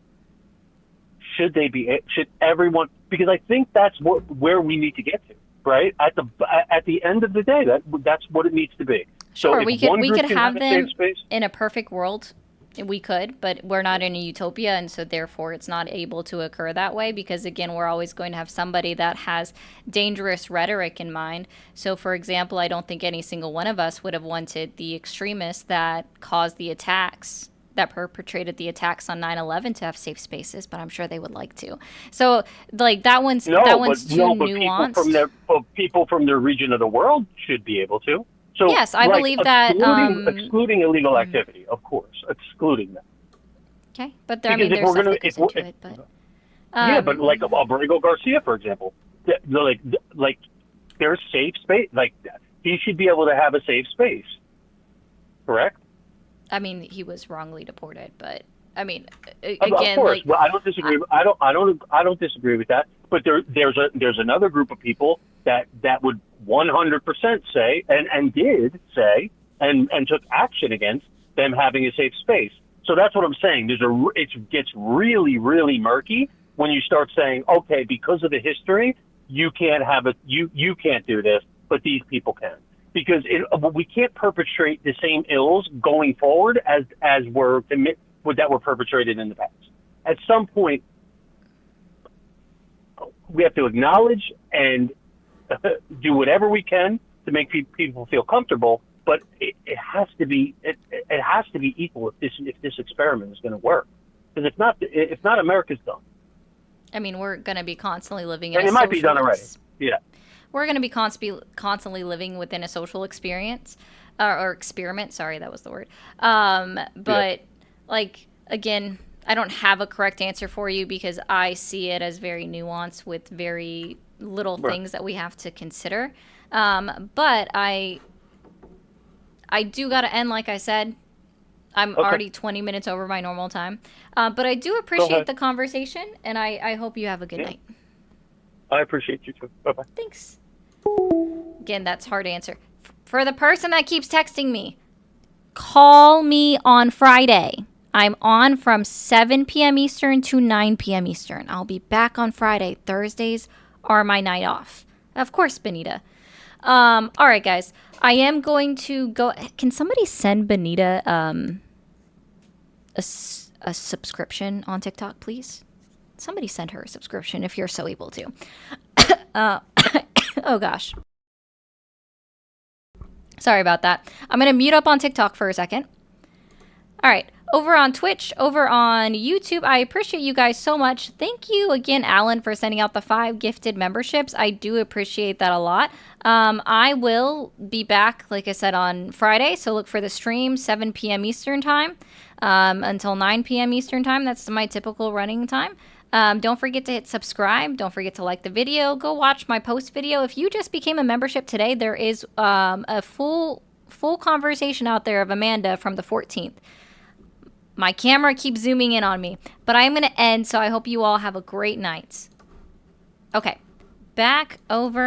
should everyone? Because I think that's where we need to get to, right? At the end of the day, that's what it needs to be. Sure, so we could have them in a perfect world. We could, but we're not in a utopia, and so therefore it's not able to occur that way, because again, we're always going to have somebody that has dangerous rhetoric in mind. So for example, I don't think any single one of us would have wanted the extremists that caused the attacks, that perpetrated the attacks on 9/11 to have safe spaces, but I'm sure they would like to. So like that one's too nuanced. People from their region of the world should be able to. So, yes, I believe that excluding illegal activity, of course, excluding that. Okay, but there's something to it. But yeah, but like Abrego Garcia, for example, like there's safe space. Like, he should be able to have a safe space. Correct? I mean, he was wrongly deported, but I mean, Of again, course. like, Well, I don't disagree. I don't disagree with that. But there's another group of people that would 100% say and did say and took action against them having a safe space. So that's what I'm saying. It gets really, really murky when you start saying, okay, because of the history, you can't you can't do this, but these people can. Because we can't perpetrate the same ills going forward as that were perpetrated in the past. At some point, we have to acknowledge and do whatever we can to make people feel comfortable. But it has to be equal if this experiment is going to work. Because if not, America's done. I mean, we're going to be constantly living in and it might be done already. Yeah. We're going to be constantly living within a social experience or experiment. Sorry, that was the word. But like, again, I don't have a correct answer for you because I see it as very nuanced with very little things that we have to consider. But I do got to end, like I said. I'm already 20 minutes over my normal time. But I do appreciate the conversation, and I hope you have a good night. I appreciate you too. Bye-bye. Thanks. Again, that's hard to answer. For the person that keeps texting me, call me on Friday. I'm on from 7 p.m. Eastern to 9 p.m. Eastern. I'll be back on Friday. Thursdays are my night off. Of course, Benita. All right, guys. I am going to go. Can somebody send Benita a subscription on TikTok, please? Somebody send her a subscription if you're so able to. Oh, gosh. Sorry about that. I'm going to mute up on TikTok for a second. All right. Over on Twitch, over on YouTube, I appreciate you guys so much. Thank you again, Alan, for sending out the 5 gifted memberships. I do appreciate that a lot. I will be back, like I said, on Friday. So look for the stream, 7 p.m. Eastern time until 9 p.m. Eastern time. That's my typical running time. Don't forget to hit subscribe. Don't forget to like the video. Go watch my post video. If you just became a membership today, there is a full conversation out there of Amanda from the 14th. My camera keeps zooming in on me, but I'm going to end, so I hope you all have a great night. Okay, back over